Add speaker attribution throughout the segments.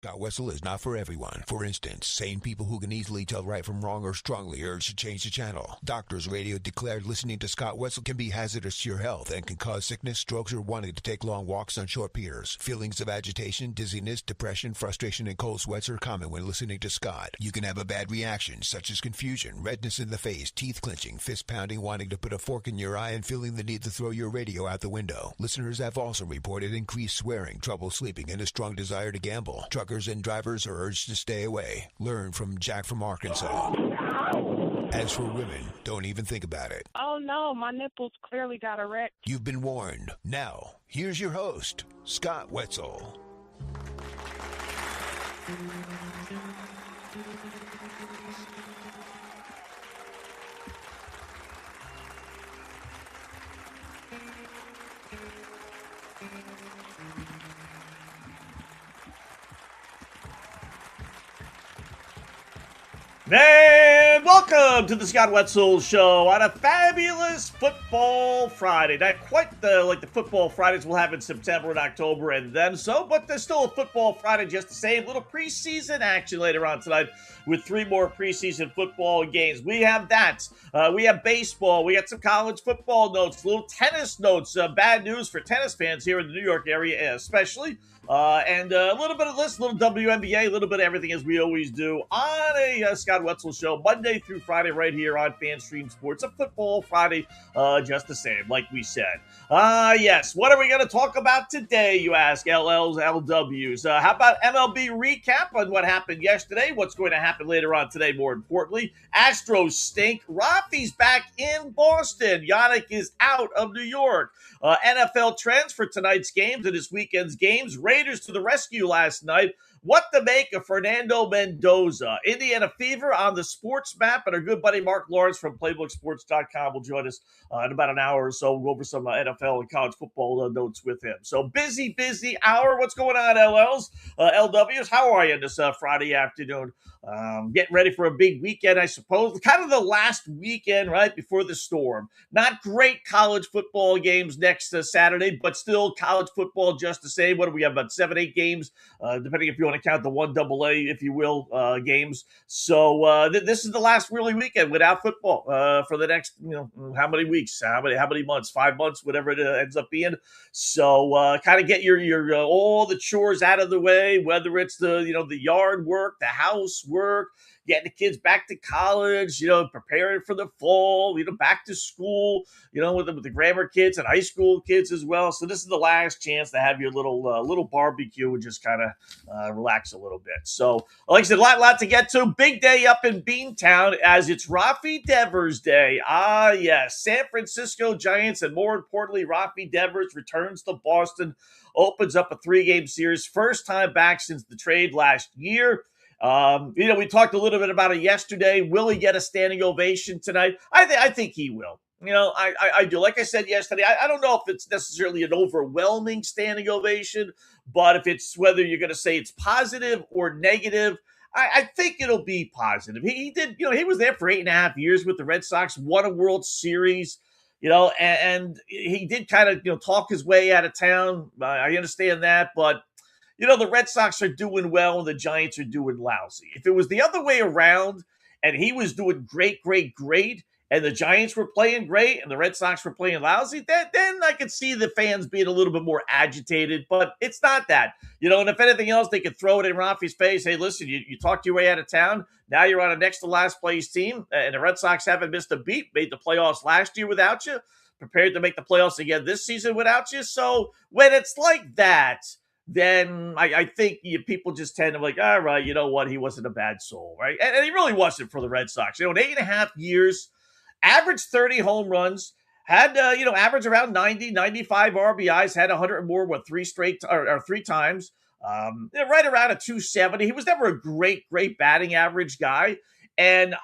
Speaker 1: Scott Wetzel is not for everyone. For instance, sane people who can easily tell right from wrong or strongly urge to change the channel. Doctors Radio declared listening to Scott Wetzel can be hazardous to your health and can cause sickness, strokes, or wanting to take long walks on short piers. Feelings of agitation, dizziness, depression, frustration, and cold sweats are common when listening to Scott. You can have a bad reaction, such as confusion, redness in the face, teeth clenching, fist pounding, wanting to put a fork in your eye, and feeling the need to throw your radio out the window. Listeners have also reported increased swearing, trouble sleeping, and a strong desire to gamble. Truckers and drivers are urged to stay away. Learn from Jack from Arkansas. As for women, don't even think about it.
Speaker 2: Oh no, my nipples clearly got erect.
Speaker 1: You've been warned. Now, here's your host, Scott Wetzel.
Speaker 3: And welcome to the Scott Wetzel Show on a fabulous Football Friday. Not quite like the Football Fridays we'll have in September and October and then so, but there's still a Football Friday just the same. Little preseason action later on tonight with 3 more preseason football games. We have that. We have baseball. We got some college football notes, little tennis notes. Bad news for tennis fans here in the New York area especially. And a little bit of this, a little WNBA, a little bit of everything as we always do on a Scott Wetzel Show, Monday through Friday right here on FanStream Sports. A Football Friday, just the same, like we said. Yes, what are we going to talk about today, you ask, LLs, LWs? How about MLB recap on what happened yesterday? What's going to happen later on today, more importantly? Astros stink. Rafi's back in Boston. Yannick is out of New York. NFL trends for tonight's games and this weekend's games. Raiders to the rescue last night. What to make of Fernando Mendoza? Indiana Fever on the sports map, and our good buddy Mark Lawrence from PlaybookSports.com will join us in about an hour or so. We'll go over some NFL and college football notes with him. So busy hour. What's going on, LLs? LWs, how are you this Friday afternoon? Getting ready for a big weekend, I suppose. Kind of the last weekend, right, before the storm. Not great college football games next Saturday, but still college football just the same. What do we have, about 7-8 games, depending if you want to count the 1AA, if you will, games. So this is the last really weekend without football for the next, how many weeks, how many months, 5 months, whatever it ends up being. So kind of get your all the chores out of the way, whether it's the yard work, the house work, getting the kids back to college, preparing for the fall, back to school, with the grammar kids and high school kids as well. So this is the last chance to have your little barbecue and just kind of relax a little bit. So like I said, a lot to get to. Big day up in Beantown as it's Rafi Devers Day. Yes, San Francisco Giants, and more importantly, Rafi Devers returns to Boston, opens up a 3-game series, first time back since the trade last year. We talked a little bit about it yesterday. Will he get a standing ovation tonight? I think he will. I do. Like I said yesterday, I don't know if it's necessarily an overwhelming standing ovation, but if it's whether you're going to say it's positive or negative, I think it'll be positive. He did, he was there for 8.5 years with the Red Sox, won a World Series, and he did kind of, talk his way out of town. I understand that, but the Red Sox are doing well and the Giants are doing lousy. If it was the other way around and he was doing great, and the Giants were playing great and the Red Sox were playing lousy, then I could see the fans being a little bit more agitated, but it's not that. And if anything else, they could throw it in Rafi's face. Hey, listen, you talked your way out of town. Now you're on a next to last place team, and the Red Sox haven't missed a beat, made the playoffs last year without you, prepared to make the playoffs again this season without you. So when it's like that, then I think people just tend to be like, all right, you know what? He wasn't a bad soul, right? And he really wasn't for the Red Sox. In 8.5 years, averaged 30 home runs, had, average around 90, 95 RBIs, had 100 or more, 3 times, right around a 270. He was never a great batting average guy. And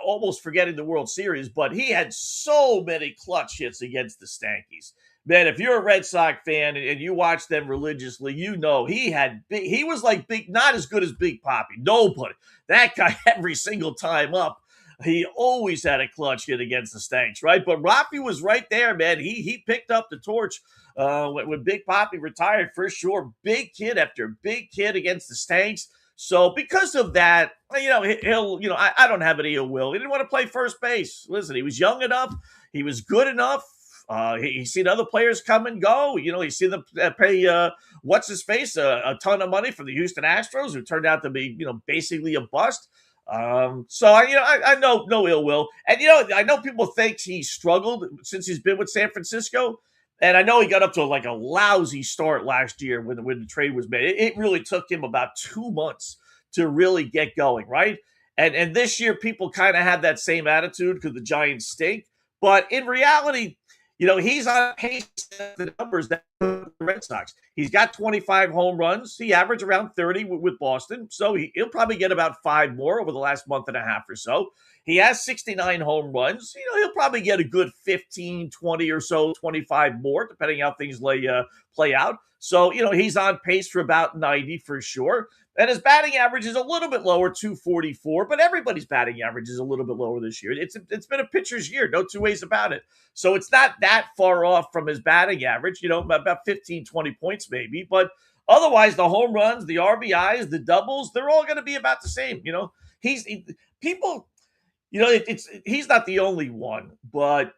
Speaker 3: almost forgetting the World Series, but he had so many clutch hits against the Stankies. Man, if you're a Red Sox fan and you watch them religiously, he was like big, not as good as Big Papi. Nobody. That guy every single time up, he always had a clutch hit against the Stanks, right? But Rafi was right there, man. He picked up the torch when Big Poppy retired, for sure. Big kid after big kid against the Stanks. So because of that, he'll, I don't have any ill will. He didn't want to play first base. Listen, he was young enough. He was good enough. He's seen other players come and go. He's seen them pay, what's his face, a ton of money for the Houston Astros, who turned out to be, basically a bust. So I know no ill will. And, I know people think he struggled since he's been with San Francisco. And I know he got up to like a lousy start last year when the trade was made. It really took him about 2 months to really get going, right? And this year, people kind of have that same attitude because the Giants stink. But in reality, he's on pace to the numbers that the Red Sox. He's got 25 home runs. He averaged around 30 with Boston. So he'll probably get about 5 more over the last month and a half or so. He has 69 home runs. He'll probably get a good 15, 20 or so, 25 more, depending how things play out. So, he's on pace for about 90 for sure. And his batting average is a little bit lower, 244, but everybody's batting average is a little bit lower this year. It's been a pitcher's year, no two ways about it. So it's not that far off from his batting average, about 15, 20 points maybe. But otherwise, the home runs, the RBIs, the doubles, they're all going to be about the same. He's not the only one, but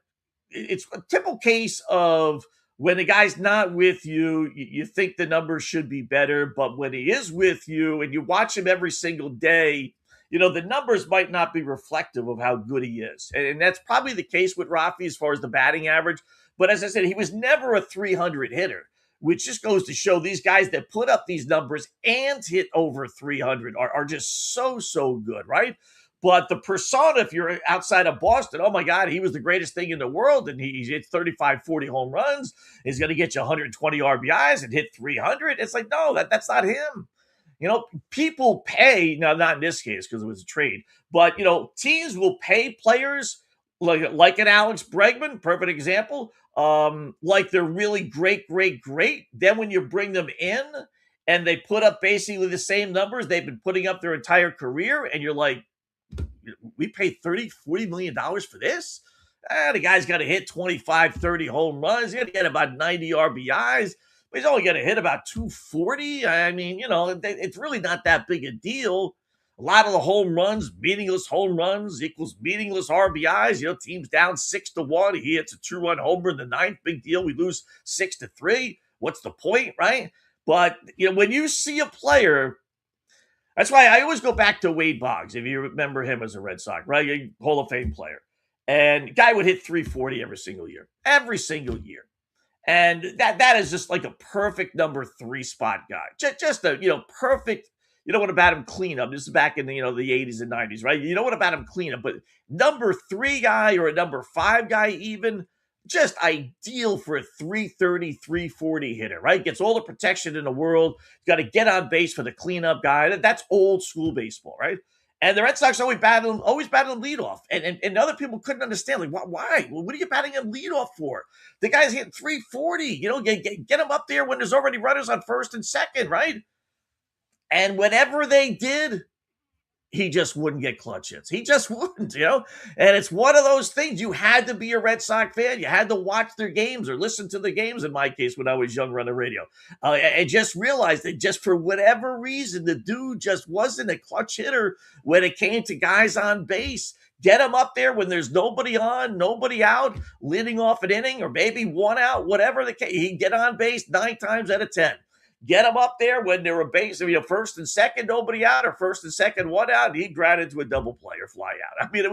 Speaker 3: it's a typical case of when the guy's not with you, you think the numbers should be better, but when he is with you and you watch him every single day, the numbers might not be reflective of how good he is. And that's probably the case with Rafi as far as the batting average. But as I said, he was never a 300 hitter, which just goes to show these guys that put up these numbers and hit over 300 are just so good, right? But the persona, if you're outside of Boston, oh my God, he was the greatest thing in the world. And he hit 35, 40 home runs. He's going to get you 120 RBIs and hit 300. It's like, no, that's not him. People pay, now not in this case because it was a trade, but, teams will pay players like an Alex Bregman, perfect example, like they're really great. Then when you bring them in and they put up basically the same numbers they've been putting up their entire career, and you're like, we paid $30-40 million for this? The guy's got to hit 25, 30 home runs. He's going to get about 90 RBIs. But he's only going to hit about 240. I mean, it's really not that big a deal. A lot of the home runs, meaningless home runs equals meaningless RBIs. Teams down 6-1. He hits a 2-run homer in the ninth. Big deal. We lose 6-3. What's the point, right? But, when you see a player, that's why I always go back to Wade Boggs, if you remember him as a Red Sox, right? A Hall of Fame player. And guy would hit 340 every single year. And that is just like a perfect number 3 spot guy. Just a, perfect, you don't want to bat him cleanup. This is back in the 80s and 90s, right? You don't want to bat him cleanup, but number 3 guy or a number 5 guy even, just ideal for a 330, 340 hitter, right? Gets all the protection in the world. Got to get on base for the cleanup guy. That's old school baseball, right? And the Red Sox always batted him leadoff. And other people couldn't understand, like, why? Well, what are you batting him leadoff for? The guy's hitting 340. Get him up there when there's already runners on first and second, right? And whenever they did, he just wouldn't get clutch hits. He just wouldn't, And it's one of those things. You had to be a Red Sox fan. You had to watch their games or listen to the games, in my case, when I was younger on the radio. And just realized that just for whatever reason, the dude just wasn't a clutch hitter when it came to guys on base. Get him up there when there's nobody on, nobody out, leading off an inning, or maybe 1 out, whatever the case. He'd get on base 9 times out of 10. Get him up there when they were base, first and second, nobody out, or first and second, 1 out, and he'd ground into a double play or fly out. I mean, it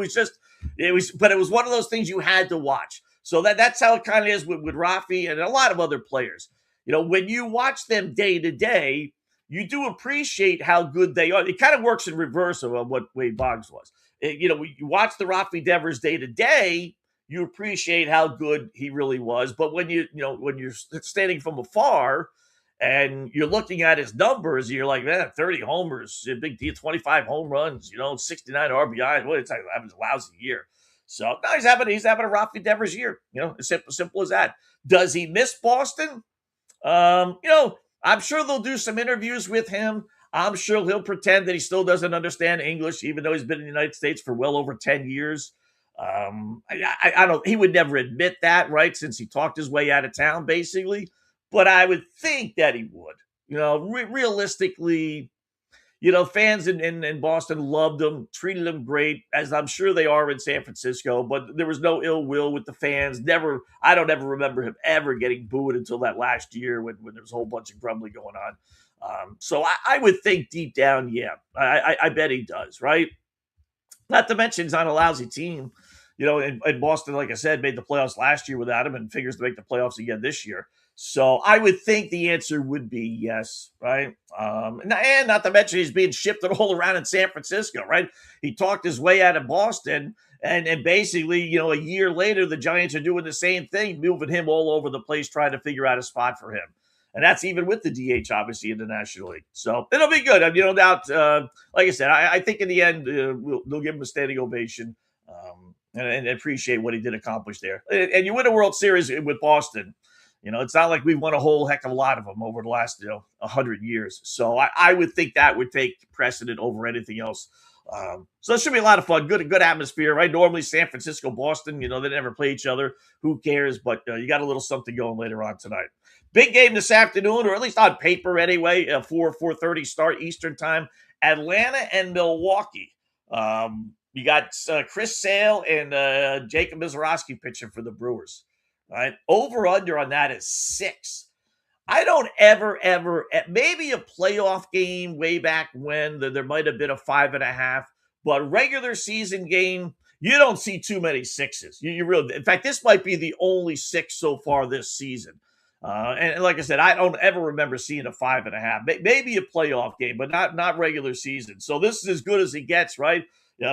Speaker 3: was one of those things you had to watch. So that's how it kind of is with Rafi and a lot of other players. When you watch them day to day, you do appreciate how good they are. It kind of works in reverse of what Wade Boggs was. You watch the Rafi Devers day to day, you appreciate how good he really was. But when you're standing from afar, and you're looking at his numbers, you're like, man, 30 homers, a big deal, 25 home runs, 69 RBIs. Well, it's having a lousy year. So no, he's having a Rafi Devers year. It's simple as that. Does he miss Boston? I'm sure they'll do some interviews with him. I'm sure he'll pretend that he still doesn't understand English, even though he's been in the United States for well over 10 years. I don't. He would never admit that, right? Since he talked his way out of town, basically. But I would think that he would. Realistically, fans in Boston loved him, treated him great, as I'm sure they are in San Francisco. But there was no ill will with the fans. Never. I don't ever remember him ever getting booed until that last year when there was a whole bunch of grumbling going on. So I would think deep down, yeah, I bet he does, right? Not to mention he's on a lousy team. And Boston, like I said, made the playoffs last year without him and figures to make the playoffs again this year. So I would think the answer would be yes, right? And not to mention he's being shifted all around in San Francisco, right? He talked his way out of Boston, and basically, a year later, the Giants are doing the same thing, moving him all over the place, trying to figure out a spot for him. And that's even with the DH, obviously, in the National League. So it'll be good. No doubt. Like I said, I think in the end, they'll give him a standing ovation and appreciate what he did accomplish there. And you win a World Series with Boston. It's not like we've won a whole heck of a lot of them over the last 100 years. So I would think that would take precedent over anything else. So it should be a lot of fun. Good atmosphere, right? Normally San Francisco, Boston, they never play each other. Who cares? But you got a little something going later on tonight. Big game this afternoon, or at least on paper anyway, 4:30 start Eastern time. Atlanta and Milwaukee. You got Chris Sale and Jacob Mizorowski pitching for the Brewers. Right? Over-under on that is 6. I don't ever, maybe a playoff game way back when there might have been a 5.5, but regular season game, you don't see too many 6s. You really, in fact, this might be the only 6 so far this season. And like I said, I don't ever remember seeing a 5.5. Maybe a playoff game, but not regular season. So this is as good as it gets, right?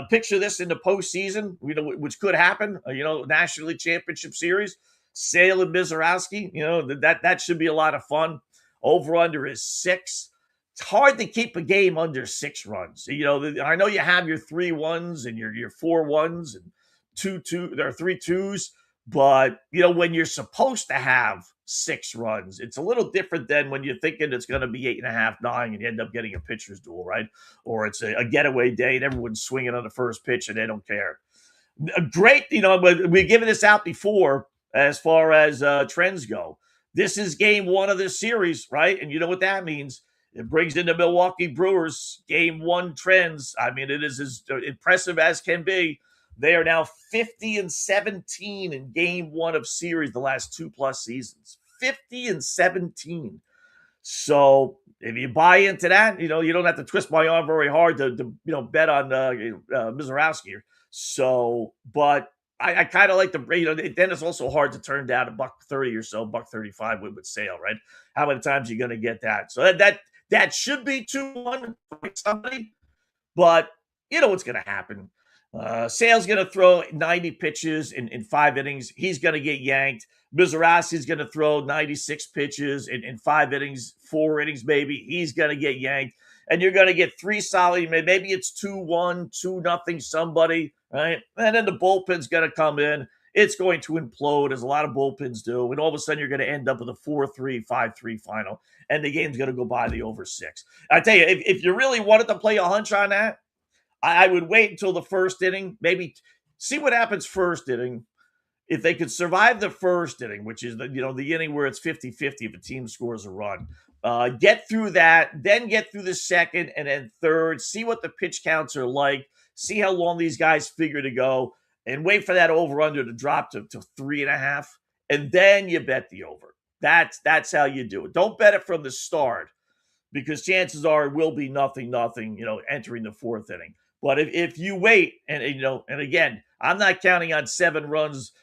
Speaker 3: Picture this in the postseason, which could happen. National League Championship Series. Sale and Mizorowski, that should be a lot of fun. Over under is 6. It's hard to keep a game under 6 runs. I know you have your 3 1s and your 4 1s and 2 there are 3 2s, but when you're supposed to have 6 runs, it's a little different than when you're thinking it's going to be 8.5, 9, and you end up getting a pitcher's duel, right? Or it's a getaway day and everyone's swinging on the first pitch and they don't care. Great, we've given this out before. As far as trends go, this is game 1 of this series, right? And you know what that means. It brings in the Milwaukee Brewers game 1 trends. I mean, it is as impressive as can be. They are now 50-17 in game 1 of series the last 2+ seasons. 50-17. So if you buy into that, you don't have to twist my arm very hard to bet on Mizorowski. So, but I kind of like then it's also hard to turn down $1.30 or so, $1.35 with Sale, right? How many times are you going to get that? So that should be 2-1 for somebody, but you know what's going to happen. Sale's going to throw 90 pitches in 5 innings. He's going to get yanked. Mizorowski's going to throw 96 pitches in 5 innings, 4 innings maybe. He's going to get yanked. And you're going to get 3 solid, maybe it's 2-1, 2-0 somebody, right? And then the bullpen's going to come in. It's going to implode, as a lot of bullpens do. And all of a sudden, you're going to end up with a 4-3, 5-3 final. And the game's going to go by the over 6. I tell you, if you really wanted to play a hunch on that, I would wait until the first inning, maybe see what happens first inning. If they could survive the first inning, which is the inning where it's 50-50 if a team scores a run, get through that, then get through the second and then third, see what the pitch counts are like, see how long these guys figure to go, and wait for that over-under to drop to 3.5, and then you bet the over. That's how you do it. Don't bet it from the start, because chances are it will be nothing, entering the 4th inning. But if you wait, and again, I'm not counting on 7 runs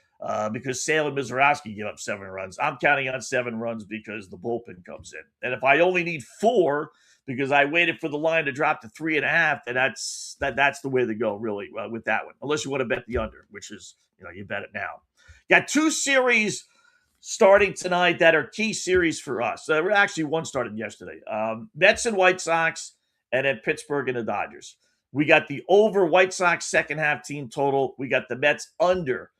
Speaker 3: because Sale and Mizorowski give up 7 runs. I'm counting on 7 runs because the bullpen comes in. And if I only need 4 because I waited for the line to drop to 3.5, then that's the way to go, really, with that one. Unless you want to bet the under, which is, you bet it now. Got 2 series starting tonight that are key series for us. Actually, one started yesterday. Mets and White Sox, and then Pittsburgh and the Dodgers. We got the over White Sox second half team total. We got the Mets under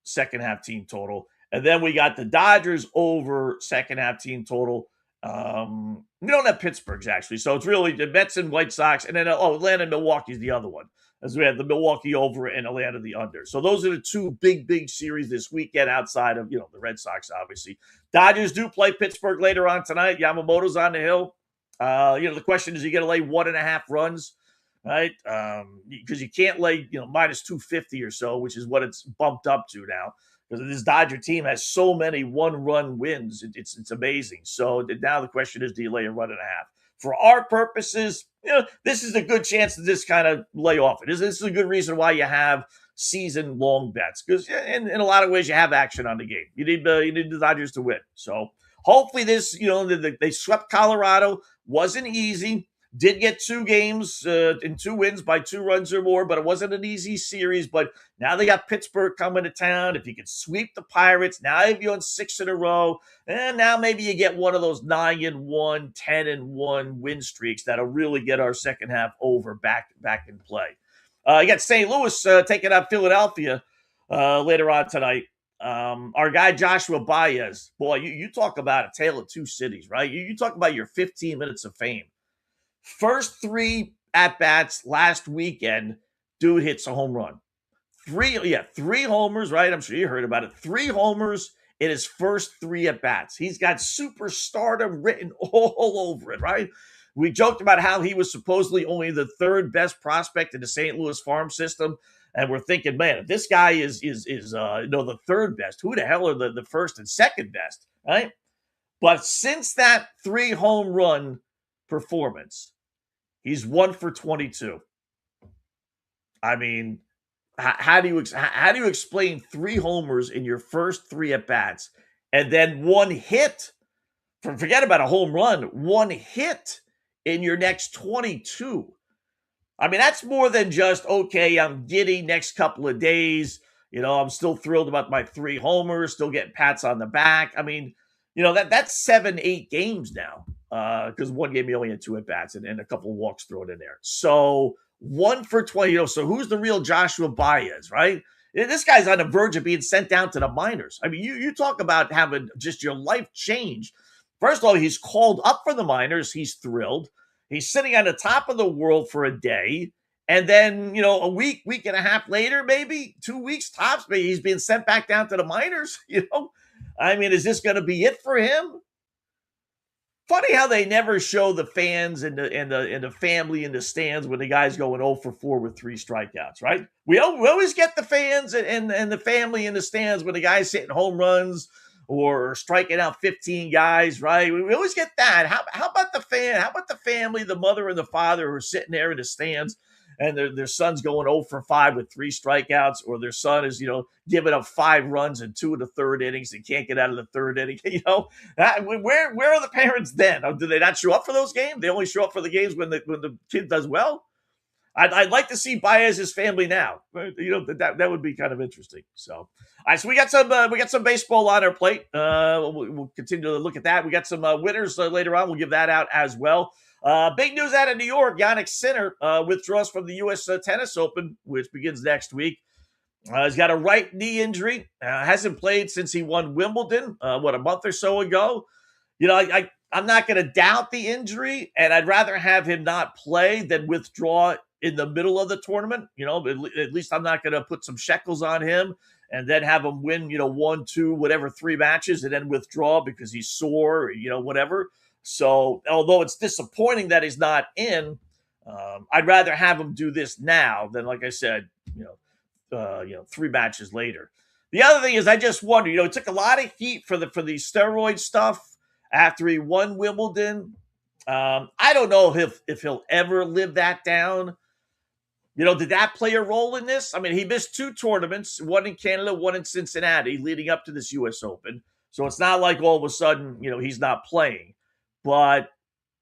Speaker 3: second half team total. And then we got the Dodgers over second half team total. We don't have Pittsburgh's actually. So it's really the Mets and White Sox. And then, Atlanta and Milwaukee is the other one. as we had the Milwaukee over and Atlanta the under. So those are the two big series this weekend outside of, the Red Sox, obviously. Dodgers do play Pittsburgh later on tonight. Yamamoto's on the hill. The question is, you got to lay 1.5 runs, right? Because you can't lay, minus 250 or so, which is what it's bumped up to now. Because this Dodger team has so many one-run wins. It's amazing. So now the question is, do you lay a 1.5? For our purposes, this is a good chance to just kind of lay off it. This is a good reason why you have season-long bets. Because in a lot of ways, you have action on the game. You need the Dodgers to win. So hopefully this, they swept Colorado. Wasn't easy. Did get 2 games in 2 wins by 2 runs or more, but it wasn't an easy series. But now they got Pittsburgh coming to town. If you can sweep the Pirates, now if you're on 6 in a row, and now maybe you get one of those 9-1, 10-1 win streaks that'll really get our second half over back in play. You got St. Louis taking out Philadelphia later on tonight. Our guy Joshua Baez, boy, you talk about a tale of 2 cities, right? You talk about your 15 minutes of fame. First 3 at-bats last weekend, dude hits a home run. 3 homers, right? I'm sure you heard about it. 3 homers in his first 3 at-bats. He's got superstardom written all over it, right? We joked about how he was supposedly only the 3rd best prospect in the St. Louis farm system. And we're thinking, man, if this guy is the 3rd best, who the hell are the 1st and 2nd best, right? But since that 3 home run performance, he's 1 for 22. I mean, how do you explain 3 homers in your first 3 at bats, and then 1 hit? Forget about a home run. 1 hit in your next 22. I mean, that's more than just, okay, I'm giddy next couple of days. I'm still thrilled about my 3 homers, still getting pats on the back. I mean, that's 7-8 games now. Because one game he only had 2 at-bats and a couple of walks thrown in there. So 1 for 20. So who's the real Joshua Baez, right? This guy's on the verge of being sent down to the minors. I mean, you talk about having just your life change. First of all, he's called up for the minors. He's thrilled. He's sitting on the top of the world for a day. And then, a week and a half later, maybe 2 weeks tops, maybe he's being sent back down to the minors. I mean, is this going to be it for him? Funny how they never show the fans and the family in the stands when the guy's going 0 for 4 with 3 strikeouts, right? We always get the fans and the family in the stands when the guy's hitting home runs or striking out 15 guys, right? We always get that. How about the fan? How about the family, the mother and the father who are sitting there in the stands and their son's going 0 for 5 with 3 strikeouts, or their son is, giving up 5 runs in 2 of the 3rd innings and can't get out of the 3rd inning. Where are the parents then? Do they not show up for those games? They only show up for the games when the kid does well. I'd like to see Baez's family now. That would be kind of interesting. So, all right, so we got some baseball on our plate. We'll continue to look at that. We got some winners later on. We'll give that out as well. Big news out of New York. Jannik Sinner withdraws from the U.S. Tennis Open, which begins next week. He's got a right knee injury. Hasn't played since he won Wimbledon, a month or so ago. I'm not going to doubt the injury, and I'd rather have him not play than withdraw in the middle of the tournament. At least I'm not going to put some shekels on him and then have him win, 1, 2, whatever, 3 matches and then withdraw because he's sore, or, whatever. So although it's disappointing that he's not in, I'd rather have him do this now than, like I said, 3 matches later. The other thing is, I just wonder, it took a lot of heat for the steroid stuff after he won Wimbledon. I don't know if he'll ever live that down. Did that play a role in this? I mean, he missed 2 tournaments, one in Canada, one in Cincinnati, leading up to this U.S. Open. So it's not like all of a sudden, he's not playing. But,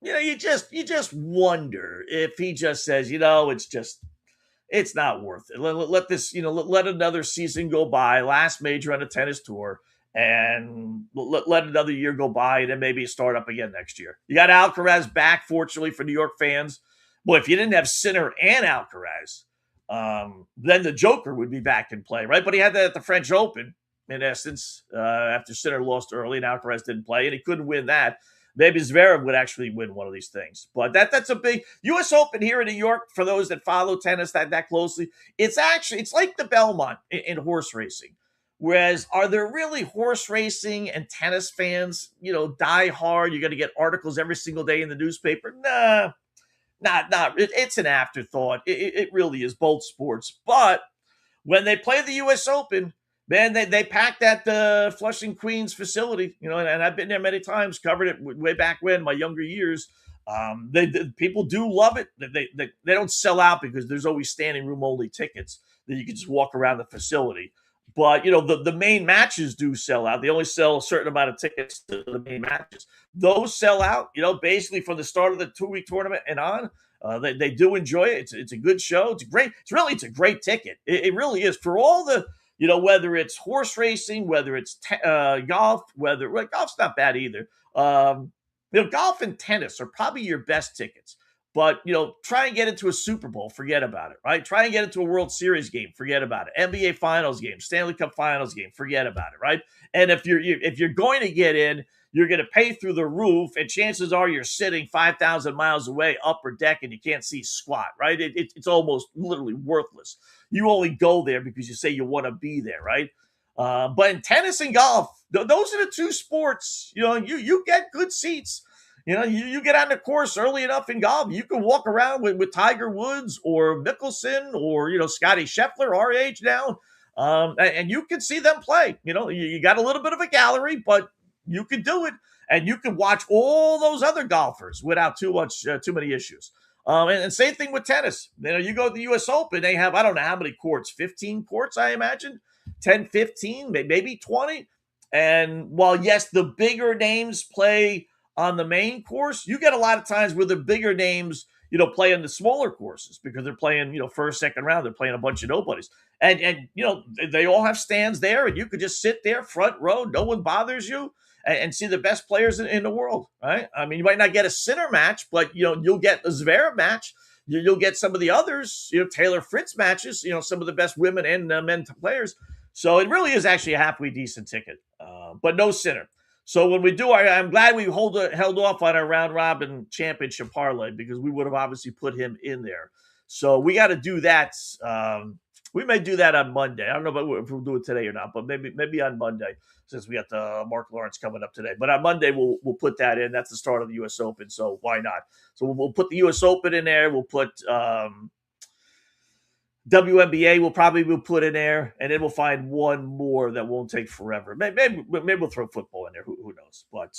Speaker 3: you just wonder if he just says, it's not worth it. Let this, let another season go by, last major on the tennis tour, and let another year go by, and then maybe start up again next year. You got Alcaraz back, fortunately, for New York fans. Boy, if you didn't have Sinner and Alcaraz, then the Joker would be back in play, right? But he had that at the French Open, in essence, after Sinner lost early and Alcaraz didn't play, and he couldn't win that. maybe Zverev would actually win one of these things. But that's a big U.S. Open here in New York for those that follow tennis that closely. It's like the Belmont in horse racing. Whereas, are there really horse racing and tennis fans, die hard? You're going to get articles every single day in the newspaper? Nah, not. It's an afterthought. It really is both sports. But when they play the U.S. Open, man, they pack that Flushing Queens facility, and I've been there many times, covered it way back when, my younger years. People do love it. They don't sell out because there's always standing room only tickets that you can just walk around the facility. But, the main matches do sell out. They only sell a certain amount of tickets to the main matches. Those sell out, basically from the start of the 2-week tournament and on. They do enjoy it. It's a good show. It's great. It's a great ticket. It really is. For all the, whether it's horse racing, whether it's golf, golf's not bad either. Golf and tennis are probably your best tickets. But, try and get into a Super Bowl, forget about it, right? Try and get into a World Series game, forget about it. NBA Finals game, Stanley Cup Finals game, forget about it, right? And if you're going to get in, you're going to pay through the roof, and chances are you're sitting 5,000 miles away, upper deck, and you can't see squat, right? It's almost literally worthless. You only go there because you say you want to be there, right? But in tennis and golf, those are the two sports. You get good seats. You get on the course early enough in golf, you can walk around with Tiger Woods or Mickelson or, Scotty Scheffler, our age now, and you can see them play. You got a little bit of a gallery, but you can do it, and you can watch all those other golfers without too many issues. And same thing with tennis. You go to the U.S. Open, they have, I don't know how many courts, 15 courts, I imagine, 10, 15, maybe 20. And while, yes, the bigger names play on the main course, you get a lot of times where the bigger names, play in the smaller courses because they're playing, first, second round. They're playing a bunch of nobodies. And they all have stands there, and you could just sit there, front row. No one bothers you, and see the best players in the world, right? I mean, you might not get a Sinner match, but, you'll get a Zverev match. You'll get some of the others, Taylor Fritz matches, some of the best women and men players. So it really is actually a halfway decent ticket, but no Sinner. So when we do, I'm glad we held off on our round robin championship parlay because we would have obviously put him in there. So we got to do that. We may do that on Monday. I don't know if we'll do it today or not, but maybe on Monday since we got the Mark Lawrence coming up today. But on Monday we'll put that in. That's the start of the U.S. Open, so why not? So we'll put the U.S. Open in there. We'll put WNBA we'll put in there, and then we'll find one more that won't take forever. Maybe we'll throw football in there. Who knows? But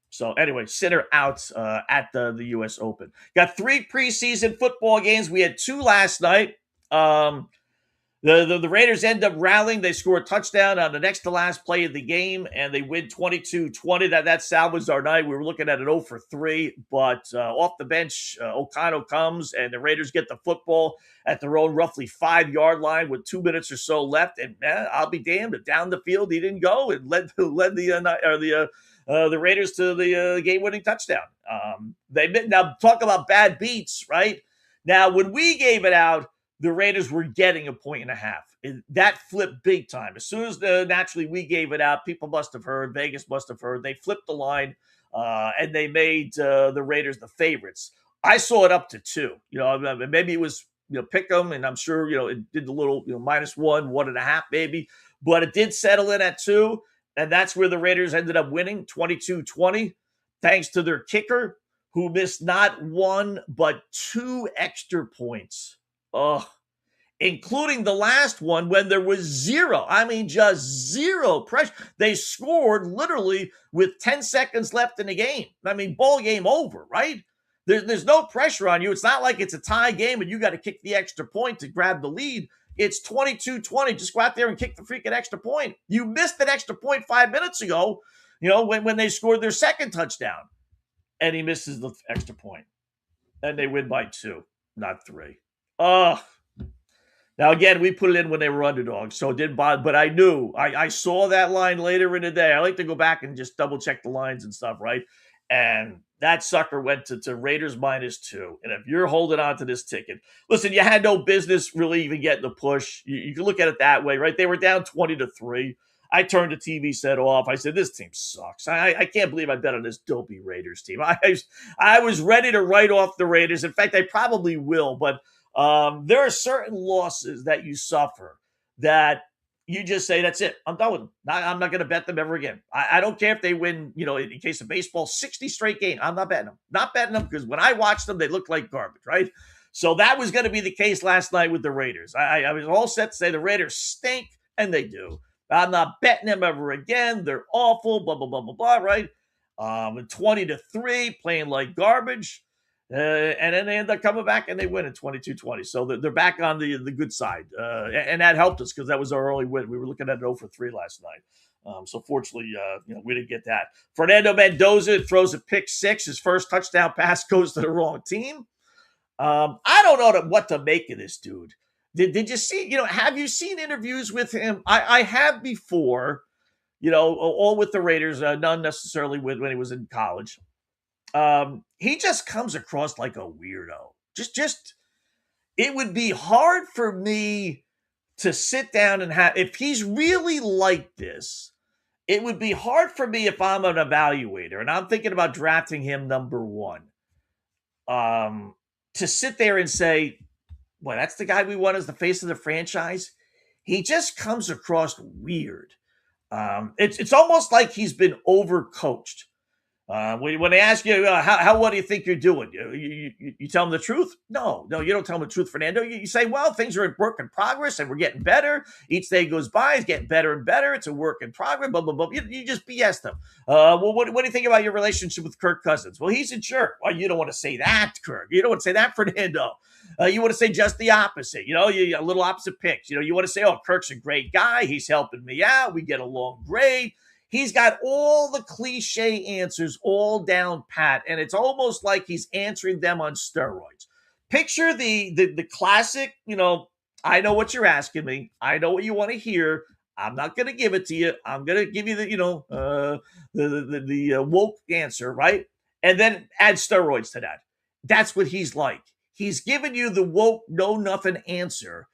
Speaker 3: so anyway, Sinner out at the U.S. Open. Got 3 preseason football games. We had 2 last night. The Raiders end up rallying. They score a touchdown on the next to last play of the game, and they win 22-20. That salvaged our night. We were looking at an 0-for-3, but off the bench, O'Connell comes, and the Raiders get the football at their own roughly 5-yard line with 2 minutes or so left. And I'll be damned if down the field he didn't go and led the Raiders to the game-winning touchdown. Now talk about bad beats, right? Now when we gave it out, the Raiders were getting 1.5 points. That flipped big time. As soon as naturally we gave it out, people must have heard, Vegas must have heard. They flipped the line, and they made the Raiders the favorites. I saw it up to 2. Maybe it was pick them, and I'm sure it did the little -1, 1.5 maybe, but it did settle in at 2, and that's where the Raiders ended up winning 22-20, thanks to their kicker, who missed not 1 but 2 extra points. Including the last one when there was just zero pressure. They scored literally with 10 seconds left in the game. Ball game over, right? There's no pressure on you. It's not like it's a tie game and you got to kick the extra point to grab the lead. It's 22-20. Just go out there and kick the freaking extra point. You missed an extra point 5 minutes ago, when they scored their second touchdown. And he misses the extra point. And they win by 2, not 3. Now again, we put it in when they were underdogs, so it didn't bother. But I knew I saw that line later in the day. I like to go back and just double check the lines and stuff, right? And that sucker went to Raiders -2. And if you're holding on to this ticket, listen, you had no business really even getting the push. You can look at it that way, right? They were down 20-3. I turned the TV set off. I said, this team sucks. I can't believe I bet on this dopey Raiders team. I was ready to write off the Raiders. In fact, I probably will. But there are certain losses that you suffer that you just say, that's it. I'm done with them. I'm not going to bet them ever again. I don't care if they win, in case of baseball, 60 straight games. I'm not betting them. Not betting them because when I watched them, they looked like garbage, right? So that was going to be the case last night with the Raiders. I was all set to say the Raiders stink, and they do. I'm not betting them ever again. They're awful, blah, blah, blah, blah, blah, right? 20-3, playing like garbage. And then they end up coming back and they win at 22-20. So they're back on the good side. And that helped us because that was our early win. We were looking at 0-3 last night. So fortunately, we didn't get that. Fernando Mendoza throws a pick-6. His first touchdown pass goes to the wrong team. I don't know what to make of this dude. Did you see, have you seen interviews with him? I have before, all with the Raiders, none necessarily when he was in college. He just comes across like a weirdo. Just it would be hard for me to sit down and if he's really like this, it would be hard for me if I'm an evaluator and I'm thinking about drafting him number 1. To sit there and say, well, that's the guy we want as the face of the franchise. He just comes across weird. It's almost like he's been overcoached. When they ask you, what do you think you're doing? You tell them the truth? No, you don't tell them the truth, Fernando. You say, well, things are in work in progress and we're getting better. Each day goes by, it's getting better and better. It's a work in progress, blah, blah, blah. You just BS them. Well, what do you think about your relationship with Kirk Cousins? Well, he's a jerk. Well, you don't want to say that, Kirk. You don't want to say that, Fernando. You want to say just the opposite. A little opposite picks. You want to say, oh, Kirk's a great guy. He's helping me out. We get along great. He's got all the cliche answers all down pat, and it's almost like he's answering them on steroids. Picture the classic, I know what you're asking me. I know what you want to hear. I'm not going to give it to you. I'm going to give you the woke answer, right? And then add steroids to that. That's what he's like. He's giving you the woke, know nothing answer.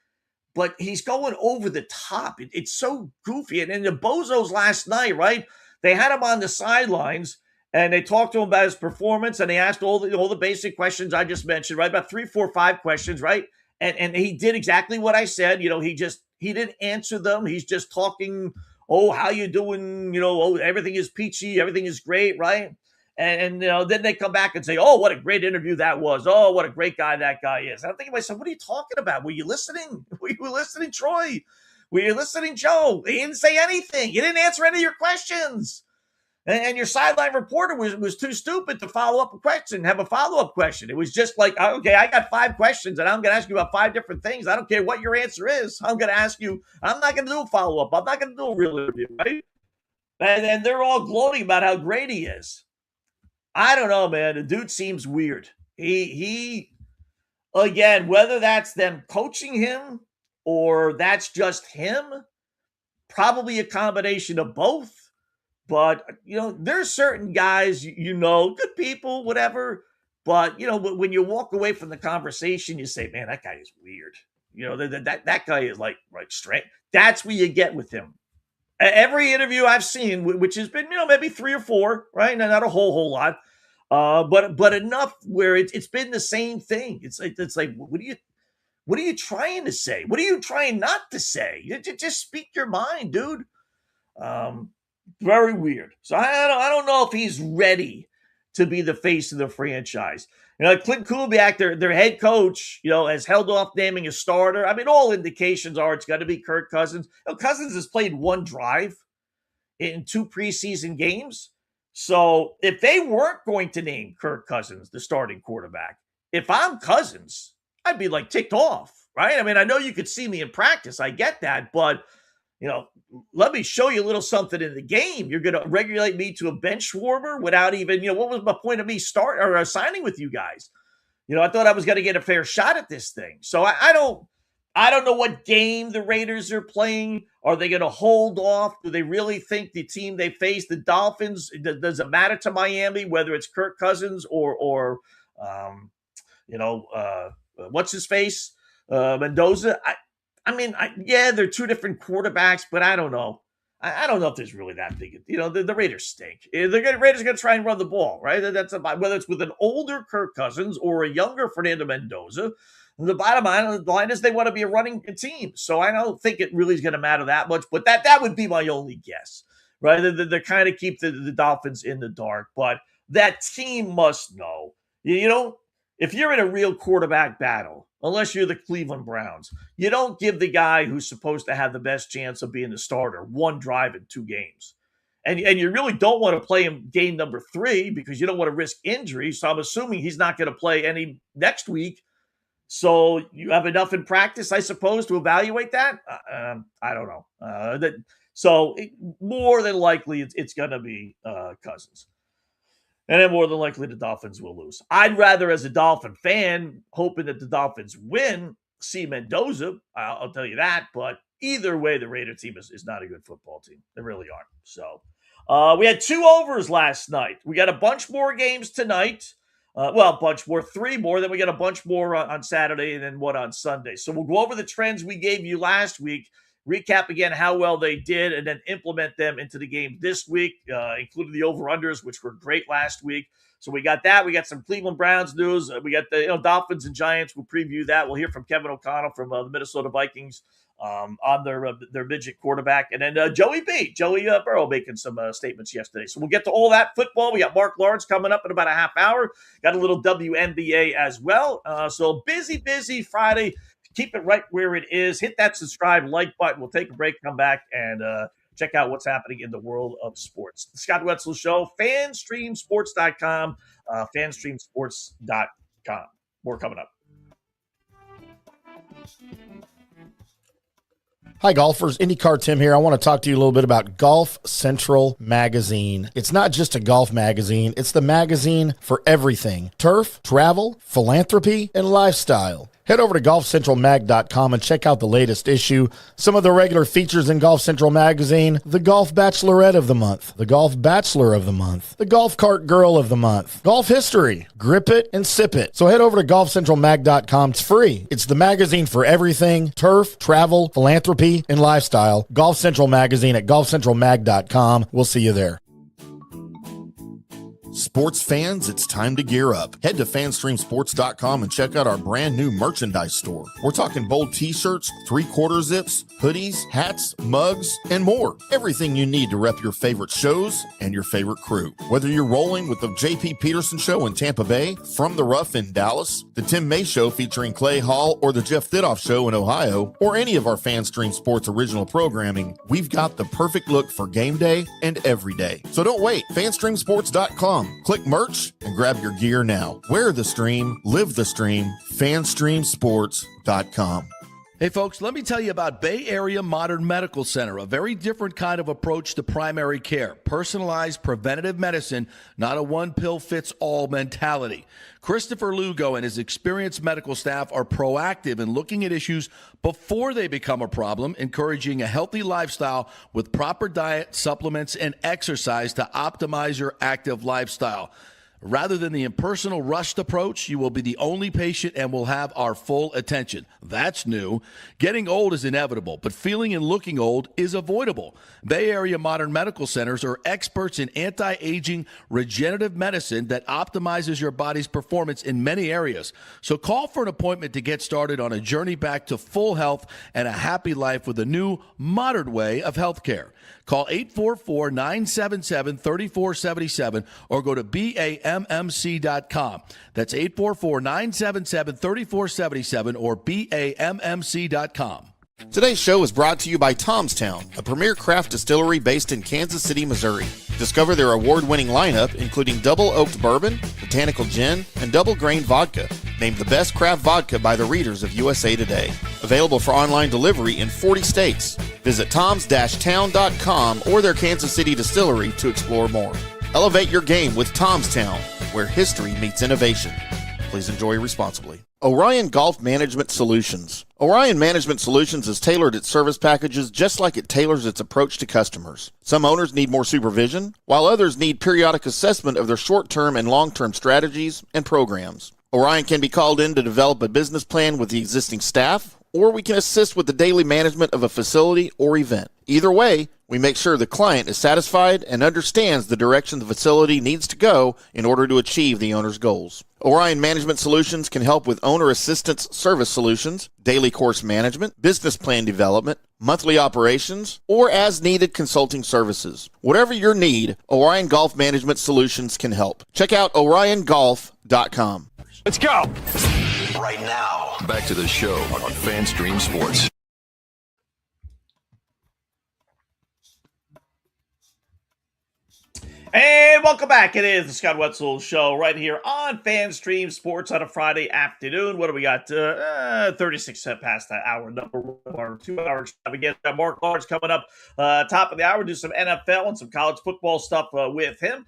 Speaker 3: But he's going over the top. It's so goofy. And the Bozos last night, right? They had him on the sidelines and they talked to him about his performance and they asked all the basic questions I just mentioned, right? About 3, 4, 5 questions, right? And he did exactly what I said. He didn't answer them. He's just talking, oh, how you doing? Oh, everything is peachy. Everything is great, right? And then they come back and say, oh, what a great interview that was. Oh, what a great guy that guy is. And I'm thinking to myself, what are you talking about? Were you listening? Were you listening, Troy? Were you listening, Joe? He didn't say anything. You didn't answer any of your questions. And your sideline reporter was too stupid to follow up a question, have a follow-up question. It was just like, okay, I got 5 questions and I'm going to ask you about 5 different things. I don't care what your answer is. I'm going to ask you. I'm not going to do a follow-up. I'm not going to do a real interview, right? And they're all gloating about how great he is. I don't know, man. The dude seems weird. He again, whether that's them coaching him or that's just him, probably a combination of both. But, there's certain guys, good people, whatever. But, when you walk away from the conversation, you say, man, that guy is weird. That guy is like strange. That's what you get with him. Every interview I've seen, which has been, maybe 3 or 4, right? Not a whole lot, but enough where it's been the same thing. It's like, what are you trying to say? What are you trying not to say? Just speak your mind, dude. Very weird. So I don't know if he's ready to be the face of the franchise. Clint Kubiak, their head coach, has held off naming a starter. I mean, all indications are it's going to be Kirk Cousins. Cousins has played 1 drive in 2 preseason games. So if they weren't going to name Kirk Cousins the starting quarterback, if I'm Cousins, I'd be like ticked off, right? I mean, I know you could see me in practice. I get that, but let me show you a little something in the game. You're going to regulate me to a bench warmer without even, what was my point of me signing with you guys? I thought I was going to get a fair shot at this thing. So I don't know what game the Raiders are playing. Are they going to hold off? Do they really think the team they face, the Dolphins, does it matter to Miami, whether it's Kirk Cousins or what's his face? Mendoza? I mean, they're 2 different quarterbacks, but I don't know. I don't know if there's really that big. The Raiders stink. The Raiders are going to try and run the ball, right? That's about, whether it's with an older Kirk Cousins or a younger Fernando Mendoza. The bottom line is they want to be a running team. So I don't think it really is going to matter that much. But that would be my only guess, right? They kind of keep the Dolphins in the dark. But that team must know. If you're in a real quarterback battle, unless you're the Cleveland Browns, you don't give the guy who's supposed to have the best chance of being the starter one drive in 2 games. And you really don't want to play him game number 3 because you don't want to risk injury. So I'm assuming he's not going to play any next week. So you have enough in practice, I suppose, to evaluate that? I don't know. More than likely, it's going to be Cousins. And then more than likely, the Dolphins will lose. I'd rather, as a Dolphin fan, hoping that the Dolphins win, see Mendoza. I'll tell you that. But either way, the Raider team is not a good football team. They really aren't. So we had 2 overs last night. We got a bunch more games tonight. A bunch more, 3 more. Then we got a bunch more on Saturday and then one on Sunday. So we'll go over the trends we gave you last week, recap again how well they did, and then implement them into the game this week, including the over-unders, which were great last week. So we got that. We got some Cleveland Browns news. We got the Dolphins and Giants. We'll preview that. We'll hear from Kevin O'Connell from the Minnesota Vikings on their midget quarterback. And then Joey Burrow making some statements yesterday. So we'll get to all that football. We got Mark Lawrence coming up in about a half hour. Got a little WNBA as well. So busy Friday. Keep it right where it is. Hit that subscribe, like button. We'll take a break, come back, and check out what's happening in the world of sports. The Scott Wetzel Show, fanstreamsports.com, fanstreamsports.com. More coming up.
Speaker 4: Hi, golfers. IndyCar Tim here. I want to talk to you a little bit about Golf Central Magazine. It's not just a golf magazine. It's the magazine for everything. Turf, travel, philanthropy, and lifestyle. Head over to golfcentralmag.com and check out the latest issue. Some of the regular features in Golf Central Magazine: the Golf Bachelorette of the Month, the Golf Bachelor of the Month, the Golf Cart Girl of the Month, Golf History, Grip It and Sip It. So head over to golfcentralmag.com. It's free. It's the magazine for everything: turf, travel, philanthropy, and lifestyle. Golf Central Magazine at golfcentralmag.com. We'll see you there. Sports fans, it's time to gear up. Head to fanstreamsports.com and check out our brand new merchandise store. We're talking bold t-shirts, 3/4 zips, hoodies, hats, mugs, and more. Everything you need to rep your favorite shows and your favorite crew. Whether you're rolling with the J.P. Peterson Show in Tampa Bay, From the Rough in Dallas, the Tim May Show featuring Clay Hall, or the Jeff Thidoff Show in Ohio, or any of our FanStream Sports original programming, we've got the perfect look for game day and every day. So don't wait. fanstreamsports.com. Click merch and grab your gear now. Wear the stream, live the stream, fanstreamsports.com.
Speaker 5: Hey folks, let me tell you about Bay Area Modern Medical Center, a very different kind of approach to primary care. Personalized preventative medicine, not a one-pill-fits-all mentality. Christopher Lugo and his experienced medical staff are proactive in looking at issues before they become a problem, encouraging a healthy lifestyle with proper diet, supplements, and exercise to optimize your active lifestyle. Rather than the impersonal, rushed approach, you will be the only patient and will have our full attention. That's new. Getting old is inevitable, but feeling and looking old is avoidable. Bay Area Modern Medical Centers are experts in anti-aging regenerative medicine that optimizes your body's performance in many areas. So call for an appointment to get started on a journey back to full health and a happy life with a new, modern way of healthcare. Call 844-977-3477 or go to BAMMC.com. That's 844-977-3477 or BAMMC.com.
Speaker 4: Today's show is brought to you by Tomstown, a premier craft distillery based in Kansas City, Missouri. Discover their award-winning lineup, including double oaked bourbon, botanical gin, and double grain vodka, named the best craft vodka by the readers of USA Today. Available for online delivery in 40 states. Visit toms-town.com or their Kansas City distillery to explore more. Elevate your game with Tomstown, where history meets innovation. Please enjoy responsibly. Orion Golf Management Solutions. Orion Management Solutions has tailored its service packages just like it tailors its approach to customers. Some owners need more supervision, while others need periodic assessment of their short-term and long-term strategies and programs. Orion can be called in to develop a business plan with the existing staff, or we can assist with the daily management of a facility or event. Either way, We make sure the client is satisfied and understands the direction the facility needs to go in order to achieve the owner's goals. Orion Management Solutions can help with owner assistance service solutions, daily course management, business plan development, monthly operations, or as-needed consulting services. Whatever your need, Orion Golf Management Solutions can help. Check out OrionGolf.com.
Speaker 6: Let's go!
Speaker 7: Right now, back to the show on FanStream Sports.
Speaker 3: And welcome back. It is the Scott Wetzel Show right here on FanStream Sports on a Friday afternoon. What do we got? 36 past that hour number one, 2 hours. Again, Mark Lawrence coming up top of the hour. Do some NFL and some college football stuff with him.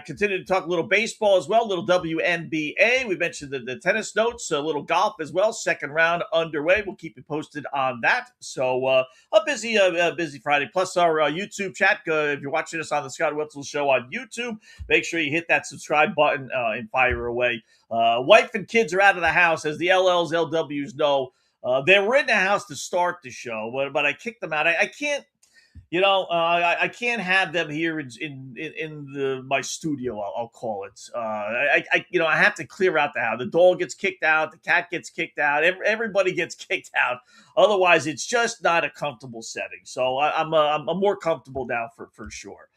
Speaker 3: Continue to talk a little baseball as well, a little WNBA. We mentioned the tennis notes, a little golf as well. Second round underway. We'll keep you posted on that. So a busy Friday. Plus our YouTube chat. If you're watching us on the Scott Wetzel Show on YouTube, make sure you hit that subscribe button and fire away. Wife and kids are out of the house, as the LLs, LWs know. They were in the house to start the show, but I kicked them out. I can't, I can't have them here in my studio. I'll call it. I have to clear out the house. The dog gets kicked out. The cat gets kicked out. Everybody gets kicked out. Otherwise, it's just not a comfortable setting. So I'm more comfortable now for sure.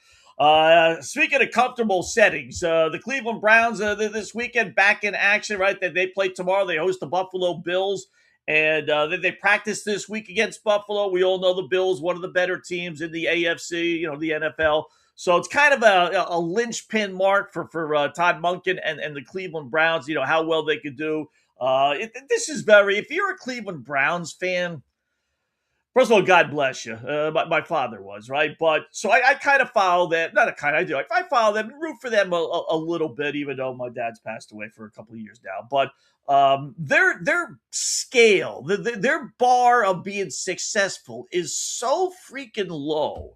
Speaker 3: Speaking of comfortable settings, the Cleveland Browns this weekend back in action, right? They play tomorrow. They host the Buffalo Bills, and they practice this week against Buffalo. We all know the Bills, one of the better teams in the AFC, the NFL. So it's kind of a linchpin mark for Todd Monken and the Cleveland Browns, how well they could do. If you're a Cleveland Browns fan, first of all, God bless you. My father was, right? But so I kind of follow them. I do. I follow them, root for them a little bit, even though my dad's passed away for a couple of years now. But their scale, their bar of being successful is so freaking low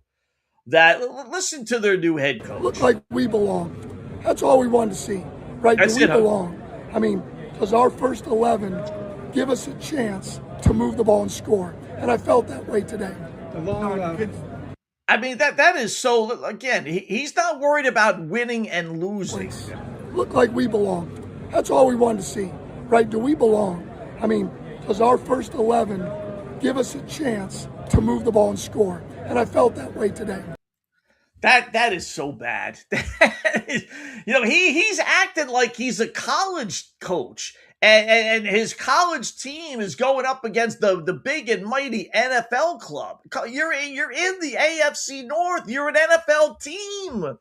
Speaker 3: that listen to their new head coach.
Speaker 8: Looks like we belong. That's all we wanted to see, right? Do we belong? I mean, does our first 11 give us a chance to move the ball and score? And I felt that way today.
Speaker 3: I mean, that is so, again, he's not worried about winning and losing.
Speaker 8: Look like we belong. That's all we wanted to see, right? Do we belong? I mean, does our first 11 give us a chance to move the ball and score? And I felt that way today.
Speaker 3: That is so bad. He's acted like he's a college coach. And his college team is going up against the big and mighty NFL club. You're in the AFC North. You're an NFL team.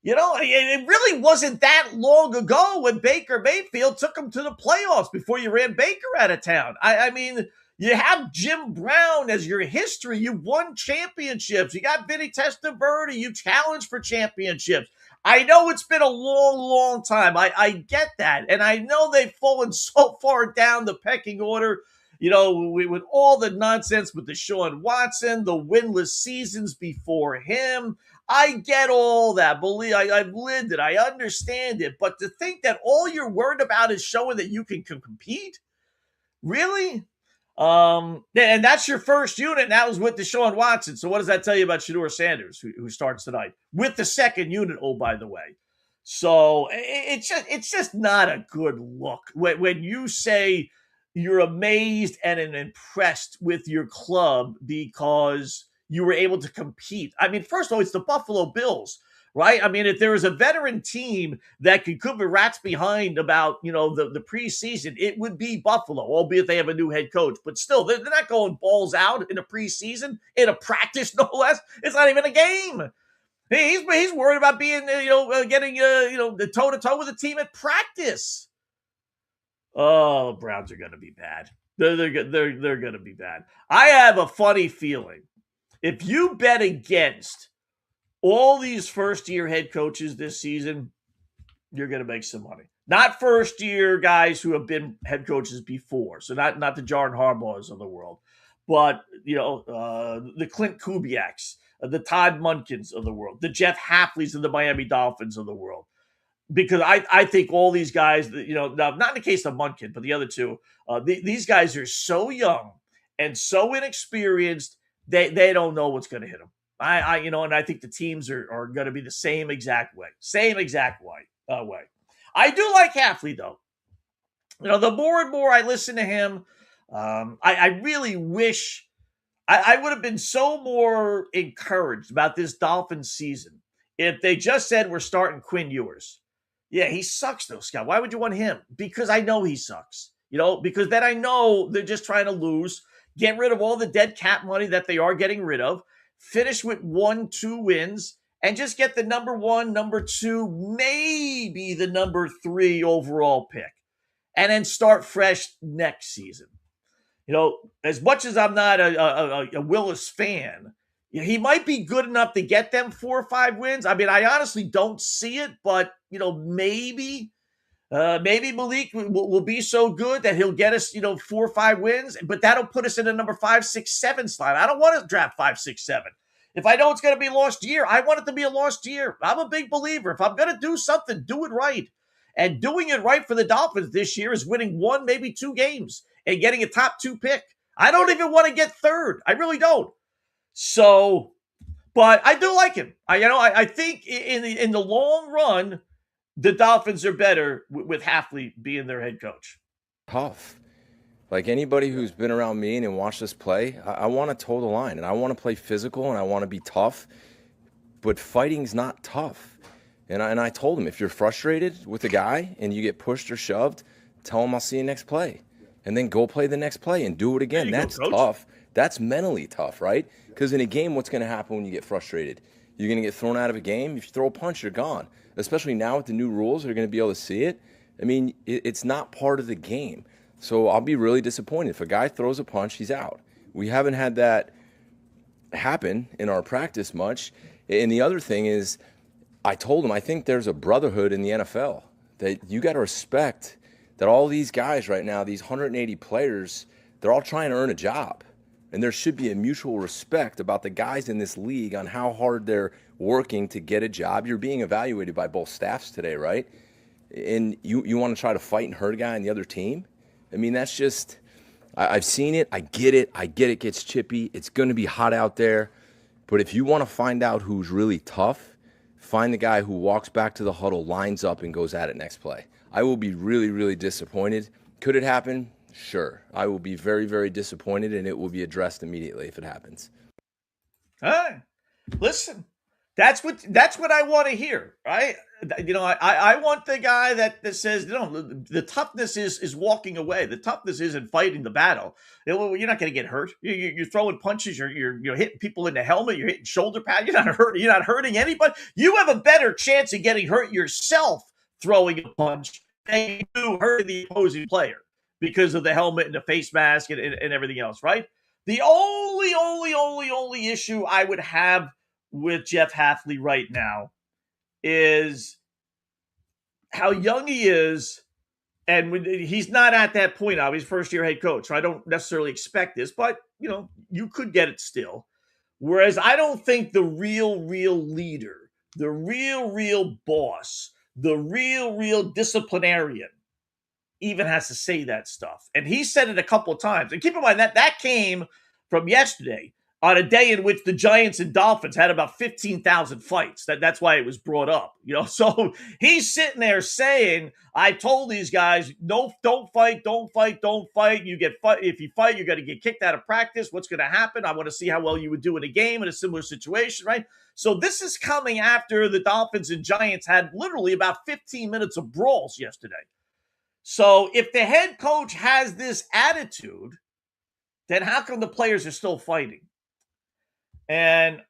Speaker 3: It really wasn't that long ago when Baker Mayfield took him to the playoffs before you ran Baker out of town. I mean, you have Jim Brown as your history. You won championships. You got Vinny Testaverde. You challenged for championships. I know it's been a long, long time. I get that. And I know they've fallen so far down the pecking order, with all the nonsense with Deshaun Watson, the winless seasons before him. I get all that. I've lived it. I understand it. But to think that all you're worried about is showing that you can compete? Really? And that's your first unit, and that was with Deshaun Watson. So what does that tell you about Shedeur Sanders, who starts tonight with the second unit? Oh, by the way, so it's just not a good look when you say you're amazed and impressed with your club because you were able to compete. I mean, first of all, it's the Buffalo Bills. Right? I mean, if there was a veteran team that could the rats behind about, the preseason, it would be Buffalo, albeit they have a new head coach. But still, they're not going balls out in a preseason, in a practice, no less. It's not even a game. He's worried about being, getting, the toe-to-toe with the team at practice. Oh, the Browns are going to be bad. They're going to be bad. I have a funny feeling. If you bet against all these first-year head coaches this season, you're going to make some money. Not first-year guys who have been head coaches before, so not the John Harbaughs of the world, but the Clint Kubiaks, the Todd Munkins of the world, the Jeff Hafleys of the Miami Dolphins of the world. Because I think all these guys, now, not in the case of Munkin, but the other two, these guys are so young and so inexperienced, they don't know what's going to hit them. And I think the teams are going to be the same exact way. Way. I do like Hafley, though. The more and more I listen to him, I really wish I would have been so more encouraged about this Dolphins season if they just said we're starting Quinn Ewers. Yeah, he sucks though, Scott. Why would you want him? Because I know he sucks. Because then I know they're just trying to lose, get rid of all the dead cap money that they are getting rid of, finish with 1-2 wins, and just get the number 1, number 2, maybe the number 3 overall pick, and then start fresh next season. As much as I'm not a Willis fan, he might be good enough to get them 4 or 5 wins. I mean, I honestly don't see it, but maybe Malik will be so good that he'll get us 4 or 5 wins, but that'll put us in the number 5, 6, 7 slot. I don't want to draft 5, 6, 7. If I know it's going to be a lost year, I want it to be a lost year. I'm a big believer. If I'm going to do something, do it right. And doing it right for the Dolphins this year is winning 1, maybe 2 games and getting a top 2 pick. I don't even want to get 3rd. I really don't. So, but I do like him. I think in the long run, the Dolphins are better with Hafley being their head coach.
Speaker 6: Tough. Like anybody who's been around me and watched us play, I want to toe the line, and I want to play physical, and I want to be tough. But fighting's not tough. And I told him, if you're frustrated with a guy and you get pushed or shoved, tell him I'll see you next play. And then go play the next play and do it again. That's tough. That's mentally tough, right? Because in a game, what's going to happen when you get frustrated? You're going to get thrown out of a game. If you throw a punch, you're gone. Especially now with the new rules, they're going to be able to see it. I mean, it's not part of the game. So I'll be really disappointed. If a guy throws a punch, he's out. We haven't had that happen in our practice much. And the other thing is, I told him, I think there's a brotherhood in the NFL that you got to respect that all these guys right now, these 180 players, they're all trying to earn a job. And there should be a mutual respect about the guys in this league on how hard they're working to get a job. You're being evaluated by both staffs today, right? And you want to try to fight and hurt a guy on the other team? I mean, that's just, I've seen it. I get it gets chippy. It's going to be hot out there. But if you want to find out who's really tough, find the guy who walks back to the huddle, lines up, and goes at it next play. I will be really, really disappointed. Could it happen? Sure. I will be very, very disappointed, and it will be addressed immediately if it happens.
Speaker 3: All right. Listen, that's what I want to hear, right? I want the guy that says, the toughness is walking away. The toughness isn't fighting the battle. You're not going to get hurt. You're throwing punches. You're hitting people in the helmet. You're hitting shoulder pads. You're not hurting anybody. You have a better chance of getting hurt yourself throwing a punch than you do hurting the opposing player because of the helmet and the face mask and everything else, right? The only issue I would have with Jeff Hafley right now is how young he is, and he's not at that point now. He's first-year head coach, so I don't necessarily expect this, but, you could get it still. Whereas I don't think the real leader, the real boss, the real disciplinarian even has to say that stuff. And he said it a couple of times. And keep in mind that came from yesterday, on a day in which the Giants and Dolphins had about 15,000 fights. That's why it was brought up, So he's sitting there saying, I told these guys, no, don't fight. You get fight. If you fight, you're going to get kicked out of practice. What's going to happen? I want to see how well you would do in a game in a similar situation, right? So this is coming after the Dolphins and Giants had literally about 15 minutes of brawls yesterday. So if the head coach has this attitude, then how come the players are still fighting? And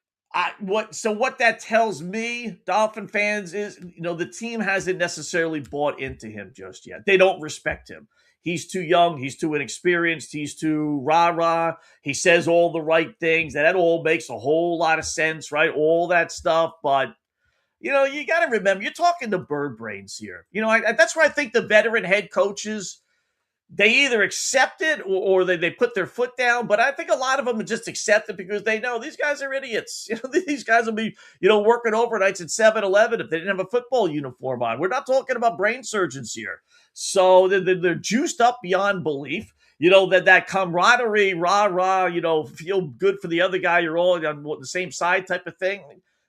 Speaker 3: what that tells me, Dolphin fans, is, the team hasn't necessarily bought into him just yet. They don't respect him. He's too young. He's too inexperienced. He's too rah-rah. He says all the right things. That all makes a whole lot of sense, right? All that stuff. But, you got to remember, you're talking to bird brains here. That's where I think the veteran head coaches, they either accept it or they put their foot down. But I think a lot of them just accept it because they know these guys are idiots. These guys will be, working overnights at 7-Eleven if they didn't have a football uniform on. We're not talking about brain surgeons here. So they're juiced up beyond belief. that camaraderie, rah, feel good for the other guy. You're all on the same side type of thing.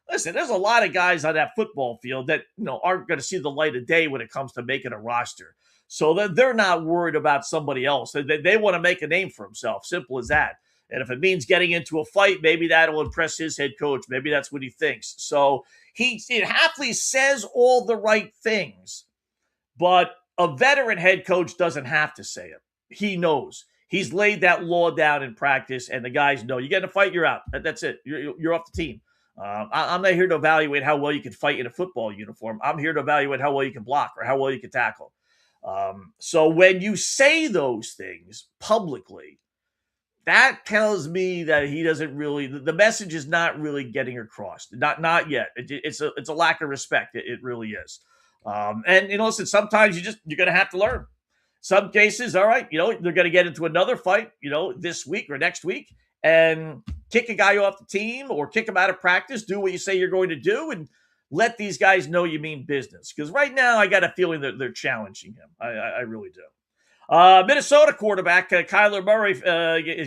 Speaker 3: Listen, there's a lot of guys on that football field that, aren't going to see the light of day when it comes to making a roster. So that they're not worried about somebody else. They want to make a name for himself. Simple as that. And if it means getting into a fight, maybe that'll impress his head coach. Maybe that's what he thinks. So Hafley says all the right things, but a veteran head coach doesn't have to say it. He knows. He's laid that law down in practice, and the guys know. You get in a fight, you're out. That's it. You're off the team. I'm not here to evaluate how well you can fight in a football uniform. I'm here to evaluate how well you can block or how well you can tackle. So when you say those things publicly, that tells me that he doesn't really, the message is not really getting across. Not yet. It's a lack of respect. It really is. And listen, sometimes you're going to have to learn. Some cases, all right, they're going to get into another fight, this week or next week, and kick a guy off the team or kick him out of practice, do what you say you're going to do, and let these guys know you mean business. Because right now, I got a feeling that they're challenging him. I really do. Minnesota quarterback Kyler Murray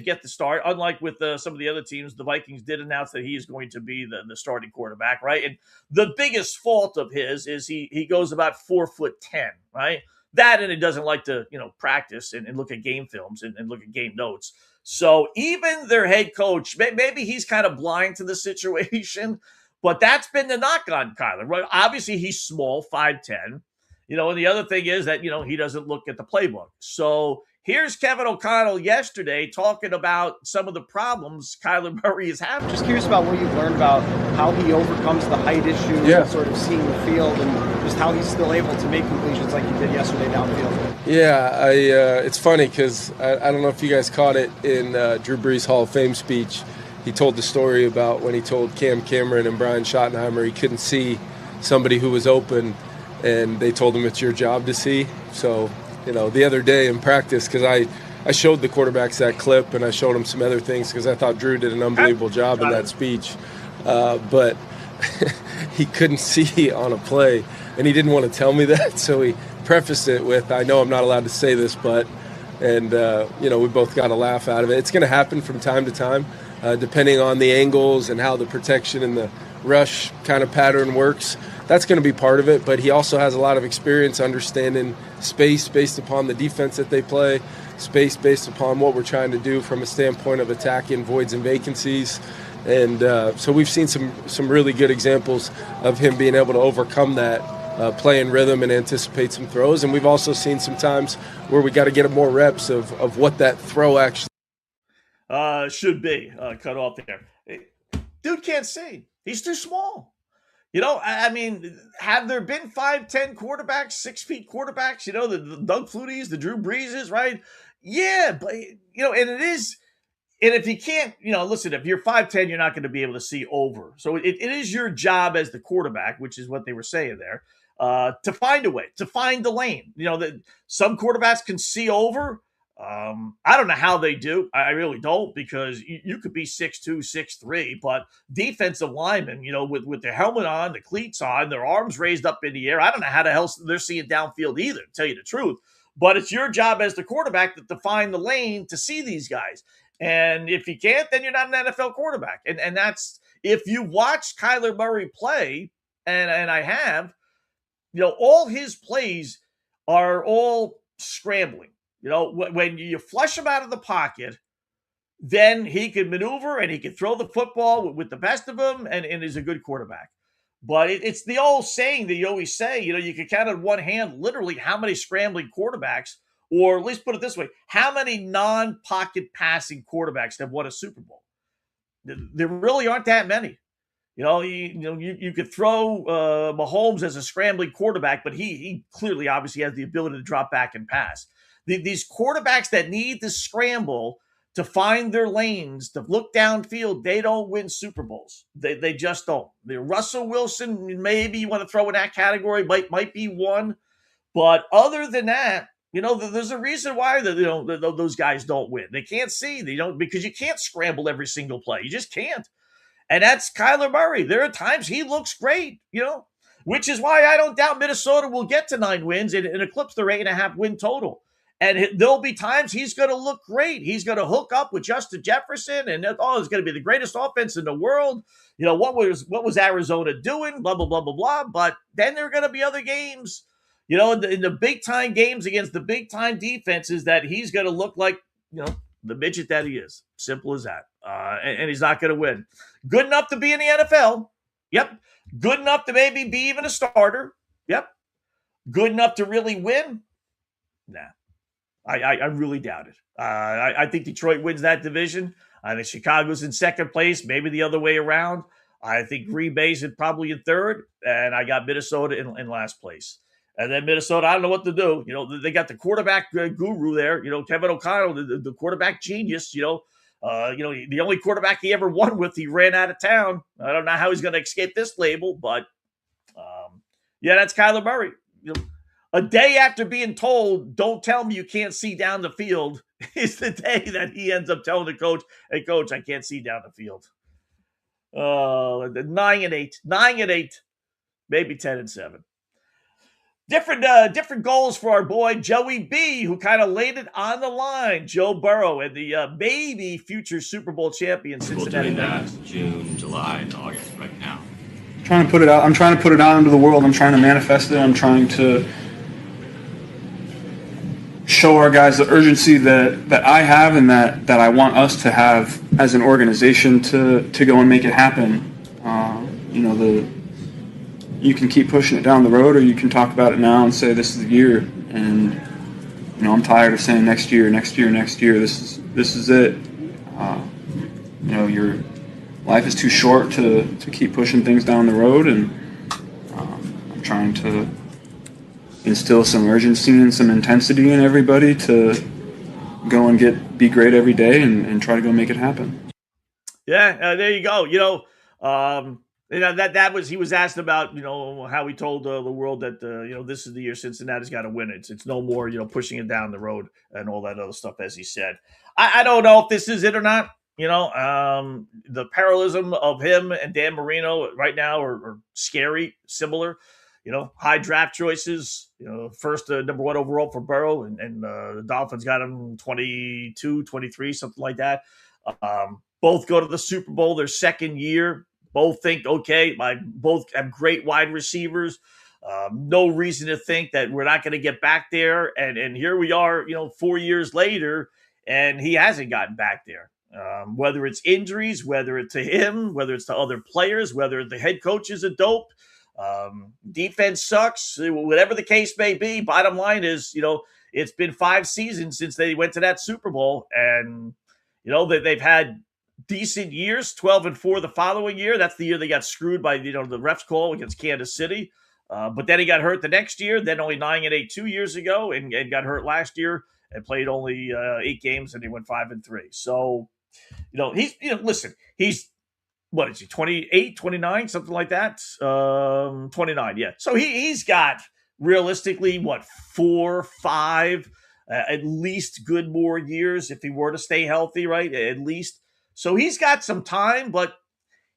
Speaker 3: get the start. Unlike with some of the other teams, the Vikings did announce that he is going to be the starting quarterback, right? And the biggest fault of his is he goes about 4'10", right? That and he doesn't like to practice and look at game films and look at game notes. So even their head coach, maybe he's kind of blind to the situation, but that's been the knock on Kyler. Right? Obviously, he's small, 5'10". And the other thing is that, he doesn't look at the playbook. So here's Kevin O'Connell yesterday talking about some of the problems Kyler Murray is having.
Speaker 9: Just curious about what you've learned about how he overcomes the height issue, and sort of seeing the field, and just how he's still able to make completions like he did yesterday downfield.
Speaker 10: Yeah, it's funny because I don't know if you guys caught it in Drew Brees' Hall of Fame speech. He told the story about when he told Cam Cameron and Brian Schottenheimer he couldn't see somebody who was open, and they told him it's your job to see. So, the other day in practice, because I showed the quarterbacks that clip and I showed them some other things because I thought Drew did an unbelievable job in that speech. But he couldn't see on a play, and he didn't want to tell me that. So he prefaced it with, I know I'm not allowed to say this, but, and, we both got a laugh out of it. It's going to happen from time to time, depending on the angles and how the protection and the rush kind of pattern works. That's going to be part of it, but he also has a lot of experience understanding space based upon the defense that they play, space based upon what we're trying to do from a standpoint of attacking voids and vacancies. And so we've seen some really good examples of him being able to overcome that, play in rhythm and anticipate some throws. And we've also seen some times where we got to get more reps of what that throw actually
Speaker 3: should be cut off there. Dude can't see. He's too small. Have there been 5'10" quarterbacks, 6 feet quarterbacks, the Doug Flutys, the Drew Breeses, right? Yeah, but, and it is, and if you can't, listen, if you're 5'10", you're not going to be able to see over. So it is your job as the quarterback, which is what they were saying there, to find a way, to find the lane. That some quarterbacks can see over. I don't know how they do. I really don't, because you could be 6'2", 6'3", but defensive linemen, with their helmet on, the cleats on, their arms raised up in the air. I don't know how the hell they're seeing downfield either, to tell you the truth. But it's your job as the quarterback to find the lane to see these guys. And if you can't, then you're not an NFL quarterback. And that's, if you watch Kyler Murray play, and I have, all his plays are all scrambling. When you flush him out of the pocket, then he can maneuver and he can throw the football with the best of them, and is a good quarterback. But it's the old saying that you always say, you can count on one hand literally how many scrambling quarterbacks, or at least put it this way, how many non-pocket passing quarterbacks have won a Super Bowl. There really aren't that many. You could throw Mahomes as a scrambling quarterback, but he clearly obviously has the ability to drop back and pass. These quarterbacks that need to scramble to find their lanes, to look downfield, they don't win Super Bowls. They just don't. Russell Wilson, maybe you want to throw in that category, might be one. But other than that, there's a reason why those guys don't win. They can't see. They don't, because you can't scramble every single play. You just can't. And that's Kyler Murray. There are times he looks great, which is why I don't doubt Minnesota will get to 9 wins and eclipse their 8.5 win total. And there'll be times he's going to look great. He's going to hook up with Justin Jefferson, and it's going to be the greatest offense in the world. What was Arizona doing? Blah, blah, blah, blah, blah. But then there are going to be other games, in the big-time games against the big-time defenses that he's going to look like, the midget that he is. Simple as that. And he's not going to win. Good enough to be in the NFL. Yep. Good enough to maybe be even a starter. Yep. Good enough to really win? Nah. I really doubt it. I think Detroit wins that division. I think Chicago's in second place, maybe the other way around. I think Green Bay's probably in third, and I got Minnesota in last place. And then Minnesota, I don't know what to do. They got the quarterback guru there. Kevin O'Connell, the quarterback genius. The only quarterback he ever won with, he ran out of town. I don't know how he's going to escape this label, but that's Kyler Murray. A day after being told, don't tell me you can't see down the field, is the day that he ends up telling the coach, hey, coach, I can't see down the field. 9-8, maybe 10-7. Different goals for our boy Joey B, who kind of laid it on the line. Joe Burrow and the maybe future Super Bowl champion Cincinnati Bengals.
Speaker 11: June, July, and August right now.
Speaker 12: I'm trying to put it out into the world. I'm trying to manifest it. I'm trying to show our guys the urgency that I have and that I want us to have as an organization to go and make it happen. You can keep pushing it down the road, or you can talk about it now and say this is the year. And I'm tired of saying next year. This is it. Your life is too short to keep pushing things down the road, and I'm trying to instill some urgency and some intensity in everybody to go and be great every day and try to go make it happen.
Speaker 3: Yeah, there you go. That was, he was asked about, how he told the world that, this is the year Cincinnati's got to win it. It's no more, pushing it down the road and all that other stuff, as he said. I don't know if this is it or not. The parallelism of him and Dan Marino right now are scary, similar. High draft choices, first number 1 overall for Burrow, and the Dolphins got him 22, 23, something like that. Both go to the Super Bowl their second year. Both think, okay, both have great wide receivers. No reason to think that we're not going to get back there. And here we are, 4 years later, and he hasn't gotten back there. Whether it's injuries, whether it's to him, whether it's to other players, whether the head coach is a dope, defense sucks, whatever the case may be. Bottom line is, it's been 5 seasons since they went to that Super Bowl, and they've had decent years, 12-4 the following year. That's the year they got screwed by the refs call against Kansas City. But then he got hurt the next year, then only 9-8 2 years ago, and got hurt last year and played only 8 games, and he went 5-3. So, listen, he's, what is he, 28, 29, something like that? 29, yeah. So he's got realistically, 4, 5, at least good more years if he were to stay healthy, right? At least. So he's got some time, but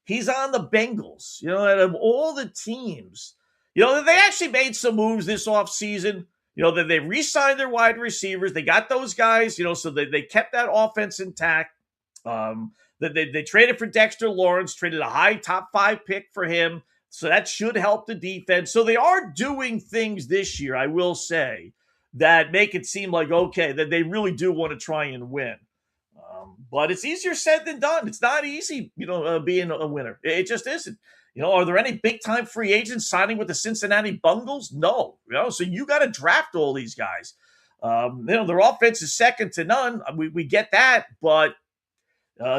Speaker 3: he's on the Bengals. Out of all the teams, they actually made some moves this offseason. That they re-signed their wide receivers. They got those guys, so they kept that offense intact. They traded for Dexter Lawrence, traded a high top 5 pick for him. So that should help the defense. So they are doing things this year, I will say, that make it seem like, okay, that they really do want to try and win. But it's easier said than done. It's not easy, being a winner. It just isn't. Are there any big-time free agents signing with the Cincinnati Bungles? No. So you got to draft all these guys. Their offense is second to none. We get that, but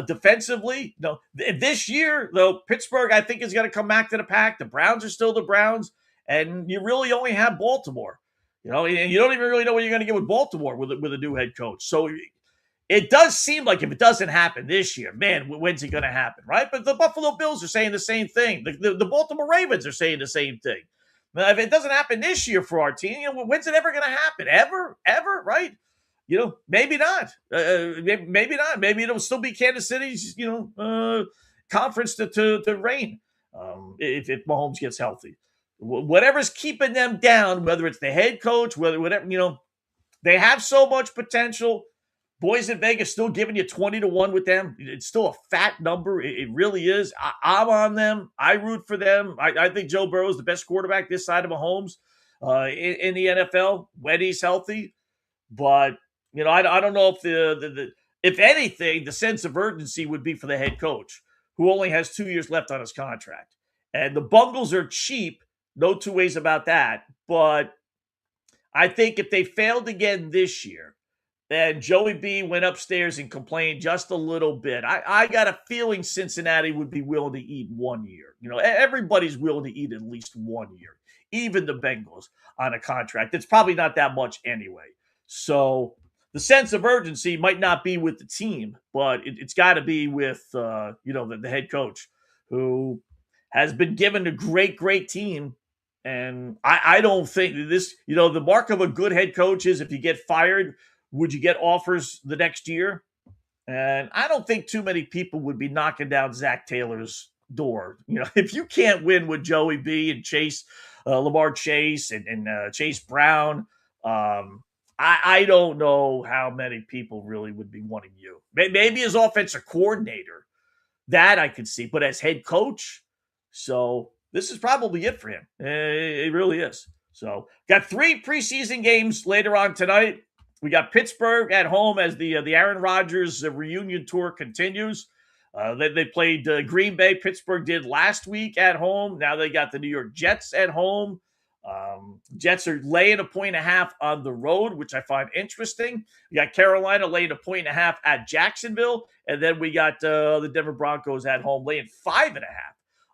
Speaker 3: defensively, this year, though, Pittsburgh, I think, is going to come back to the pack. The Browns are still the Browns, and you really only have Baltimore. And you don't even really know what you're going to get with Baltimore with a new head coach. So it does seem like if it doesn't happen this year, man, when's it going to happen, right? But the Buffalo Bills are saying the same thing. The Baltimore Ravens are saying the same thing. Now, if it doesn't happen this year for our team, when's it ever going to happen? Ever, right? Maybe not. Maybe not. Maybe it'll still be Kansas City's, conference to reign if Mahomes gets healthy. Whatever's keeping them down, whether it's the head coach, whatever, They have so much potential. Boys in Vegas still giving you 20-1 with them. It's still a fat number. It really is. I'm on them. I root for them. I think Joe Burrow is the best quarterback this side of Mahomes in the NFL when he's healthy. But, I don't know if if anything, the sense of urgency would be for the head coach, who only has 2 years left on his contract. And the Bungles are cheap. No two ways about that. But I think if they failed again this year, and Joey B went upstairs and complained just a little bit, I got a feeling Cincinnati would be willing to eat 1 year. Everybody's willing to eat at least 1 year, even the Bengals on a contract. It's probably not that much anyway. So the sense of urgency might not be with the team, but it's got to be with, the head coach, who has been given a great team. And I don't think this, the mark of a good head coach is if you get fired, would you get offers the next year? And I don't think too many people would be knocking down Zach Taylor's door. If you can't win with Joey B and Chase, Lamar Chase and Chase Brown, I don't know how many people really would be wanting you. Maybe as offensive coordinator, that I could see, but as head coach, so this is probably it for him. It really is. So got 3 preseason games later on tonight. We got Pittsburgh at home as the Aaron Rodgers reunion tour continues. They played Green Bay. Pittsburgh did last week at home. Now they got the New York Jets at home. Jets are laying 1.5 on the road, which I find interesting. We got Carolina laying 1.5 at Jacksonville. And then we got the Denver Broncos at home laying 5.5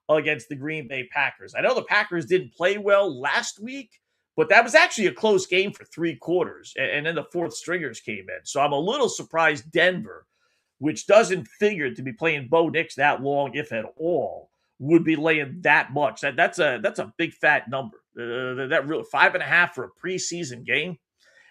Speaker 3: against the Green Bay Packers. I know the Packers didn't play well last week, but that was actually a close game for 3 quarters, and then the fourth stringers came in. So I'm a little surprised Denver, which doesn't figure to be playing Bo Nix that long, if at all, would be laying that much. That's a big fat number. That really 5.5 for a preseason game.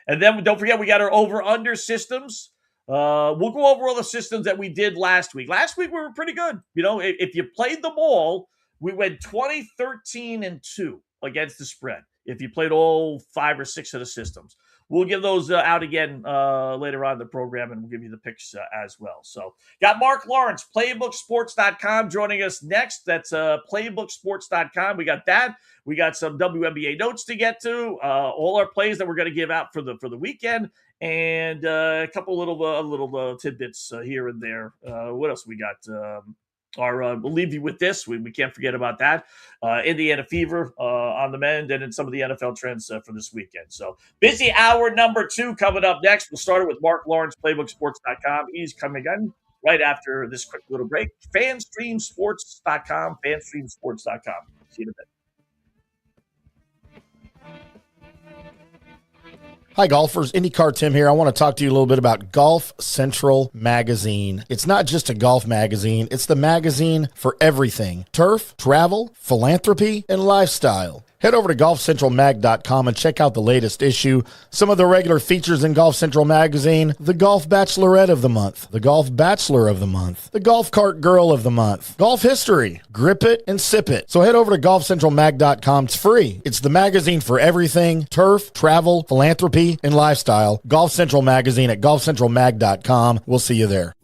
Speaker 3: And then don't forget we got our over/under systems. We'll go over all the systems that we did last week. Last week we were pretty good. If you played them all, we went 20, 13, and 2 against the spread. If you played all 5 or 6 of the systems, we'll give those out again later on in the program, and we'll give you the picks as well. So got Mark Lawrence, playbooksports.com, joining us next. That's playbooksports.com. We got that. We got some WNBA notes to get to, all our plays that we're going to give out for the weekend, and a couple little tidbits here and there. What else we got? We'll leave you with this. We can't forget about that. Indiana Fever on the mend, and then some of the NFL trends for this weekend. So busy hour number 2 coming up next. We'll start it with Mark Lawrence, playbooksports.com. He's coming in right after this quick little break. Fanstreamsports.com, fanstreamsports.com. See you in a bit.
Speaker 4: Hi, golfers. IndyCar Tim here. I want to talk to you a little bit about Golf Central Magazine. It's not just a golf magazine. It's the magazine for everything. Turf, travel, philanthropy, and lifestyle. Head over to golfcentralmag.com and check out the latest issue. Some of the regular features in Golf Central Magazine: the Golf Bachelorette of the Month, the Golf Bachelor of the Month, the Golf Cart Girl of the Month, Golf History, Grip It and Sip It. So head over to golfcentralmag.com. It's free. It's the magazine for everything: turf, travel, philanthropy, and lifestyle. Golf Central Magazine at golfcentralmag.com. We'll see you there.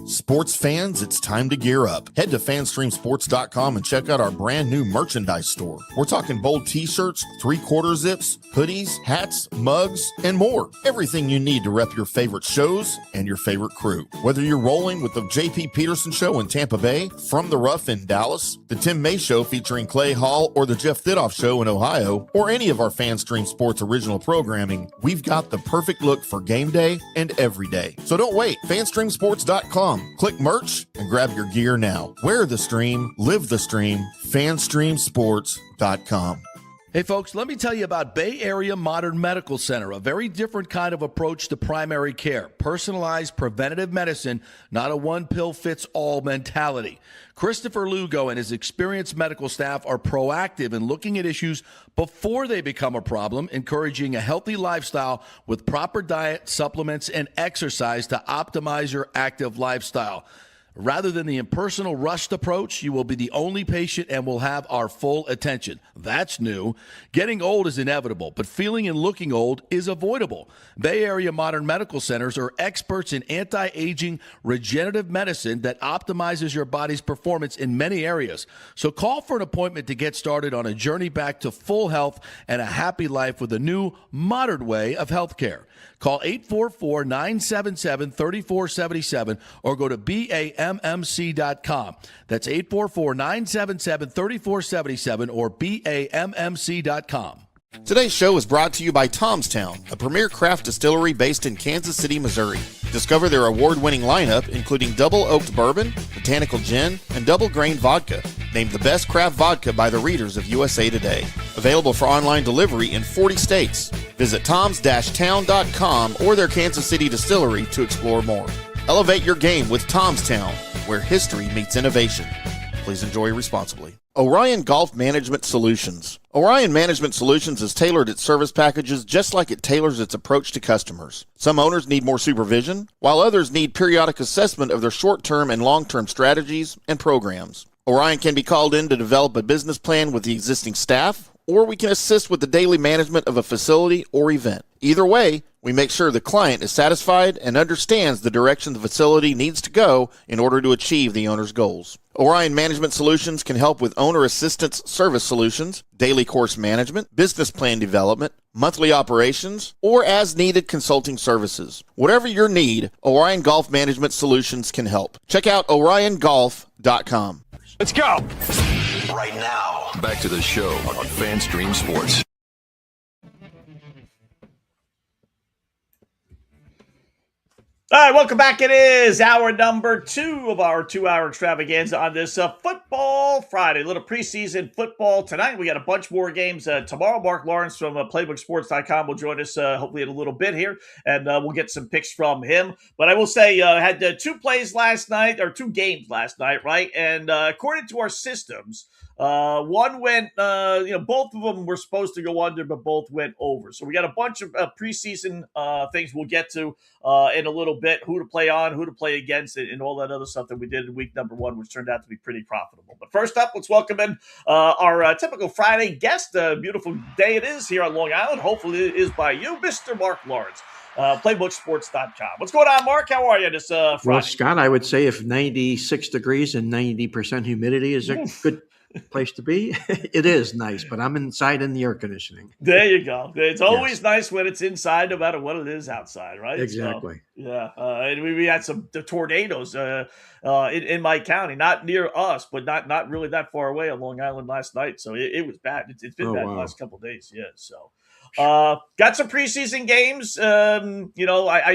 Speaker 4: Sports fans, it's time to gear up. Head to fanstreamsports.com and check out our brand new merchandise store. We're talking bold t-shirts, 3/4 zips, hoodies, hats, mugs, and more. Everything you need to rep your favorite shows and your favorite crew. Whether you're rolling with the J.P. Peterson Show in Tampa Bay, From the Rough in Dallas, the Tim May Show featuring Clay Hall, or the Jeff Thidoff Show in Ohio, or any of our FanStream Sports original programming, we've got the perfect look for game day and every day. So don't wait. fanstreamsports.com. Click merch and grab your gear now. Wear the stream, live the stream, fanstreamsports.com.
Speaker 5: Hey folks, let me tell you about Bay Area Modern Medical Center, a very different kind of approach to primary care. Personalized preventative medicine, not a one-pill-fits-all mentality. Christopher Lugo and his experienced medical staff are proactive in looking at issues before they become a problem, encouraging a healthy lifestyle with proper diet, supplements, and exercise to optimize your active lifestyle. Rather than the impersonal, rushed approach, you will be the only patient and will have our full attention. That's new. Getting old is inevitable, but feeling and looking old is avoidable. Bay Area Modern Medical Centers are experts in anti-aging regenerative medicine that optimizes your body's performance in many areas. So call for an appointment to get started on a journey back to full health and a happy life with a new, modern way of healthcare. Call 844-977-3477 or go to BAMMC.com. That's 844-977-3477 or BAMMC.com.
Speaker 4: Today's show is brought to you by Tomstown, a premier craft distillery based in Kansas City, Missouri. Discover their award-winning lineup, including double oaked bourbon, botanical gin, and double grain vodka. Named the best craft vodka by the readers of USA Today. Available for online delivery in 40 states. Visit toms-town.com or their Kansas City distillery to explore more. Elevate your game with Tomstown, where history meets innovation. Please enjoy responsibly. Orion Golf Management Solutions. Orion Management Solutions has tailored its service packages just like it tailors its approach to customers. Some owners need more supervision, while others need periodic assessment of their short-term and long-term strategies and programs. Orion can be called in to develop a business plan with the existing staff, or we can assist with the daily management of a facility or event. Either way, we make sure the client is satisfied and understands the direction the facility needs to go in order to achieve the owner's goals. Orion Management Solutions can help with owner assistance service solutions, daily course management, business plan development, monthly operations, or as-needed consulting services. Whatever your need, Orion Golf Management Solutions can help. Check out oriongolf.com.
Speaker 7: Let's go. Right now, back to the show on FanStream Sports.
Speaker 3: All right, welcome back. It is hour number 2 of our 2-hour extravaganza on this Football Friday. A little preseason football tonight. We got a bunch more games tomorrow. Mark Lawrence from PlaybookSports.com will join us hopefully in a little bit here, and we'll get some picks from him. But I will say I had 2 plays last night, or 2 games last night, right? And according to our systems, one went, both of them were supposed to go under, but both went over. So we got a bunch of preseason things we'll get to in a little bit, who to play on, who to play against, and all that other stuff that we did in week number 1, which turned out to be pretty profitable. But first up, let's welcome in our typical Friday guest. Beautiful day it is here on Long Island. Hopefully it is by you, Mr. Mark Lawrence. PlaybookSports.com. What's going on, Mark? How are you this Friday?
Speaker 13: Well, Scott, I would say if 96 degrees and 90% humidity is a good place to be, it is nice, but I'm inside in the air conditioning.
Speaker 3: There you go. It's always nice when it's inside, no matter what it is outside, right?
Speaker 13: Exactly.
Speaker 3: So, yeah. And we had some tornadoes in my county, not near us, but not really that far away on Long Island last night. So it was bad. It's been bad the last couple of days. Yeah. So got some preseason games. I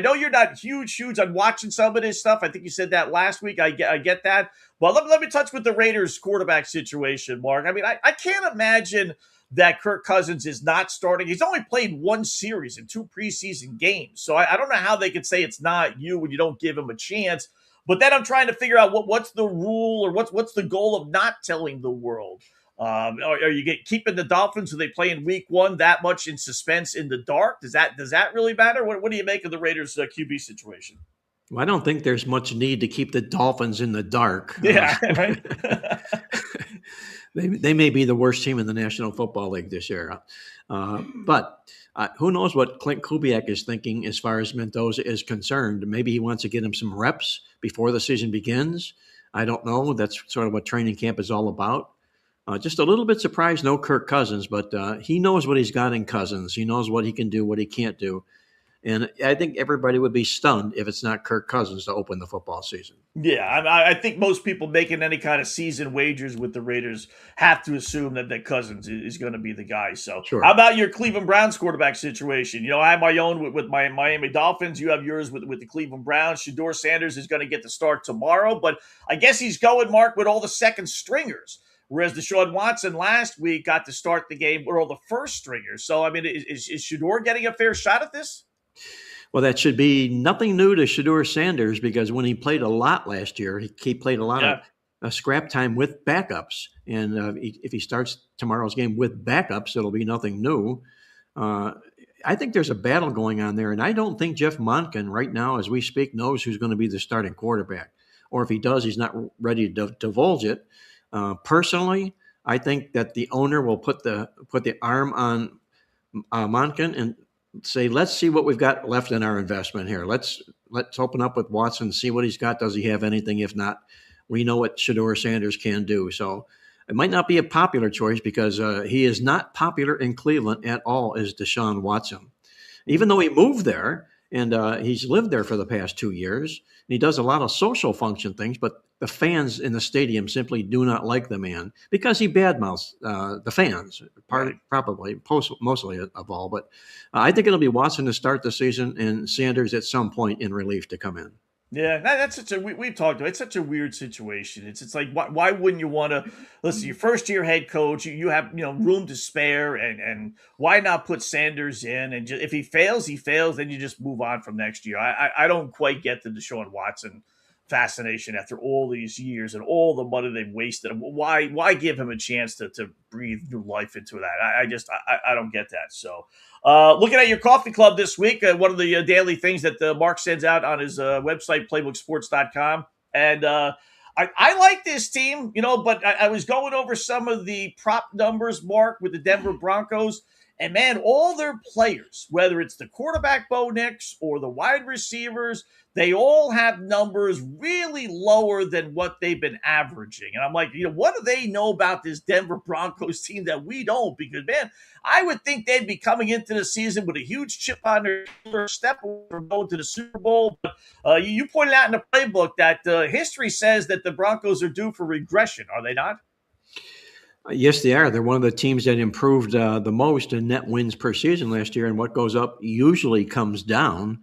Speaker 3: know you're not huge on watching some of this stuff. I think you said that last week. I get that. Well, let me touch with the Raiders quarterback situation, Mark. I mean, I can't imagine that Kirk Cousins is not starting. He's only played 1 series in 2 preseason games. So I don't know how they could say it's not you when you don't give him a chance. But then I'm trying to figure out what's the rule or what's the goal of not telling the world. Are you keeping the Dolphins, who they play in week 1, that much in suspense in the dark? Does that really matter? What do you make of the Raiders QB situation?
Speaker 13: Well, I don't think there's much need to keep the Dolphins in the dark.
Speaker 3: Yeah, right.
Speaker 13: They may be the worst team in the National Football League this year. But who knows what Clint Kubiak is thinking as far as Mendoza is concerned. Maybe he wants to get him some reps before the season begins. I don't know. That's sort of what training camp is all about. Just a little bit surprised, no Kirk Cousins, but he knows what he's got in Cousins. He knows what he can do, what he can't do. And I think everybody would be stunned if it's not Kirk Cousins to open the football season.
Speaker 3: Yeah, I think most people making any kind of season wagers with the Raiders have to assume that Cousins is going to be the guy. So
Speaker 13: sure.
Speaker 3: How about your Cleveland Browns quarterback situation? I have my own with my Miami Dolphins. You have yours with the Cleveland Browns. Shedeur Sanders is going to get the start tomorrow, but I guess he's going, Mark, with all the second stringers. Whereas Deshaun Watson last week got to start the game with all the first stringers. So, I mean, is Shedeur getting a fair shot at this?
Speaker 13: Well, that should be nothing new to Shedeur Sanders, because when he played a lot last year, he played a lot of scrap time with backups. And if he starts tomorrow's game with backups, it'll be nothing new. I think there's a battle going on there, and I don't think Jeff Monken right now, as we speak, knows who's going to be the starting quarterback. or if he does, he's not ready to divulge it. Personally, I think that the owner will put the arm on Monken and say, let's see what we've got left in our investment here. Let's open up with Watson, see what he's got. Does he have anything? If not, we know what Shedeur Sanders can do. So it might not be a popular choice because he is not popular in Cleveland at all as Deshaun Watson. Even though he moved there and he's lived there for the past 2 years, and he does a lot of social function things, but the fans in the stadium simply do not like the man because he badmouths the fans, probably mostly of all. But I think it'll be Watson to start the season and Sanders at some point in relief to come in.
Speaker 3: Yeah, that's such a we've talked about. It's such a weird situation. It's like why wouldn't you want to listen? Your first year head coach, you have room to spare, and why not put Sanders in? And if he fails, he fails. Then you just move on from next year. I don't quite get the Deshaun Watson fascination after all these years and all the money they've wasted. Why give him a chance to breathe new life into that? I don't get that. So. Looking at your coffee club this week, one of the daily things that Mark sends out on his website, playbooksports.com. And I like this team, but I was going over some of the prop numbers, Mark, with the Denver Broncos. And, man, all their players, whether it's the quarterback Bo Nix or the wide receivers, they all have numbers really lower than what they've been averaging. And I'm like, what do they know about this Denver Broncos team that we don't? Because, man, I would think they'd be coming into the season with a huge chip on their shoulder, step from going to the Super Bowl. But you pointed out in the playbook that history says that the Broncos are due for regression. Are they not?
Speaker 13: Yes, they are. They're one of the teams that improved the most in net wins per season last year. And what goes up usually comes down.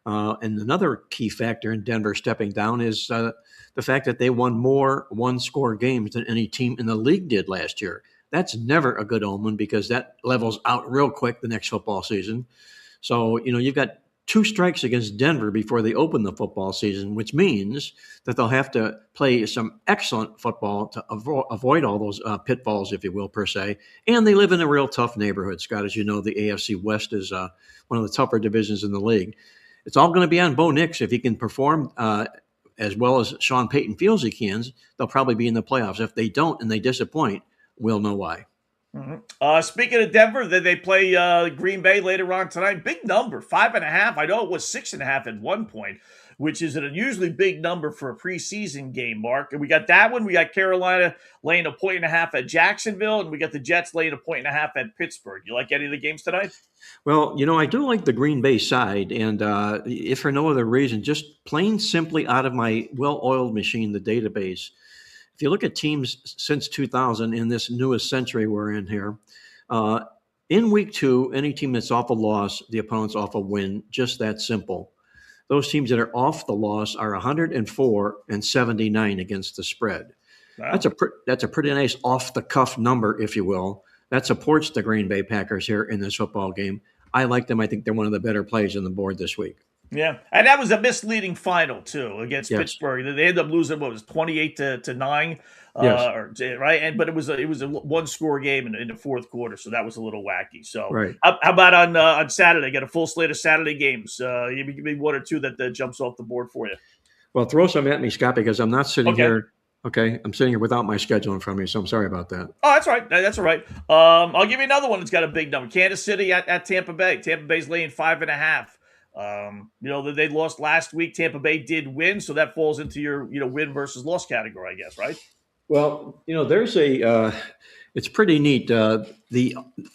Speaker 13: And another key factor in Denver stepping down is the fact that they won more one-score games than any team in the league did last year. That's never a good omen because that levels out real quick the next football season. So, you've got 2 strikes against Denver before they open the football season, which means that they'll have to play some excellent football to avoid all those pitfalls, if you will, per se. And they live in a real tough neighborhood, Scott. As you know, the AFC West is one of the tougher divisions in the league. It's all going to be on Bo Nix. If he can perform as well as Sean Payton feels he can, they'll probably be in the playoffs. If they don't and they disappoint, we'll know why.
Speaker 3: Mm-hmm. Speaking of Denver, they play Green Bay later on tonight. Big number, 5.5. I know it was 6.5 at one point, which is an unusually big number for a preseason game, Mark. And we got that one. We got Carolina laying 1.5 at Jacksonville, and we got the Jets laying 1.5 at Pittsburgh. You like any of the games tonight?
Speaker 13: Well, I do like the Green Bay side, and if for no other reason, just plain simply out of my well-oiled machine, the database. If you look at teams since 2000 in this newest century we're in here, in week 2, any team that's off a loss, the opponent's off a win, just that simple. Those teams that are off the loss are 104 and 79 against the spread. Wow. That's a pretty nice off-the-cuff number, if you will. That supports the Green Bay Packers here in this football game. I like them. I think they're one of the better plays on the board this week.
Speaker 3: Yeah, and that was a misleading final too against Pittsburgh. They ended up losing 28-9,
Speaker 13: yes.
Speaker 3: Right? But it was a one-score game in the fourth quarter, so that was a little wacky. So,
Speaker 13: right.
Speaker 3: How about on Saturday? Got a full slate of Saturday games. Give me one or two that jumps off the board for you.
Speaker 13: Well, throw some at me, Scott, because I'm not sitting here. Okay, I'm sitting here without my schedule in front of me, so I'm sorry about that.
Speaker 3: Oh, that's right. That's all right. I'll give you another one that's got a big number. Kansas City at Tampa Bay. Tampa Bay's laying 5.5. They lost last week. Tampa Bay did win, so that falls into your win versus loss category, I guess, right?
Speaker 13: Well, there's it's pretty neat. The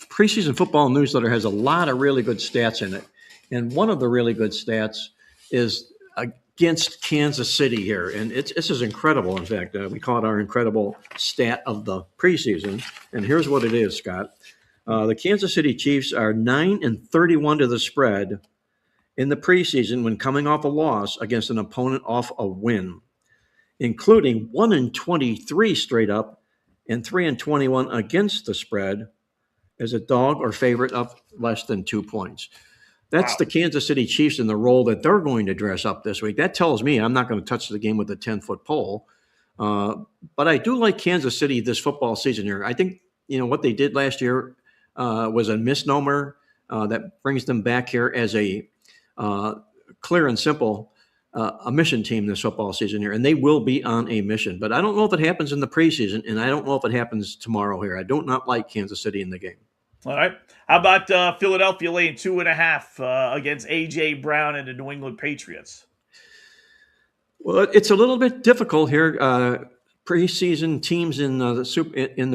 Speaker 13: preseason football newsletter has a lot of really good stats in it, and one of the really good stats is against Kansas City here, and this is incredible. In fact, we call it our incredible stat of the preseason, and here's what it is, Scott. The Kansas City Chiefs are 9-31 to the spread in the preseason when coming off a loss against an opponent off a win, including 1-23 straight up and 3-21 against the spread as a dog or favorite of less than 2 points. That's the Kansas City Chiefs in the role that they're going to dress up this week. That tells me I'm not going to touch the game with a 10-foot pole. But I do like Kansas City this football season here. I think, what they did last year was a misnomer that brings them back here as a clear and simple a mission team this football season here, and they will be on a mission. But I don't know if it happens in the preseason, and I don't know if it happens tomorrow here. I do not like Kansas City in the game.
Speaker 3: All right. How about Philadelphia laying 2.5 against A.J. Brown and the New England Patriots?
Speaker 13: Well, it's a little bit difficult here. Preseason teams in the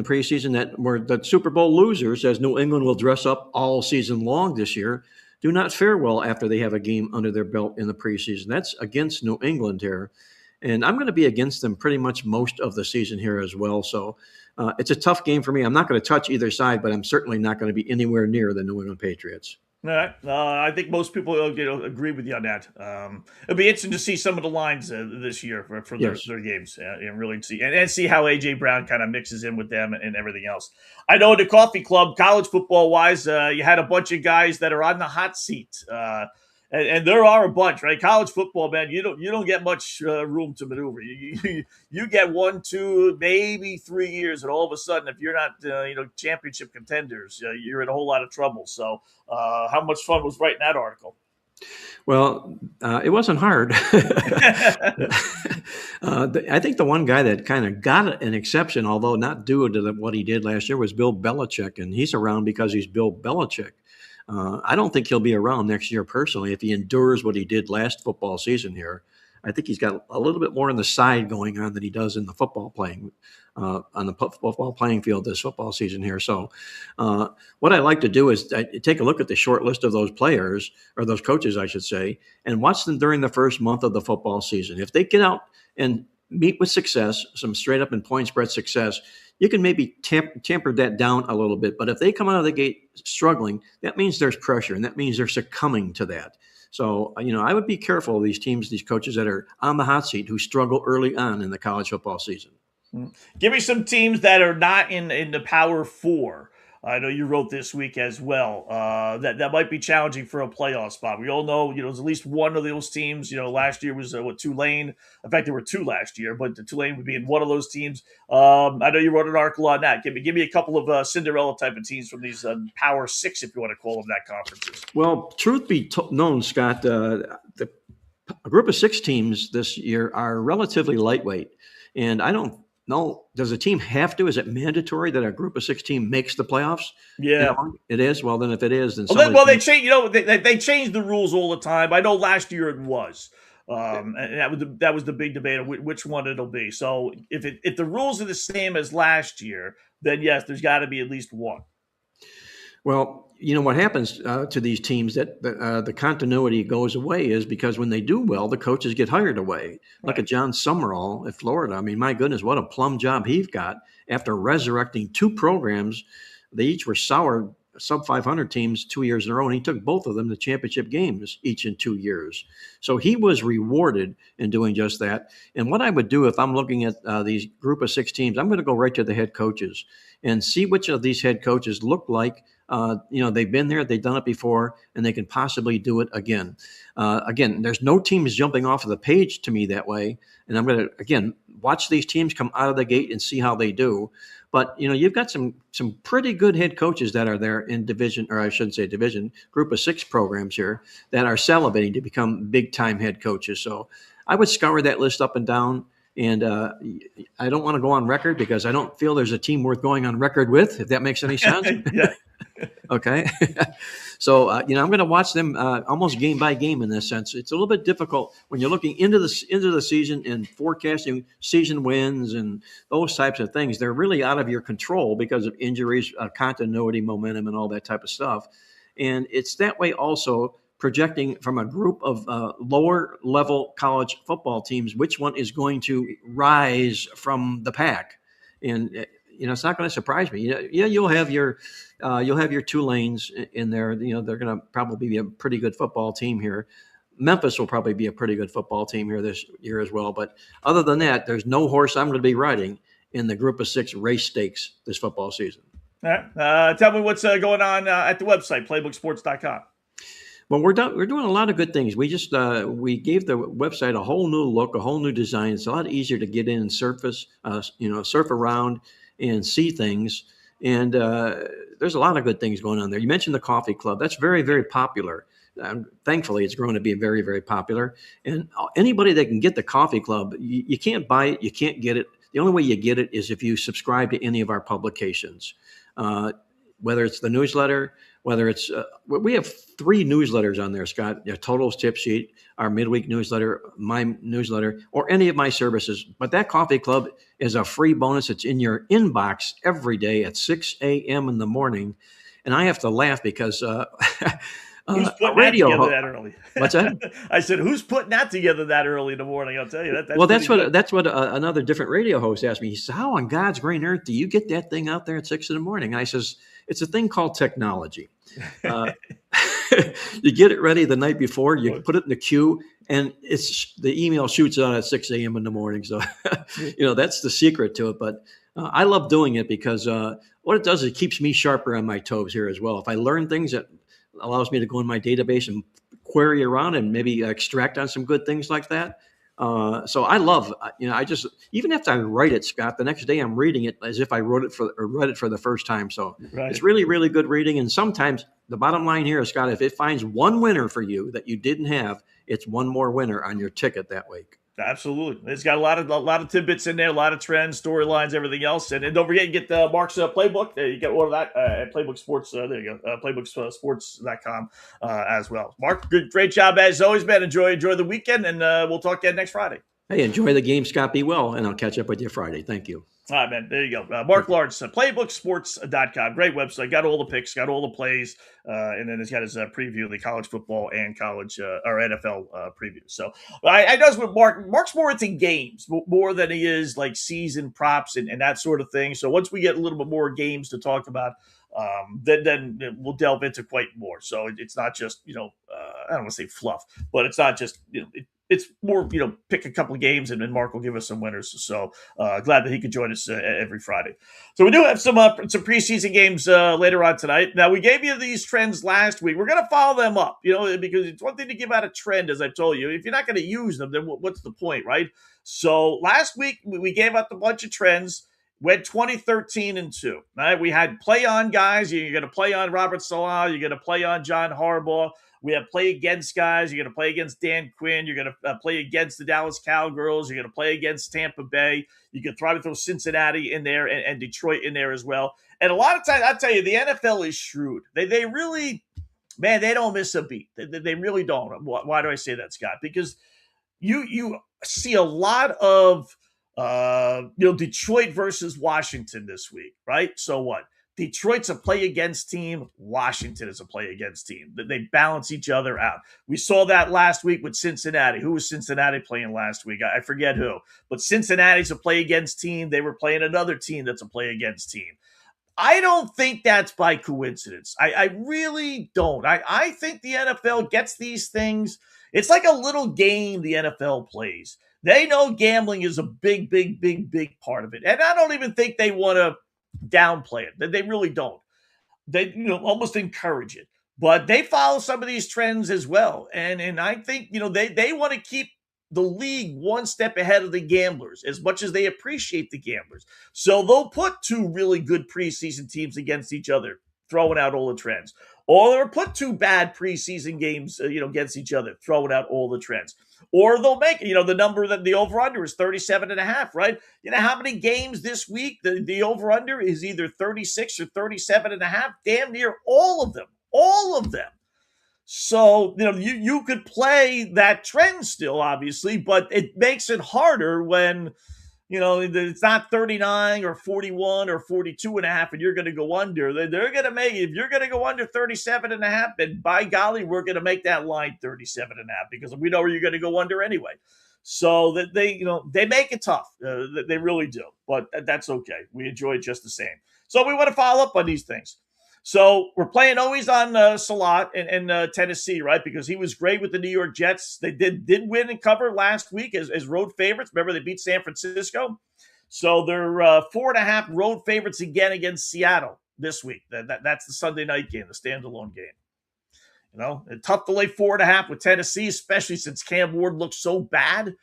Speaker 13: preseason that were the Super Bowl losers, as New England will dress up all season long this year, do not fare well after they have a game under their belt in the preseason. That's against New England here. And I'm going to be against them pretty much most of the season here as well. So it's a tough game for me. I'm not going to touch either side, but I'm certainly not going to be anywhere near the New England Patriots.
Speaker 3: All right. I think most people agree with you on that. It'll be interesting to see some of the lines this year for their games and really see and see how A.J. Brown kind of mixes in with them and everything else. I know in the coffee club, college football wise, you had a bunch of guys that are on the hot seat. And there are a bunch, right? College football, man, you don't get much room to maneuver. You get 1, 2, maybe 3 years, and all of a sudden, if you're not championship contenders, you're in a whole lot of trouble. So, how much fun was writing that article?
Speaker 13: Well, it wasn't hard. I think the one guy that kind of got an exception, although not due to what he did last year, was Bill Belichick, and he's around because he's Bill Belichick. I don't think he'll be around next year personally if he endures what he did last football season here. I think he's got a little bit more on the side going on than he does in the football playing on the football playing field this football season here. So what I like to do is take a look at the short list of those players, or those coaches, I should say, and watch them during the first month of the football season. If they get out and meet with success, some straight up and point spread success, you can maybe tamper that down a little bit. But if they come out of the gate struggling, that means there's pressure, and that means they're succumbing to that. So, I would be careful of these teams, these coaches that are on the hot seat who struggle early on in the college football season.
Speaker 3: Give me some teams that are not in the Power Four. I know you wrote this week as well. That might be challenging for a playoff spot. We all know, there's at least one of those teams. Last year was Tulane. In fact, there were two last year, but the Tulane would be in one of those teams. I know you wrote an article on that. Give me a couple of Cinderella type of teams from these Power Six, if you want to call them that, conferences.
Speaker 13: Well, truth be known, Scott, a group of 6 teams this year are relatively lightweight, and I don't. No, does a team have to? Is it mandatory that a group of 6 team makes the playoffs?
Speaker 3: Yeah,
Speaker 13: it is. Well, then if it is, then
Speaker 3: they change. They change the rules all the time. I know last year it was, and that was the big debate of which one it'll be. So if the rules are the same as last year, then yes, there's got to be at least one.
Speaker 13: Well, what happens to these teams that the continuity goes away is because when they do well, the coaches get hired away. Look at John Summerall at Florida. I mean, my goodness, what a plum job he got after resurrecting 2 programs. They each were sour sub-500 teams 2 years in a row, and he took both of them to championship games each in 2 years. So he was rewarded in doing just that. And what I would do if I'm looking at these group of 6 teams, I'm going to go right to the head coaches and see which of these head coaches look like they've been there, they've done it before, and they can possibly do it again. Again, there's no teams jumping off of the page to me that way. And I'm going to, again, watch these teams come out of the gate and see how they do. But, you've got some pretty good head coaches that are there in division, or I shouldn't say division, group of 6 programs here that are salivating to become big-time head coaches. So I would scour that list up and down. And I don't want to go on record because I don't feel there's a team worth going on record with, if that makes any sense.
Speaker 3: Yeah.
Speaker 13: Okay. So, I'm going to watch them almost game by game in this sense. It's a little bit difficult when you're looking into the season and forecasting season wins and those types of things. They're really out of your control because of injuries, continuity, momentum, and all that type of stuff. And it's that way also projecting from a group of lower level college football teams, which one is going to rise from the pack. And, it's not going to surprise me. You'll have your Tulanes in there. They're going to probably be a pretty good football team here. Memphis will probably be a pretty good football team here this year as well. But other than that, there's no horse I'm going to be riding in the group of 6 race stakes this football season.
Speaker 3: All right. Tell me what's going on at the website, playbooksports.com.
Speaker 13: Well, we're doing a lot of good things. We just we gave the website a whole new look, a whole new design. It's a lot easier to get in and surf around and see things. And there's a lot of good things going on there. You mentioned the coffee club. That's very, very popular. Thankfully, it's grown to be very, very popular. And anybody that can get the coffee club, you can't buy it. You can't get it. The only way you get it is if you subscribe to any of our publications, whether it's the newsletter, whether it's we have 3 newsletters on there, Scott, Totals Tip Sheet, our midweek newsletter, my newsletter, or any of my services. But that coffee club is a free bonus. It's in your inbox every day at 6 a.m. in the morning. And I have to laugh because
Speaker 3: who's putting that together that early?
Speaker 13: What's that?
Speaker 3: I said, who's putting that together that early in the morning? I'll tell you that.
Speaker 13: That's what another different radio host asked me. He said, "How on God's green earth do you get that thing out there at 6 in the morning?" I says, "It's a thing called technology. You get it ready the night before, you put it in the queue, and the email shoots out at 6 a.m. in the morning." So, that's the secret to it. But I love doing it because what it does is it keeps me sharper on my toes here as well. If I learn things, that allows me to go in my database and query around and maybe extract on some good things like that. So I love, I just, even after I write it, Scott, the next day I'm reading it as if I read it for the first time. So It's really, really good reading. And sometimes the bottom line here is, Scott, if it finds one winner for you that you didn't have, it's one more winner on your ticket that week.
Speaker 3: Absolutely. It's got a lot of tidbits in there, a lot of trends, storylines, everything else. And don't forget, you get Mark's playbook. You get one of that at Playbook Sports. There you go. PlaybookSports.com as well. Mark, great job as always, man. Enjoy the weekend, and we'll talk again next Friday.
Speaker 13: Hey, enjoy the game, Scott. Be well, and I'll catch up with you Friday. Thank you.
Speaker 3: All right, man. There you go. Mark Lawrence, PlaybookSports.com. Great website. Got all the picks, got all the plays, and then he's got his preview of the college football and college or NFL preview. So I know with Mark. Mark's more into games more than he is like season props and that sort of thing. So once we get a little bit more games to talk about, then we'll delve into quite more. So it's not just I don't want to say fluff, but it's not just it's more, pick a couple of games and then Mark will give us some winners. So glad that he could join us every Friday. So we do have some preseason games later on tonight. Now, we gave you these trends last week. We're going to follow them up, because it's one thing to give out a trend, as I told you. If you're not going to use them, then what's the point, right? So last week, we gave out a bunch of trends. Went 20-13-2. Right? We had play on guys. You're going to play on Robert Salah. You're going to play on John Harbaugh. We have play against guys. You're going to play against Dan Quinn. You're going to play against the Dallas Cowgirls. You're going to play against Tampa Bay. You can try to throw Cincinnati in there and Detroit in there as well. And a lot of times, I'll tell you, the NFL is shrewd. They really, man, they don't miss a beat. They really don't. Why do I say that, Scott? Because you see a lot of Detroit versus Washington this week, right? So what? Detroit's a play against team. Washington is a play against team. They balance each other out. We saw that last week with Cincinnati. Who was Cincinnati playing last week? I forget who. But Cincinnati's a play against team. They were playing another team that's a play against team. I don't think that's by coincidence. I really don't. I think the NFL gets these things. It's like a little game the NFL plays. They know gambling is a big, big, big, big part of it. And I don't even think they want to downplay it. They really don't. They almost encourage it. But they follow some of these trends as well. And I think, they want to keep the league one step ahead of the gamblers as much as they appreciate the gamblers. So they'll put 2 really good preseason teams against each other, throwing out all the trends. Or they'll put 2 bad preseason games, against each other, throwing out all the trends. Or they'll make, the number that the over-under is 37.5, right? You know how many games this week the over-under is either 36 or 37.5? Damn near all of them. All of them. So, you could play that trend still, obviously, but it makes it harder when, it's not 39 or 41 or 42.5 and you're going to go under. They're going to make, if you're going to go under 37.5, then by golly, we're going to make that line 37.5 because we know you're going to go under anyway. So that they make it tough. They really do, but that's okay. We enjoy it just the same. So we want to follow up on these things. So we're playing always on Salah in Tennessee, right? Because he was great with the New York Jets. They did win and cover last week as road favorites. Remember, they beat San Francisco. So they're 4.5 road favorites again against Seattle this week. That's the Sunday night game, the standalone game. It's tough to lay 4.5 with Tennessee, especially since Cam Ward looks so bad.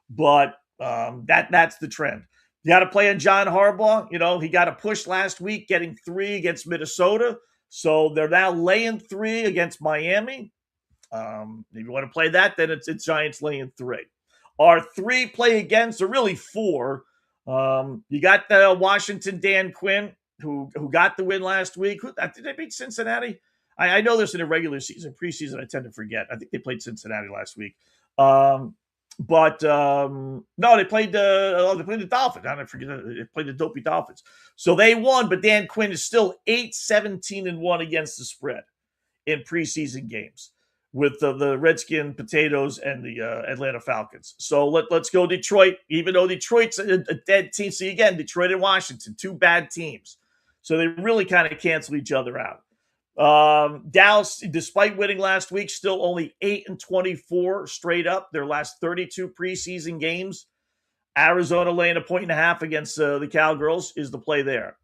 Speaker 3: But that's the trend. You got to play on John Harbaugh. You know, he got a push last week, getting 3 against Minnesota. So they're now laying 3 against Miami. If you want to play that, then it's Giants laying 3. Our 3 play against are really 4. You got the Washington Dan Quinn, who got the win last week. Did they beat Cincinnati? I know this in a regular season. Preseason, I tend to forget. I think they played Cincinnati last week. No, they played the Dolphins. I don't forget. They played the dopey Dolphins. So they won, but Dan Quinn is still 8-17-1 against the spread in preseason games with the Redskin Potatoes and the Atlanta Falcons. So let's go Detroit, even though Detroit's a dead team. See, again, Detroit and Washington, 2 bad teams. So they really kind of cancel each other out. Dallas, despite winning last week, still only 8-24 straight up their last 32 preseason games. Arizona laying 1.5 against the Cowgirls is the play there.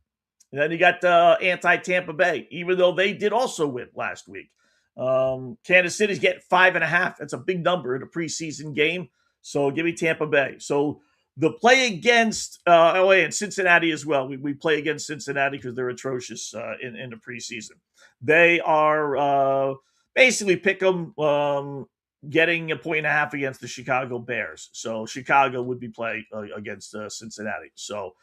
Speaker 3: And then you got anti-Tampa Bay, even though they did also win last week. Kansas City's getting 5.5. That's a big number in a preseason game. So give me Tampa Bay. So the play against and Cincinnati as well. We play against Cincinnati because they're atrocious in the preseason. They are basically pick them getting 1.5 against the Chicago Bears. So Chicago would be playing against Cincinnati. So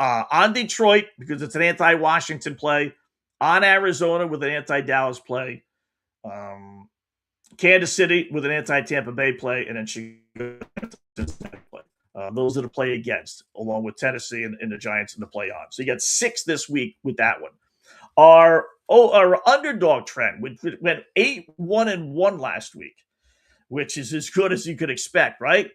Speaker 3: on Detroit, because it's an anti-Washington play, on Arizona with an anti-Dallas play, Kansas City with an anti-Tampa Bay play, and then Chicago Cincinnati play. Those are the play against, along with Tennessee and the Giants in the play on. So you got 6 this week with that one. Our underdog trend went 8-1-1 last week, which is as good as you could expect, right?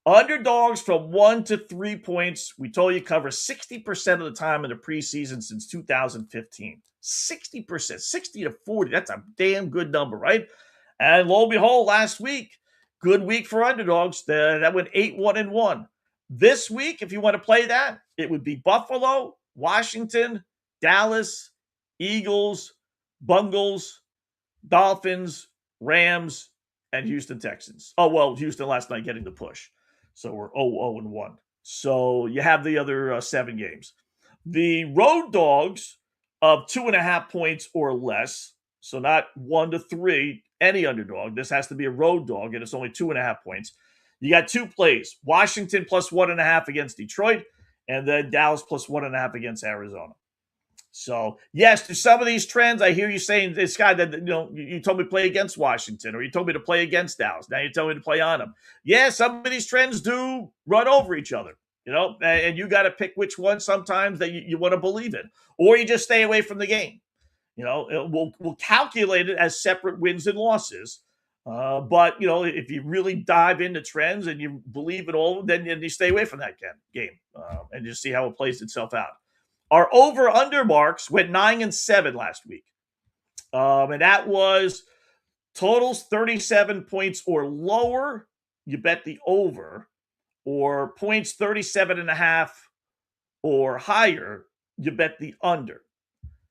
Speaker 3: Underdogs from 1 to 3 points, we told you cover 60% of the time in the preseason since 2015. 60%, 60 to 40. That's a damn good number, right? And lo and behold, last week, good week for underdogs. That went 8-1-1. This week, if you want to play that, it would be Buffalo, Washington, Dallas, Eagles, Bungles, Dolphins, Rams, and Houston Texans. Oh, well, Houston last night getting the push. So we're 0-1. So you have the other 7 games. The road dogs of 2.5 points or less, so not 1 to 3, any underdog. This has to be a road dog, and it's only 2.5 points. You got 2 plays. Washington plus 1.5 against Detroit, and then Dallas plus 1.5 against Arizona. So, yes, to some of these trends, I hear you saying, this guy that, you told me to play against Washington, or you told me to play against Dallas. Now you tell me to play on them. Yeah, some of these trends do run over each other, and you got to pick which one sometimes that you want to believe in, or you just stay away from the game. We'll calculate it as separate wins and losses. But, if you really dive into trends and you believe in all of them, then you stay away from that game and just see how it plays itself out. Our over-under marks went 9-7 last week. And that was totals 37 points or lower, you bet the over, or points 37.5 or higher, you bet the under.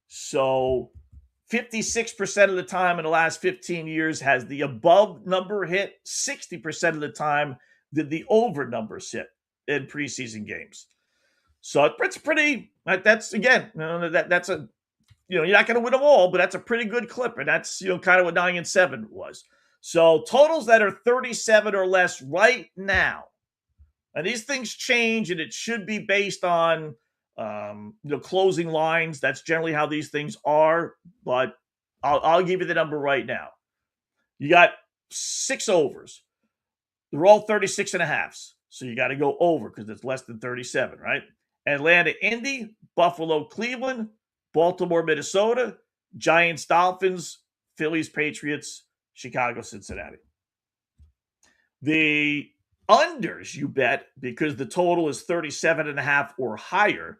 Speaker 3: So 56% of the time in the last 15 years has the above number hit. 60% of the time did the over numbers hit in preseason games. So it's pretty, that's, again, that's a, you're not going to win them all, but that's a pretty good clip. And that's, kind of what 9-7 was. So totals that are 37 or less right now. And these things change, and it should be based on, closing lines. That's generally how these things are. But I'll give you the number right now. You got 6 overs. They're all 36.5. So you got to go over because it's less than 37, right? Atlanta, Indy, Buffalo, Cleveland, Baltimore, Minnesota, Giants, Dolphins, Phillies, Patriots, Chicago, Cincinnati. The unders you bet, because the total is 37.5 or higher,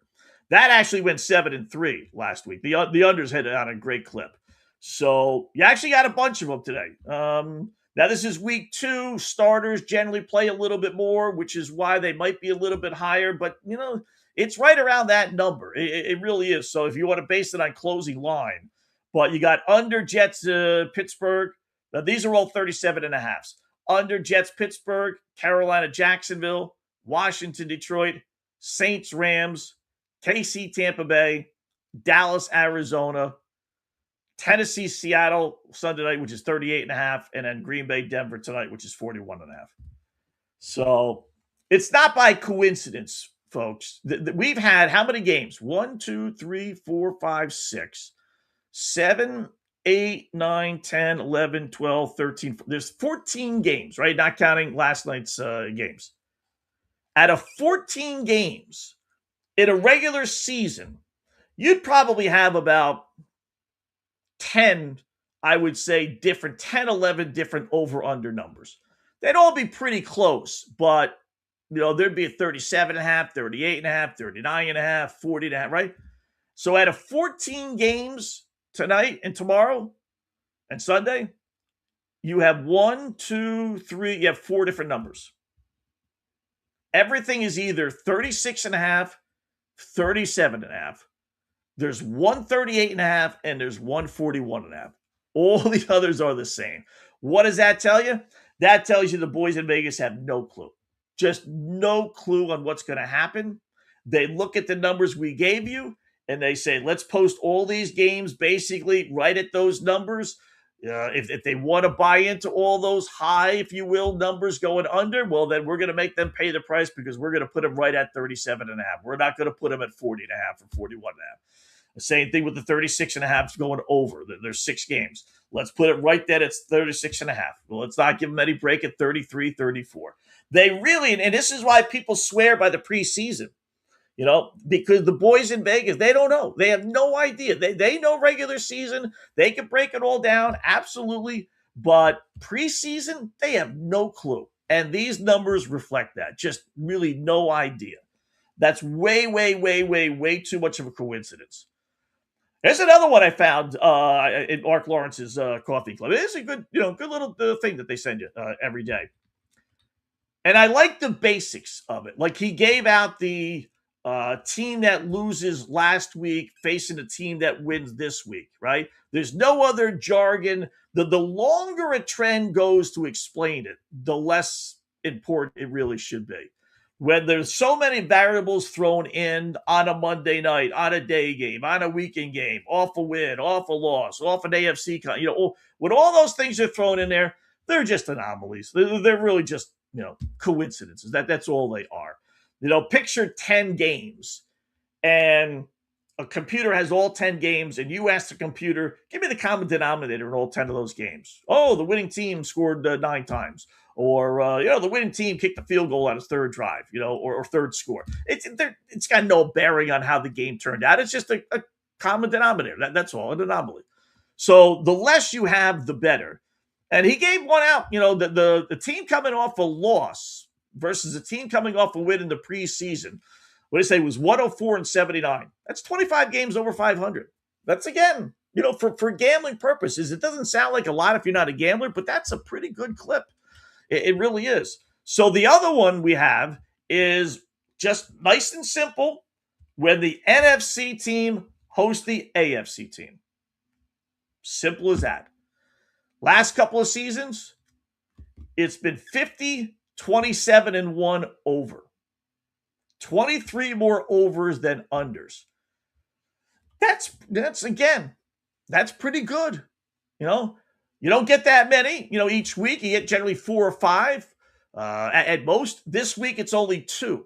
Speaker 3: that actually went 7-3 last week. The unders had on a great clip. So you actually got a bunch of them today. Now, this is week 2. Starters generally play a little bit more, which is why they might be a little bit higher. But, it's right around that number. It really is. So if you want to base it on closing line, but you got under Jets, Pittsburgh. Now, these are all 37.5s. Under Jets, Pittsburgh, Carolina, Jacksonville, Washington, Detroit, Saints, Rams, KC, Tampa Bay, Dallas, Arizona, Tennessee, Seattle Sunday night, which is 38.5, and then Green Bay, Denver tonight, which is 41.5. So it's not by coincidence, folks. We've had how many games? 1, 2, 3, 4, 5, 6, 7, 8, 9, 10, 11, 12, 13. There's 14 games, right? Not counting last night's games. Out of 14 games in a regular season, you'd probably have about 10, I would say, 10, 11 different over-under numbers. They'd all be pretty close, but, there'd be a 37.5, 38.5, 39.5, 40.5, right? So out of 14 games tonight and tomorrow and Sunday, you have 1, 2, 3, you have 4 different numbers. Everything is either 36.5, 37.5. There's 138.5, and there's 141.5. All the others are the same. What does that tell you? That tells you the boys in Vegas have no clue. Just no clue on what's going to happen. They look at the numbers we gave you, and they say, let's post all these games basically right at those numbers. If they want to buy into all those high, if you will, numbers going under, well, then we're going to make them pay the price because we're going to put them right at 37.5. We're not going to put them at 40.5 or 41.5. The same thing with the 36.5 going over. There's 6 games. Let's put it right there. It's 36.5. Well, let's not give them any break at 33, 34. They really, and this is why people swear by the preseason, because the boys in Vegas, they don't know. They have no idea. They know regular season. They can break it all down. Absolutely. But preseason, they have no clue. And these numbers reflect that. Just really no idea. That's way, way, way, way, way too much of a coincidence. There's another one I found in Mark Lawrence's coffee club. It is a good, good little thing that they send you every day. And I like the basics of it. Like he gave out the team that loses last week facing a team that wins this week, right? There's no other jargon. The longer a trend goes to explain it, the less important it really should be. When there's so many variables thrown in on a Monday night, on a day game, on a weekend game, off a win, off a loss, off an AFC, when all those things are thrown in there, they're just anomalies. They're really just, coincidences. That's all they are. Picture 10 games and a computer has all 10 games and you ask the computer, give me the common denominator in all 10 of those games. Oh, the winning team scored 9 times. Or, the winning team kicked the field goal on its third drive, or third score. It's got no bearing on how the game turned out. It's just a common denominator. That's all, an anomaly. So the less you have, the better. And he gave one out, the team coming off a loss versus a team coming off a win in the preseason. What did he say? It was 104-79. That's 25 games over 500. That's, again, for gambling purposes, it doesn't sound like a lot if you're not a gambler, but that's a pretty good clip. It really is. So the other one we have is just nice and simple when the NFC team hosts the AFC team. Simple as that. Last couple of seasons, it's been 50, 27, and 1 over. 23 more overs than unders. That's again, that's pretty good. You don't get that many, each week. You get generally 4 or 5 at most. This week, it's only 2.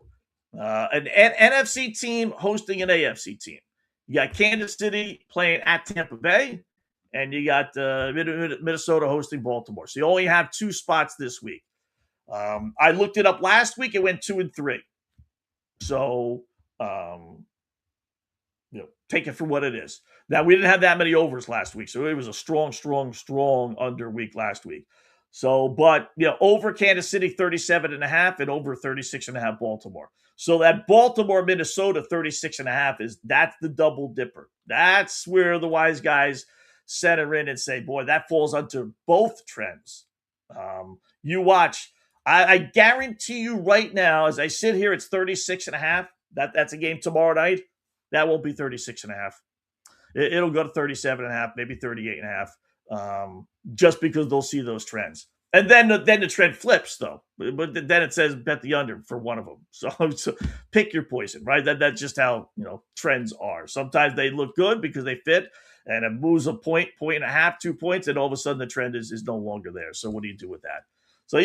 Speaker 3: An NFC team hosting an AFC team. You got Kansas City playing at Tampa Bay, and you got Minnesota hosting Baltimore. So you only have 2 spots this week. I looked it up last week. It went 2 and 3. So, take it for what it is. Now, we didn't have that many overs last week, so it was a strong, strong, strong under week last week. So, but, over Kansas City, 37.5, and over 36.5 Baltimore. So that Baltimore-Minnesota 36.5 that's the double dipper. That's where the wise guys center in and say, boy, that falls under both trends. You watch. I guarantee you right now, as I sit here, it's 36.5. That's a game tomorrow night. That won't be 36.5. It'll go to 37.5, maybe 38.5, just because they'll see those trends. And then the trend flips, though. But then it says bet the under for one of them. So pick your poison, right? That's just how, trends are. Sometimes they look good because they fit, and it moves a point and a half, 2 points, and all of a sudden the trend is no longer there. So what do you do with that? So,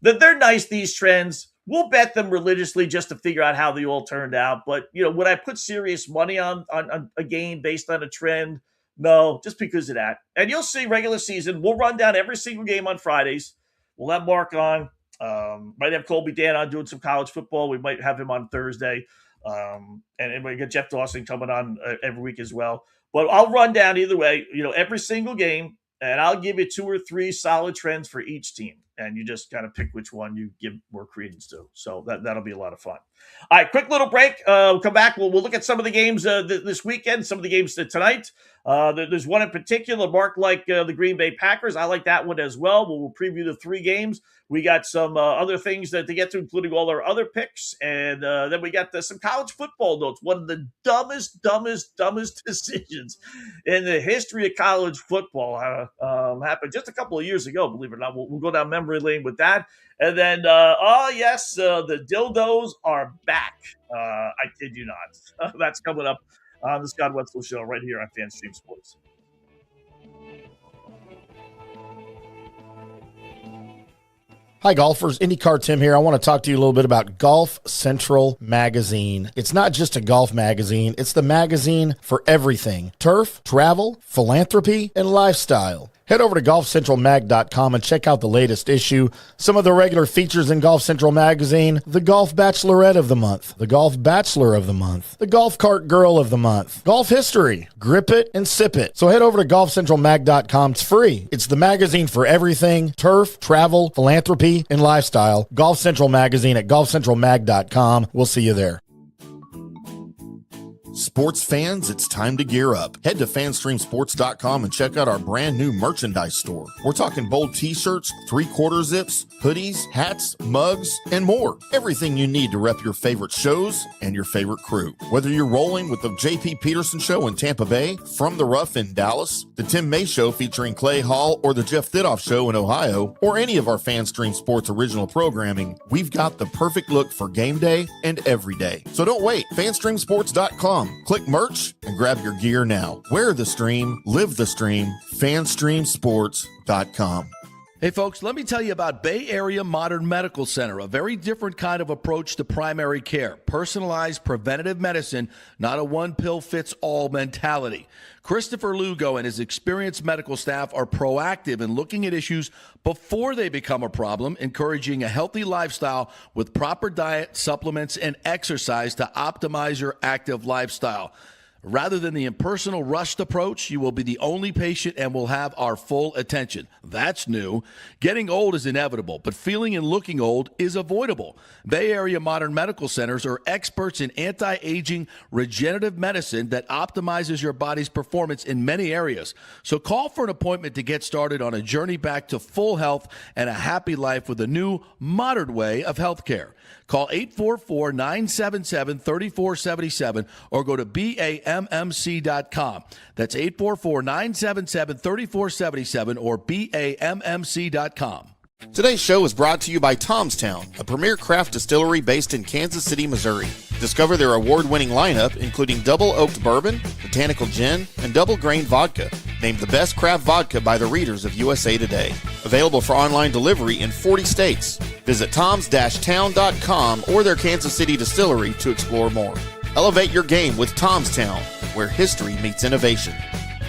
Speaker 3: they're nice, these trends. We'll bet them religiously just to figure out how they all turned out. But, would I put serious money on a game based on a trend? No, just because of that. And you'll see regular season. We'll run down every single game on Fridays. We'll have Mark on. Might have Colby Dan on doing some college football. We might have him on Thursday. And we got Jeff Dawson coming on every week as well. But I'll run down either way, every single game. And I'll give you 2 or 3 solid trends for each team. And you just kind of pick which one you give more credence to. So that'll be a lot of fun. All right, quick little break. We'll come back. We'll look at some of the games this weekend, some of the games tonight. There's one in particular, Mark, like the Green Bay Packers. I like that one as well. We'll preview the 3 games. We got some other things to get to, including all our other picks. And then we got some college football notes. One of the dumbest decisions in the history of college football happened just a couple of years ago, believe it or not. We'll go down memory lane with that. And then, the dildos are back. I kid you not. That's coming up on the Scott Wetzel Show right here on FanStream Sports.
Speaker 4: Hi, golfers. IndyCar Tim here. I want to talk to you a little bit about Golf Central Magazine. It's not just a golf magazine. It's the magazine for everything. Turf, travel, philanthropy, and lifestyle. Head over to golfcentralmag.com and check out the latest issue. Some of the regular features in Golf Central Magazine: the Golf Bachelorette of the Month, the Golf Bachelor of the Month, the Golf Cart Girl of the Month, Golf History, Grip It and Sip It. So head over to golfcentralmag.com. It's free. It's the magazine for everything: turf, travel, philanthropy, and lifestyle. Golf Central Magazine at golfcentralmag.com. We'll see you there. Sports fans, it's time to gear up. Head to fanstreamsports.com and check out our brand new merchandise store. We're talking bold t-shirts, 3/4 zips, hoodies, hats, mugs, and more. Everything you need to rep your favorite shows and your favorite crew. Whether you're rolling with the JP Peterson Show in Tampa Bay, From the Rough in Dallas, the Tim May Show featuring Clay Hall, or the Jeff Thidoff Show in Ohio, or any of our FanStream Sports original programming, we've got the perfect look for game day and every day. So don't wait. fanstreamsports.com. Click merch and grab your gear now. Wear the stream, live the stream. FanStreamSports.com.
Speaker 5: Hey folks, let me tell you about Bay Area Modern Medical Center, a very different kind of approach to primary care. Personalized preventative medicine, not a one-pill-fits-all mentality. Christopher Lugo and his experienced medical staff are proactive in looking at issues before they become a problem, encouraging a healthy lifestyle with proper diet, supplements, and exercise to optimize your active lifestyle. Rather than the impersonal, rushed approach, you will be the only patient and will have our full attention. That's new. Getting old is inevitable, but feeling and looking old is avoidable. Bay Area Modern Medical Centers are experts in anti-aging regenerative medicine that optimizes your body's performance in many areas. So call for an appointment to get started on a journey back to full health and a happy life with a new, modern way of healthcare. Call 844-977-3477 or go to BAMMC.com. That's 844-977-3477 or BAMMC.com.
Speaker 4: Today's show is brought to you by Tomstown, a premier craft distillery based in Kansas City, Missouri. Discover their award-winning lineup, including double oaked bourbon, botanical gin, and double grain vodka, named the best craft vodka by the readers of USA Today. Available for online delivery in 40 states. Visit toms-town.com or their Kansas City distillery to explore more. Elevate your game with Tomstown, where history meets innovation.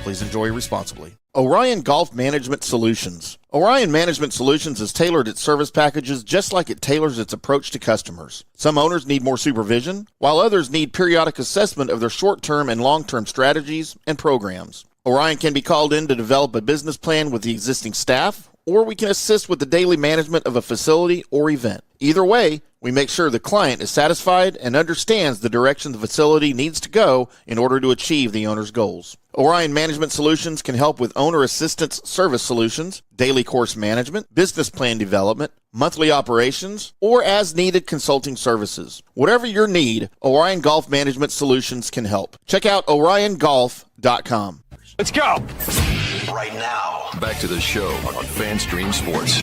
Speaker 4: Please enjoy responsibly. Orion Golf Management Solutions. Orion Management Solutions has tailored its service packages just like it tailors its approach to customers. Some owners need more supervision, while others need periodic assessment of their short-term and long-term strategies and programs. Orion can be called in to develop a business plan with the existing staff, or we can assist with the daily management of a facility or event. Either way, we make sure the client is satisfied and understands the direction the facility needs to go in order to achieve the owner's goals. Orion Management Solutions can help with owner assistance service solutions, daily course management, business plan development, monthly operations, or as-needed consulting services. Whatever your need, Orion Golf Management Solutions can help. Check out oriongolf.com.
Speaker 14: Let's go.
Speaker 7: right now. Back to the show on FanStream Sports.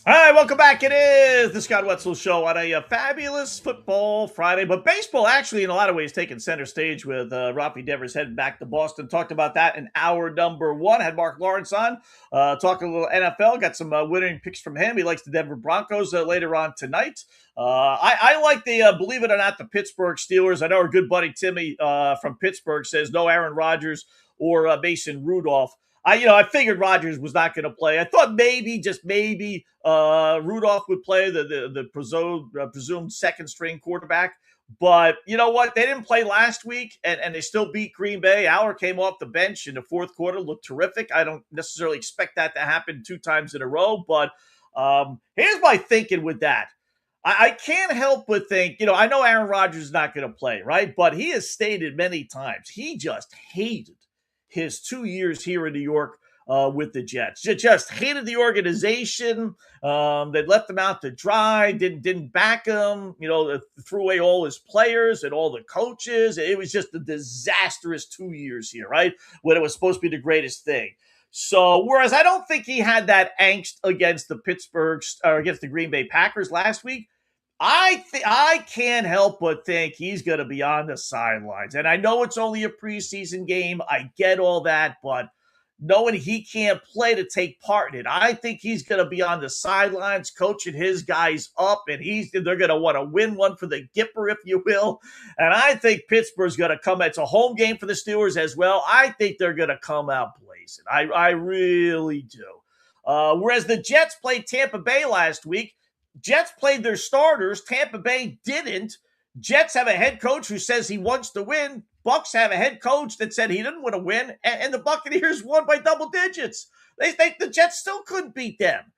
Speaker 3: All right, welcome back. It is the Scott Wetzel Show on a fabulous football Friday. But baseball actually, in a lot of ways, taking center stage with Rafi Devers heading back to Boston. Talked about that in hour number one. Had Mark Lawrence on, talking a little NFL. Got some winning picks from him. He likes the Denver Broncos later on tonight. I like the, believe it or not, the Pittsburgh Steelers. I know our good buddy Timmy from Pittsburgh says no Aaron Rodgers or Mason Rudolph. I figured Rodgers was not going to play. I thought maybe, just maybe, Rudolph would play, the presumed second string quarterback. But you know what? They didn't play last week, and they still beat Green Bay. Aller came off the bench in the fourth quarter, looked terrific. I don't necessarily expect that to happen 2 times in a row. But here's my thinking with that. I can't help but think, I know Aaron Rodgers is not going to play, right? But he has stated many times he just hated his 2 years here in New York with the Jets. Just hated the organization. They left him out to dry, didn't back him, threw away all his players and all the coaches. It was just a disastrous 2 years here, right? When it was supposed to be the greatest thing. So, whereas I don't think he had that angst against against the Green Bay Packers last week, I can't help but think he's going to be on the sidelines. And I know it's only a preseason game. I get all that, but knowing he can't play to take part in it, I think he's going to be on the sidelines coaching his guys up, and they're going to want to win one for the Gipper, if you will. And I think Pittsburgh's going to come. It's a home game for the Steelers as well. I think they're going to come out blazing. I really do. Whereas the Jets played Tampa Bay last week. Jets played their starters. Tampa Bay didn't. Jets have a head coach who says he wants to win. Bucks have a head coach that said he didn't want to win. And the Buccaneers won by double digits. They think the Jets still couldn't beat them.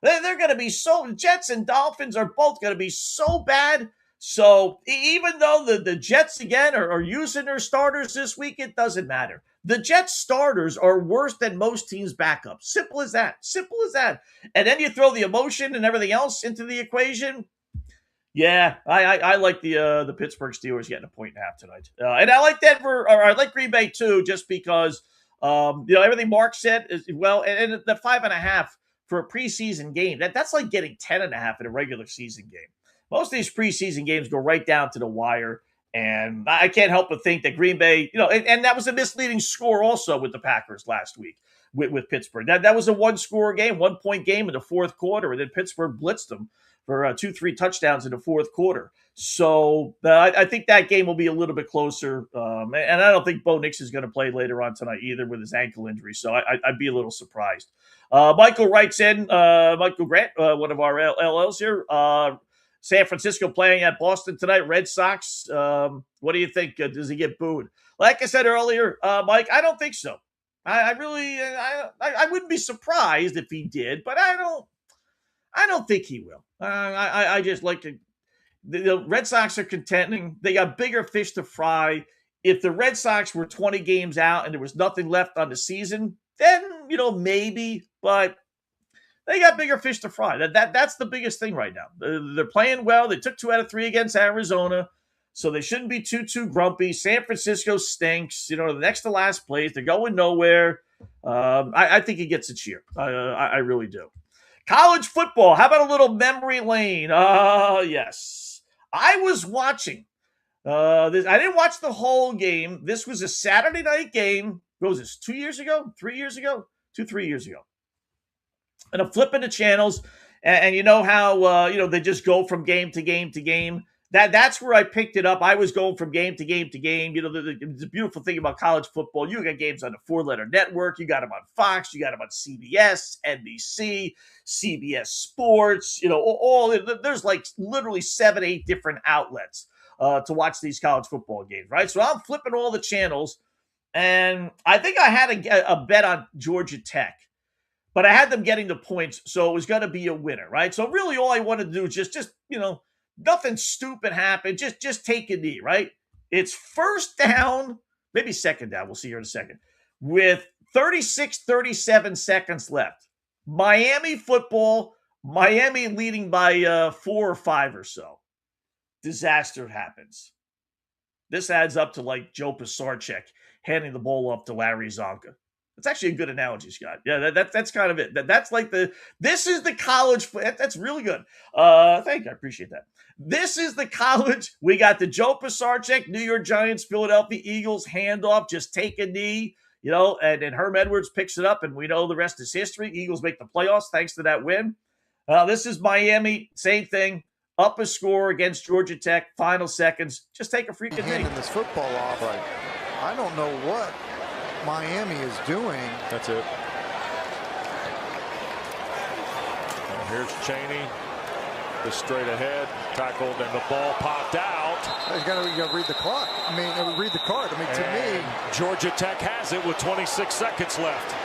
Speaker 3: They're going to be Jets and Dolphins are both going to be so bad. So even though the Jets, again, are using their starters this week, it doesn't matter. The Jets starters are worse than most teams' backups. Simple as that. Simple as that. And then you throw the emotion and everything else into the equation. Yeah, I like the Pittsburgh Steelers getting 1.5 tonight. And I like Denver, or I like Green Bay too, just because, everything Mark said is, well, and the 5.5 for a preseason game, that's like getting 10.5 in a regular season game. Most of these preseason games go right down to the wire. And I can't help but think that Green Bay, and that was a misleading score also with the Packers last week with Pittsburgh. That was a 1-score game, 1-point game in the fourth quarter, and then Pittsburgh blitzed them for 2-3 touchdowns in the fourth quarter. So I think that game will be a little bit closer. And I don't think Bo Nix is going to play later on tonight either with his ankle injury. So I'd be a little surprised. Michael writes in, Michael Grant, one of our LLs here, San Francisco playing at Boston tonight, Red Sox. What do you think? Does he get booed? Like I said earlier, Mike, I don't think so. I wouldn't be surprised if he did, but I don't think he will. I just like to. The Red Sox are contending. They got bigger fish to fry. If the Red Sox were 20 games out and there was nothing left on the season, then maybe, but they got bigger fish to fry. That's the biggest thing right now. They're playing well. They took 2 out of 3 against Arizona, so they shouldn't be too grumpy. San Francisco stinks. The next to last place. They're going nowhere. I think he gets a cheer. I really do. College football. How about a little memory lane? Yes. I was watching this. I didn't watch the whole game. This was a Saturday night game. What was this, 2 years ago? 3 years ago? 3 years ago. And I'm flipping the channels, and you know how they just go from game to game to game. That's where I picked it up. I was going from game to game to game. The beautiful thing about college football, you got games on the 4-letter network. You got them on Fox. You got them on CBS, NBC, CBS Sports. There's like literally 7-8 different outlets to watch these college football games, right? So I'm flipping all the channels, and I think I had a bet on Georgia Tech. But I had them getting the points, so it was going to be a winner, right? So really all I wanted to do is just nothing stupid happened. Just take a knee, right? It's first down, maybe second down. We'll see here in a second. With 37 seconds left. Miami football, Miami leading by 4 or 5 or so. Disaster happens. This adds up to like Joe Pisarcik handing the ball off to Larry Zonka. That's actually a good analogy, Scott. Yeah, that's kind of it. That's like this is the college. That's really good. Thank you. I appreciate that. This is the college. We got the Joe Pisarcik, New York Giants, Philadelphia Eagles handoff. Just take a knee, and Herm Edwards picks it up, and we know the rest is history. Eagles make the playoffs thanks to that win. This is Miami. Same thing. Up a score against Georgia Tech. Final seconds. Just take a freaking knee.
Speaker 14: Handing this football off. Right. I don't know what Miami is doing.
Speaker 15: That's it. And here's Chaney, the straight ahead, tackled, and the ball popped out.
Speaker 14: You got to read the clock. Read the card. To me,
Speaker 15: Georgia Tech has it with 26 seconds left.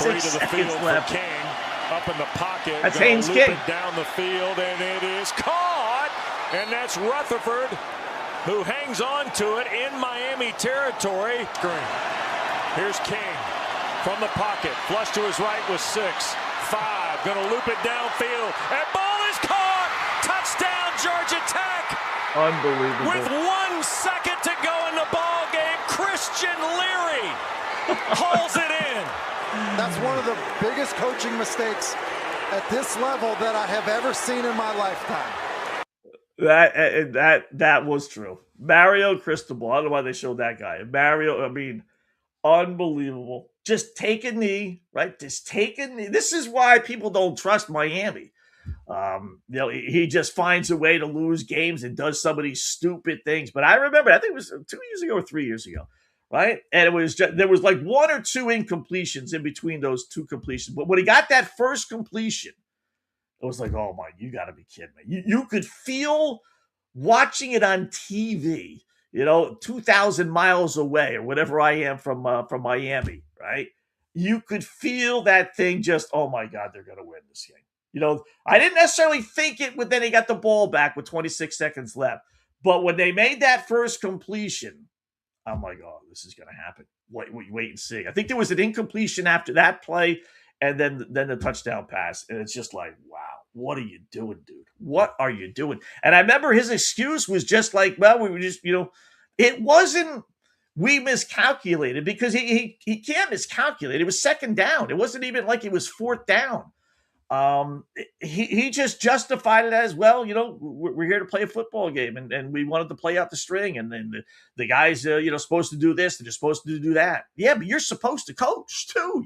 Speaker 3: 26
Speaker 15: to the field
Speaker 3: left.
Speaker 15: for King, up in the pocket.
Speaker 3: That's Haynes
Speaker 15: loop
Speaker 3: King.
Speaker 15: it down the field, and it is caught. And that's Rutherford, who hangs on to it in Miami territory. Green. Here's King from the pocket. Flush to his right with 6. 5. Going to loop it downfield. And ball is caught. Touchdown, Georgia Tech.
Speaker 3: Unbelievable.
Speaker 15: With 1 second to go in the ball game, Christian Leary hauls it in.
Speaker 14: That's one of the biggest coaching mistakes at this level that I have ever seen in my lifetime.
Speaker 3: That was true. Mario Cristobal. I don't know why they showed that guy. Mario, unbelievable. Just take a knee, right? Just take a knee. This is why people don't trust Miami. He just finds a way to lose games and does some of these stupid things. But I remember, I think it was 2 years ago or 3 years ago, right? And it was there was like 1 or 2 incompletions in between those 2 completions. But when he got that first completion, it was like, oh my, you got to be kidding me. You could feel watching it on TV, 2,000 miles away or whatever I am from Miami, right? You could feel that thing just, oh my God, they're going to win this game. I didn't necessarily think it, but then he got the ball back with 26 seconds left. But when they made that first completion, I'm like, oh, this is going to happen. Wait and see. I think there was an incompletion after that play, and then the touchdown pass. And it's just like, wow, what are you doing, dude? What are you doing? And I remember his excuse was just like, well, we were just, it wasn't we miscalculated, because he can't miscalculate. It was second down. It wasn't even like it was fourth down. He just justified it as, well, we're here to play a football game, and we wanted to play out the string, and then the guys, supposed to do this, and they're supposed to do that. Yeah, but you're supposed to coach too,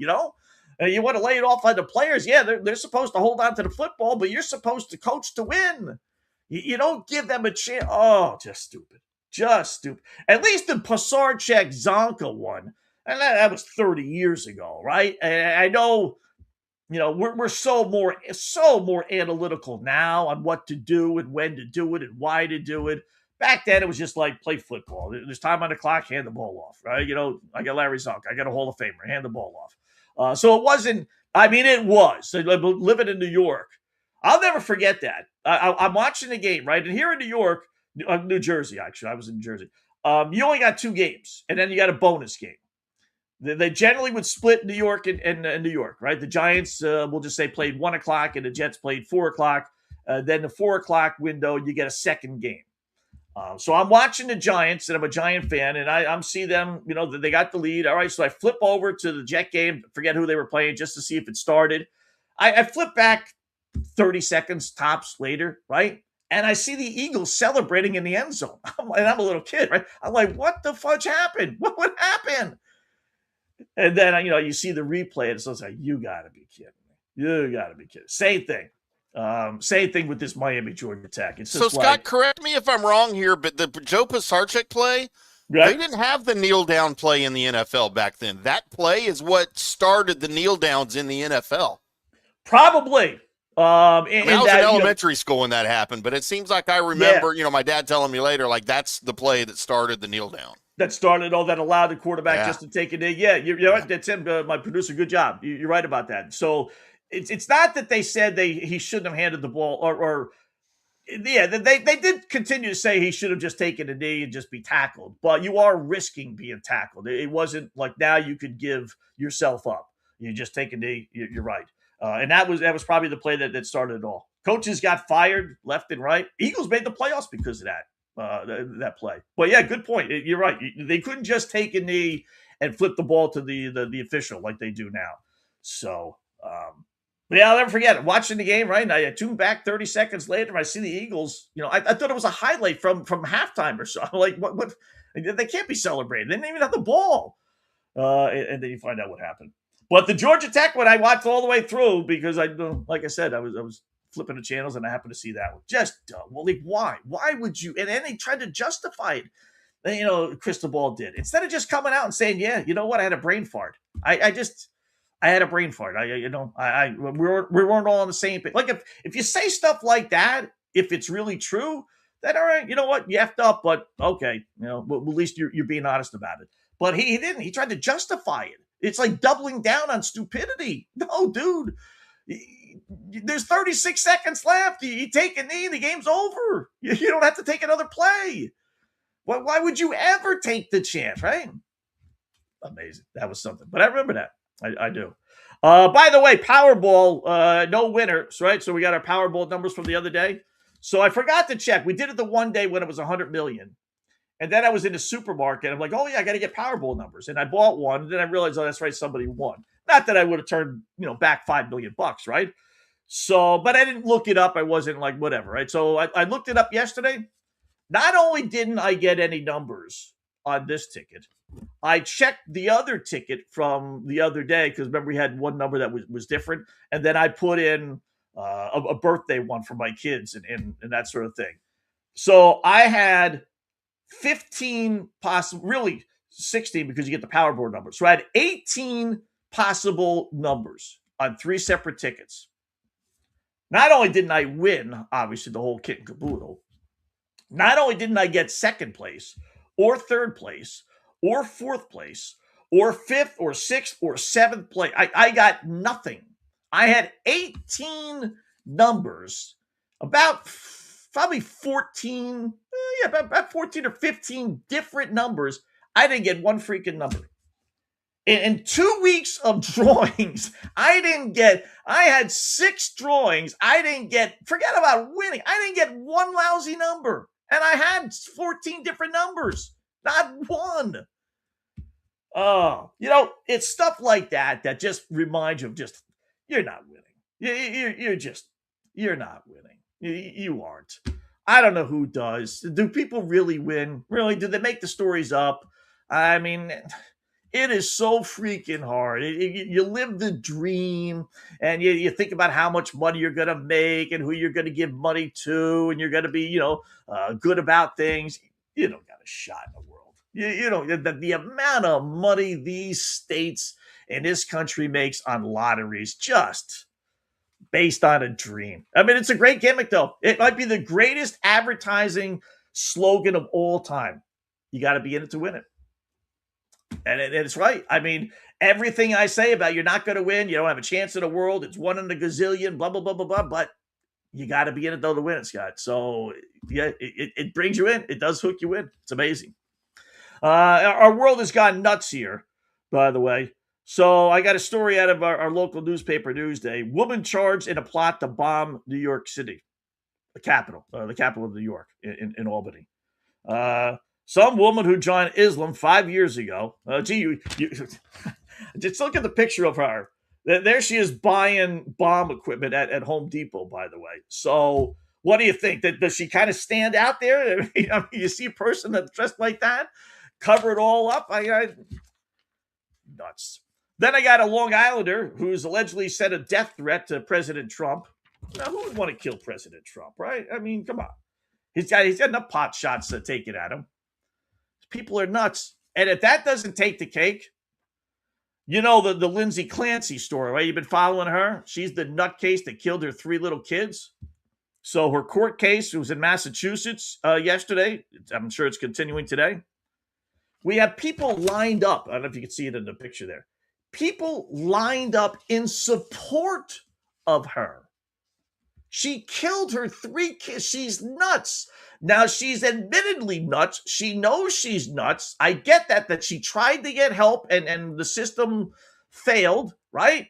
Speaker 3: and you want to lay it off on the players. Yeah, they're supposed to hold on to the football, but you're supposed to coach to win. You don't give them a chance. Oh, just stupid. Just stupid. At least the Pisarcik Zonka one, and that was 30 years ago, right? And I know, we're so more analytical now on what to do and when to do it and why to do it. Back then, it was just like, play football. There's time on the clock, hand the ball off, right? I got Larry Zonka. I got a Hall of Famer, hand the ball off. So it wasn't, it was. So living in New York, I'll never forget that. I'm watching the game, right? And here in New York, New Jersey, actually, I was in New Jersey. You only got 2 games, and then you got a bonus game. They generally would split New York and New York, right? The Giants, we'll just say, played 1 o'clock, and the Jets played 4 o'clock. Then the 4 o'clock window, you get a second game. So I'm watching the Giants, and I'm a Giant fan, and I'm see them, they got the lead. All right, so I flip over to the Jet game, forget who they were playing, just to see if it started. I flip back 30 seconds tops later, right? And I see the Eagles celebrating in the end zone. And I'm a little kid, right? I'm like, what the fudge happened? What happened? And then, you see the replay, and so it's like, you got to be kidding me. You got to be kidding. Same thing. Same thing with this Miami Georgia Tech. It's just
Speaker 4: so, Scott, correct me if I'm wrong here, but the Joe Pisarcik play, right? They didn't have the kneel down play in the NFL back then. That play is what started the kneel downs in the NFL.
Speaker 3: Probably.
Speaker 4: I was in elementary school when that happened, but it seems like I remember, my dad telling me later, like, that's the play that started the kneel down.
Speaker 3: That started that allowed the quarterback just to take it in. Yeah, you know what? That's him, my producer. Good job. You're right about that. So it's not that they said he shouldn't have handed the ball, or they did continue to say he should have just taken a knee and just be tackled. But you are risking being tackled. It wasn't like now you could give yourself up. You just take a knee. You're right. And that was probably the play that started it all. Coaches got fired left and right. Eagles made the playoffs because of that. that play. But yeah, good point. You're right. They couldn't just take a knee and flip the ball to the official like they do now. So, yeah, I'll never forget it. Watching the game, right? And I tuned back 30 seconds later, and I see the Eagles. I thought it was a highlight from halftime or so. I'm like, what? They can't be celebrating. They didn't even have the ball. And then you find out what happened. But the Georgia Tech one, I watched all the way through because like I said, I was flipping the channels and I happened to see that one. Just dumb. Well, like, why? Why would you? And then they tried to justify it. And, Crystal Ball did. Instead of just coming out and saying, yeah, you know what? I had a brain fart. I had a brain fart. We weren't all on the same page. Like if you say stuff like that, if it's really true, then all right, you know what? You effed up, but okay, at least you're being honest about it. But he didn't. He tried to justify it. It's like doubling down on stupidity. No, dude. There's 36 seconds left. You take a knee, the game's over. You don't have to take another play. Why would you ever take the chance, right? Amazing. That was something. But I remember that. I do. By the way, Powerball, no winners, right? So we got our Powerball numbers from the other day. So I forgot to check. We did it the one day when it was 100 million. And then I was in the supermarket. I'm like, oh, yeah, I got to get Powerball numbers. And I bought one. And then I realized, oh, that's right, somebody won. Not that I would have turned, back $5 million, right? So, but I didn't look it up. I wasn't like, whatever, right? So I looked it up yesterday. Not only didn't I get any numbers on this ticket, I checked the other ticket from the other day because remember we had one number that was different. And then I put in a birthday one for my kids and that sort of thing. So I had 15 possible, really 16 because you get the Powerball numbers. So I had 18 possible numbers on 3 separate tickets. Not only didn't I win, obviously, the whole kit and caboodle, not only didn't I get second place or third place or fourth place or fifth or sixth or seventh place, I got nothing. I had 18 numbers, about probably 14, about 14 or 15 different numbers. I didn't get one freaking number. In 2 weeks of drawings, I had 6 drawings. Forget about winning. I didn't get one lousy number. And I had 14 different numbers. Not one. Oh, it's stuff like that just reminds you of you're not winning. You're not winning. You aren't. I don't know who does. Do people really win? Really? Do they make the stories up? I mean, it is so freaking hard. You live the dream and you think about how much money you're going to make and who you're going to give money to. And you're going to be, good about things. You don't got a shot in the world. The amount of money these states and this country makes on lotteries just based on a dream. I mean, it's a great gimmick, though. It might be the greatest advertising slogan of all time. You got to be in it to win it. And it's right. I mean, everything I say about you're not going to win, you don't have a chance in the world, it's 1 in a gazillion, blah, blah, blah, blah, blah. But you got to be in it, though, to win it, Scott. So, yeah, it brings you in. It does hook you in. It's amazing. Our world has gone nuts here, by the way. So I got a story out of our local newspaper, Newsday. Woman charged in a plot to bomb New York City, the capital of New York, in Albany. Some woman who joined Islam 5 years ago. You just look at the picture of her. There she is buying bomb equipment at Home Depot, by the way. So what do you think? Does she kind of stand out there? I mean, you see a person that's dressed like that, cover it all up. Nuts. Then I got a Long Islander who's allegedly sent a death threat to President Trump. Now, who would want to kill President Trump, right? I mean, come on. He's got enough pot shots to take it at him. People are nuts. And if that doesn't take the cake, the Lindsay Clancy story, right? You've been following her. She's the nutcase that killed her 3 little kids. So her court case was in Massachusetts yesterday. I'm sure it's continuing today. We have people lined up. I don't know if you can see it in the picture there. People lined up in support of her. She killed her 3 kids. She's nuts. Now, she's admittedly nuts. She knows she's nuts. I get that she tried to get help and the system failed, right?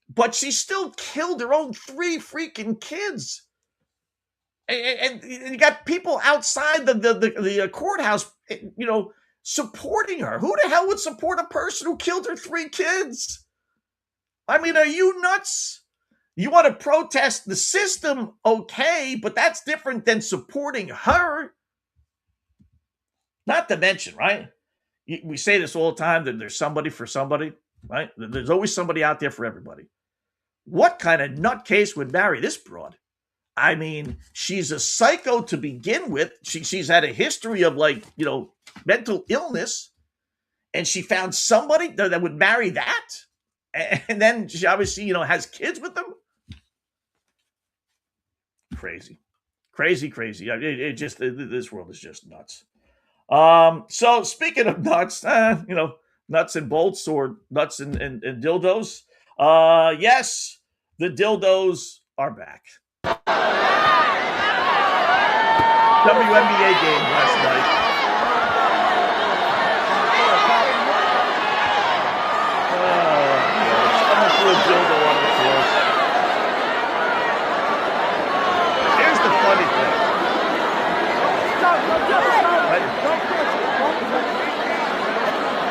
Speaker 3: But she still killed her own 3 freaking kids. And you got people outside the courthouse, supporting her. Who the hell would support a person who killed her 3 kids? I mean, are you nuts? You want to protest the system, okay, but that's different than supporting her. Not to mention, right? We say this all the time, that there's somebody for somebody, right? There's always somebody out there for everybody. What kind of nutcase would marry this broad? I mean, she's a psycho to begin with. She's had a history of mental illness, and she found somebody that would marry that. And then she obviously, has kids with them. Crazy. This world is just nuts. So speaking of nuts, nuts and bolts or nuts and dildos. Yes, the dildos are back. WNBA game last night. Someone threw a dildo on the floor. Here's the funny thing.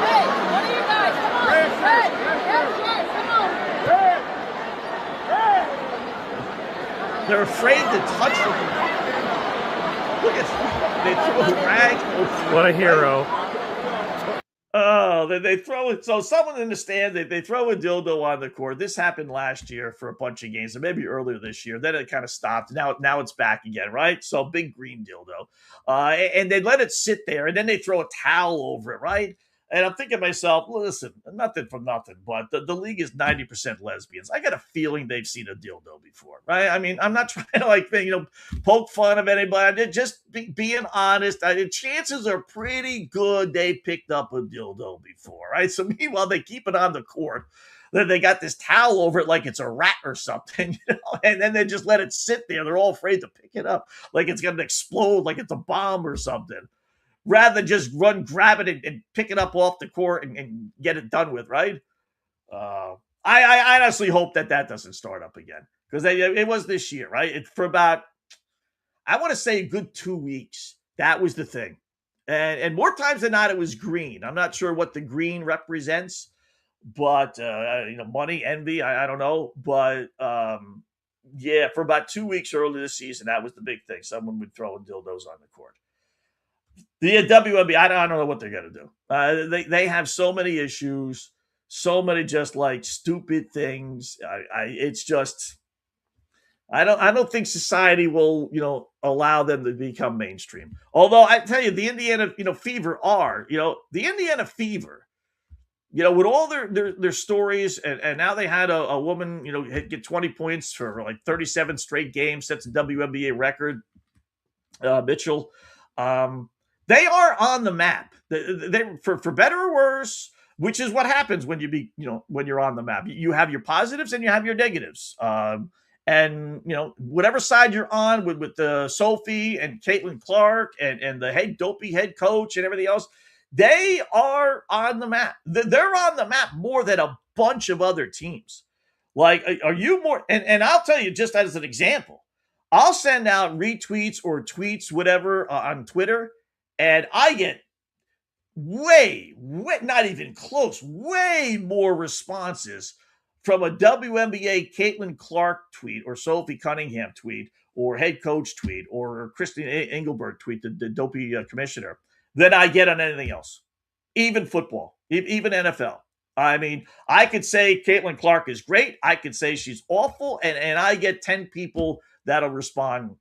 Speaker 3: Hey, what are you guys? Come on. They're afraid to touch them. Look at they throw a rag.
Speaker 16: What a hero.
Speaker 3: Oh, they throw it. So someone in the stand, they throw a dildo on the court. This happened last year for a bunch of games, or maybe earlier this year. Then it kind of stopped. Now it's back again, right? So big green dildo. And they let it sit there, and then they throw a towel over it, right? And I'm thinking to myself, listen, nothing from nothing, but the league is 90% lesbians. I got a feeling they've seen a dildo before, right? I mean, I'm not trying to poke fun of anybody. Just being honest. Chances are pretty good they picked up a dildo before, right? So meanwhile, they keep it on the court. Then they got this towel over it like it's a rat or something, and then they just let it sit there. They're all afraid to pick it up like it's going to explode, like it's a bomb or something. Rather than just grab it and pick it up off the court and get it done with, right? I honestly hope that doesn't start up again, because it was this year, right? For about, I want to say, a good 2 weeks. That was the thing. And more times than not, it was green. I'm not sure what the green represents, but, money, envy, I don't know. But, yeah, for about 2 weeks early this season, that was the big thing. Someone would throw dildos on the court. The WNBA, I don't know what they're going to do. They have so many issues, so many just stupid things. It's just, I don't think society will, allow them to become mainstream. Although I tell you, the Indiana, Fever are, the Indiana Fever, with all their stories, and now they had a woman, get 20 points for 37 straight games, sets a WNBA record. Mitchell. They are on the map. They for better or worse, which is what happens when when you're on the map. You have your positives and you have your negatives. And whatever side you're on with Sophie and Caitlin Clark and the dopey head coach and everything else, they are on the map. They're on the map more than a bunch of other teams. Are you more? And I'll tell you, just as an example, I'll send out retweets or tweets, whatever, on Twitter, and I get way, not even close, way more responses from a WNBA Caitlin Clark tweet or Sophie Cunningham tweet or head coach tweet or Christine Engelberg tweet, the dopey commissioner, than I get on anything else, even football, even NFL. I mean, I could say Caitlin Clark is great. I could say she's awful, and I get 10 people that'll respond,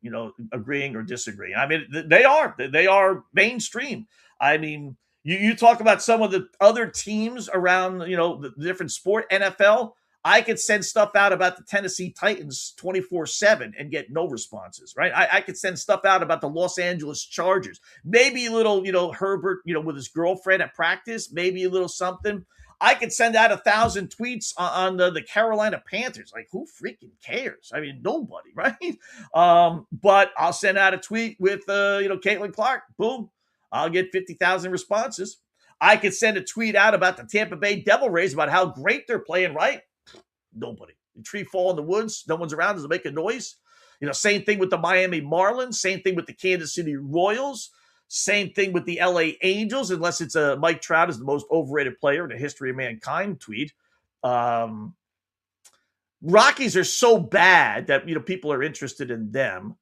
Speaker 3: agreeing or disagreeing. I mean, they are mainstream. I mean, you talk about some of the other teams around, the different sport, NFL. I could send stuff out about the Tennessee Titans 24/7 and get no responses, right? I could send stuff out about the Los Angeles Chargers. Maybe a little, Herbert, with his girlfriend at practice, maybe a little something. I could send out 1,000 tweets on the Carolina Panthers. Who freaking cares? I mean, nobody, right? But I'll send out a tweet with, Caitlin Clark. Boom. I'll get 50,000 responses. I could send a tweet out about the Tampa Bay Devil Rays about how great they're playing, right? Nobody. The tree fall in the woods. No one's around. Doesn't make a noise. Same thing with the Miami Marlins, same thing with the Kansas City Royals, same thing with the LA Angels, unless it's Mike Trout is the most overrated player in the history of mankind tweet. Rockies are so bad that, people are interested in them.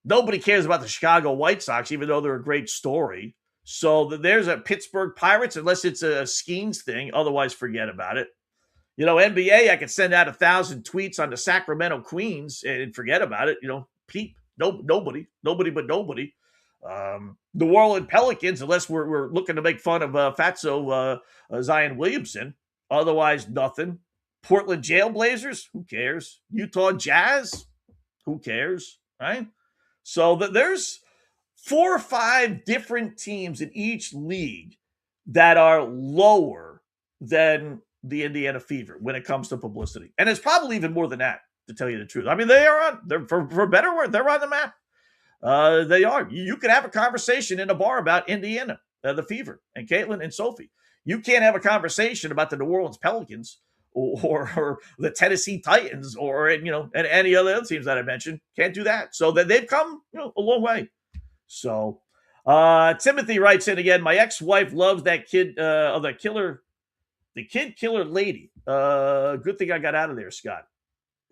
Speaker 3: Nobody cares about the Chicago White Sox, even though they're a great story. So there's a Pittsburgh Pirates, unless it's a Skeens thing. Otherwise, forget about it. NBA, I could send out 1,000 tweets on the Sacramento Queens and forget about it. Peep. Nobody but nobody. New Orleans Pelicans, unless we're looking to make fun of Fatso Zion Williamson. Otherwise, nothing. Portland Jailblazers, who cares? Utah Jazz, who cares, right? So there's 4 or 5 different teams in each league that are lower than the Indiana Fever when it comes to publicity. And it's probably even more than that, to tell you the truth. I mean, they're for better word, they're on the map. They are. You could have a conversation in a bar about Indiana, the Fever, and Caitlin and Sophie. You can't have a conversation about the New Orleans Pelicans or the Tennessee Titans or, and any other teams that I mentioned. Can't do that. So they've come, a long way. So Timothy writes in again, my ex-wife loves that kid, the kid killer lady. Good thing I got out of there, Scott.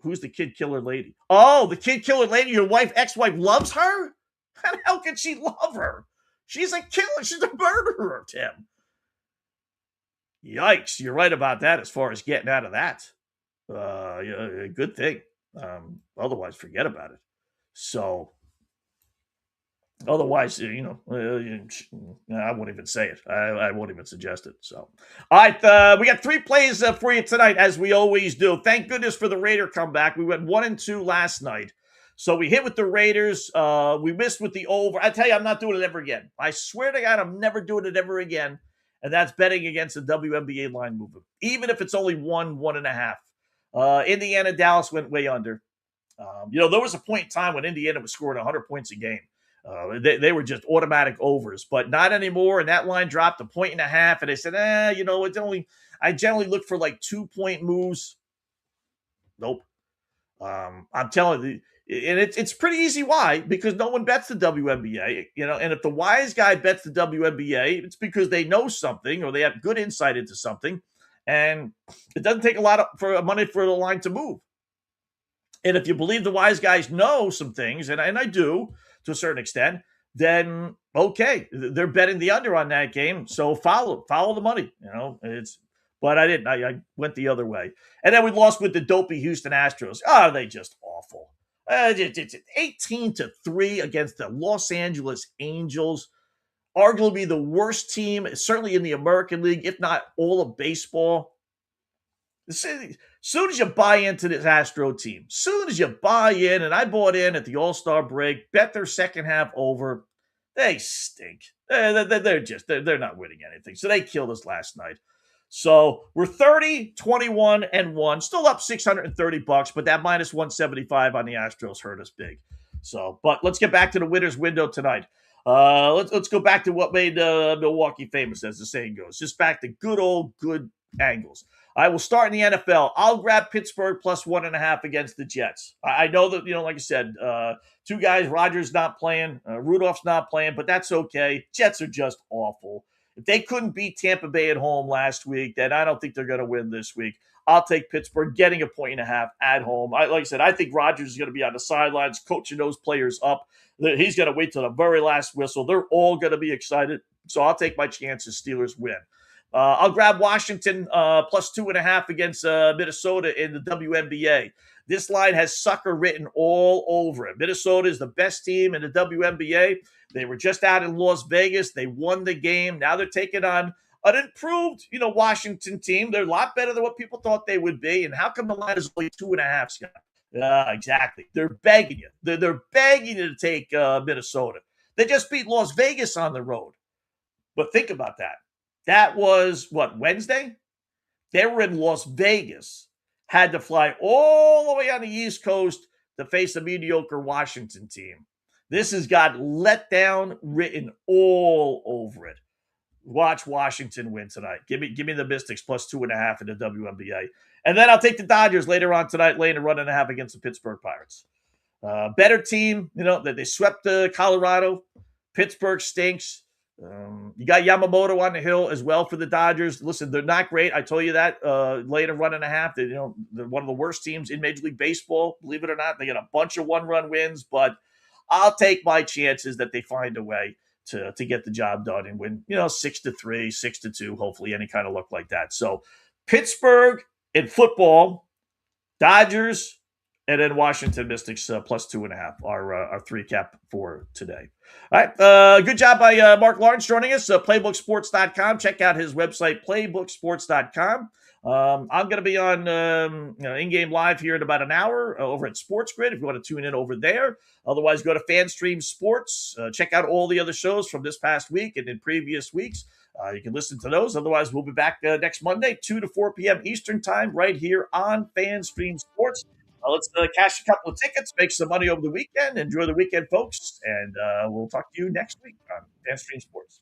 Speaker 3: Who's the kid killer lady? Oh, the kid killer lady. Your ex-wife loves her? How the hell can she love her? She's a killer. She's a murderer, Tim. Yikes. You're right about that as far as getting out of that. Good thing. Otherwise, forget about it. So, otherwise, I won't even say it. I won't even suggest it. So, all right, we got 3 plays for you tonight, as we always do. Thank goodness for the Raider comeback. We went 1-2 last night. So we hit with the Raiders. We missed with the over. I tell you, I'm not doing it ever again. I swear to God, I'm never doing it ever again. And that's betting against the WNBA line movement, even if it's only 1.5. Indiana, Dallas went way under. There was a point in time when Indiana was scoring 100 points a game. They were just automatic overs, but not anymore. And that line dropped 1.5. And they said, it's only, I generally look for like 2-point moves. Nope. I'm telling you, and it's pretty easy. Why? Because no one bets the WNBA, and if the wise guy bets the WNBA, it's because they know something or they have good insight into something. And it doesn't take a lot for money for the line to move. And if you believe the wise guys know some things, and I do to a certain extent, then okay, they're betting the under on that game. So follow the money, but I didn't. I went the other way. And then we lost with the dopey Houston Astros. Oh, they just awful. It's 18-3 against the Los Angeles Angels. Arguably the worst team, certainly in the American League, if not all of baseball. As soon as you buy into this Astro team, soon as you buy in, and I bought in at the All-Star break, bet their second half over, they stink. They're not winning anything. So they killed us last night. So we're 30-21-1, still up $630, but that minus 175 on the Astros hurt us big. So, but let's get back to the winner's window tonight. Let's go back to what made Milwaukee famous, as the saying goes. Just back to good angles. I will start in the NFL. I'll grab Pittsburgh plus 1.5 against the Jets. I know that, like I said, 2 guys, Rodgers not playing, Rudolph's not playing, but that's okay. Jets are just awful. If they couldn't beat Tampa Bay at home last week, then I don't think they're going to win this week. I'll take Pittsburgh getting 1.5 at home. Like I said, I think Rodgers is going to be on the sidelines coaching those players up. He's going to wait till the very last whistle. They're all going to be excited. So I'll take my chances. Steelers win. I'll grab Washington plus 2.5 against Minnesota in the WNBA. This line has sucker written all over it. Minnesota is the best team in the WNBA. They were just out in Las Vegas. They won the game. Now they're taking on an improved, Washington team. They're a lot better than what people thought they would be. And how come the line is only 2.5, Scott? Exactly. They're begging you. They're begging you to take Minnesota. They just beat Las Vegas on the road. But think about that. That was, Wednesday? They were in Las Vegas. Had to fly all the way on the East Coast to face a mediocre Washington team. This has got letdown written all over it. Watch Washington win tonight. Give me the Mystics plus 2.5 in the WNBA. And then I'll take the Dodgers later on tonight, laying a 1.5 against the Pittsburgh Pirates. Better team, that they swept Colorado. Pittsburgh stinks. You got Yamamoto on the hill as well for the Dodgers. Listen, they're not great. I told you that late a run and a half. They're one of the worst teams in Major League Baseball. Believe it or not, they get a bunch of one-run wins, but I'll take my chances that they find a way to get the job done and win, 6-3, 6-2, hopefully any kind of luck like that. So Pittsburgh in football, Dodgers, and then Washington Mystics plus 2.5 our three cap for today. All right. Good job by Mark Lawrence joining us. PlaybookSports.com. Check out his website, PlaybookSports.com. I'm going to be on in-game live here in about an hour over at Sports Grid if you want to tune in over there. Otherwise, go to FanStream Sports. Check out all the other shows from this past week and in previous weeks. You can listen to those. Otherwise, we'll be back next Monday, 2 to 4 p.m. Eastern Time, right here on FanStream Sports. Let's cash a couple of tickets, make some money over the weekend. Enjoy the weekend, folks, and we'll talk to you next week on FanStream Sports.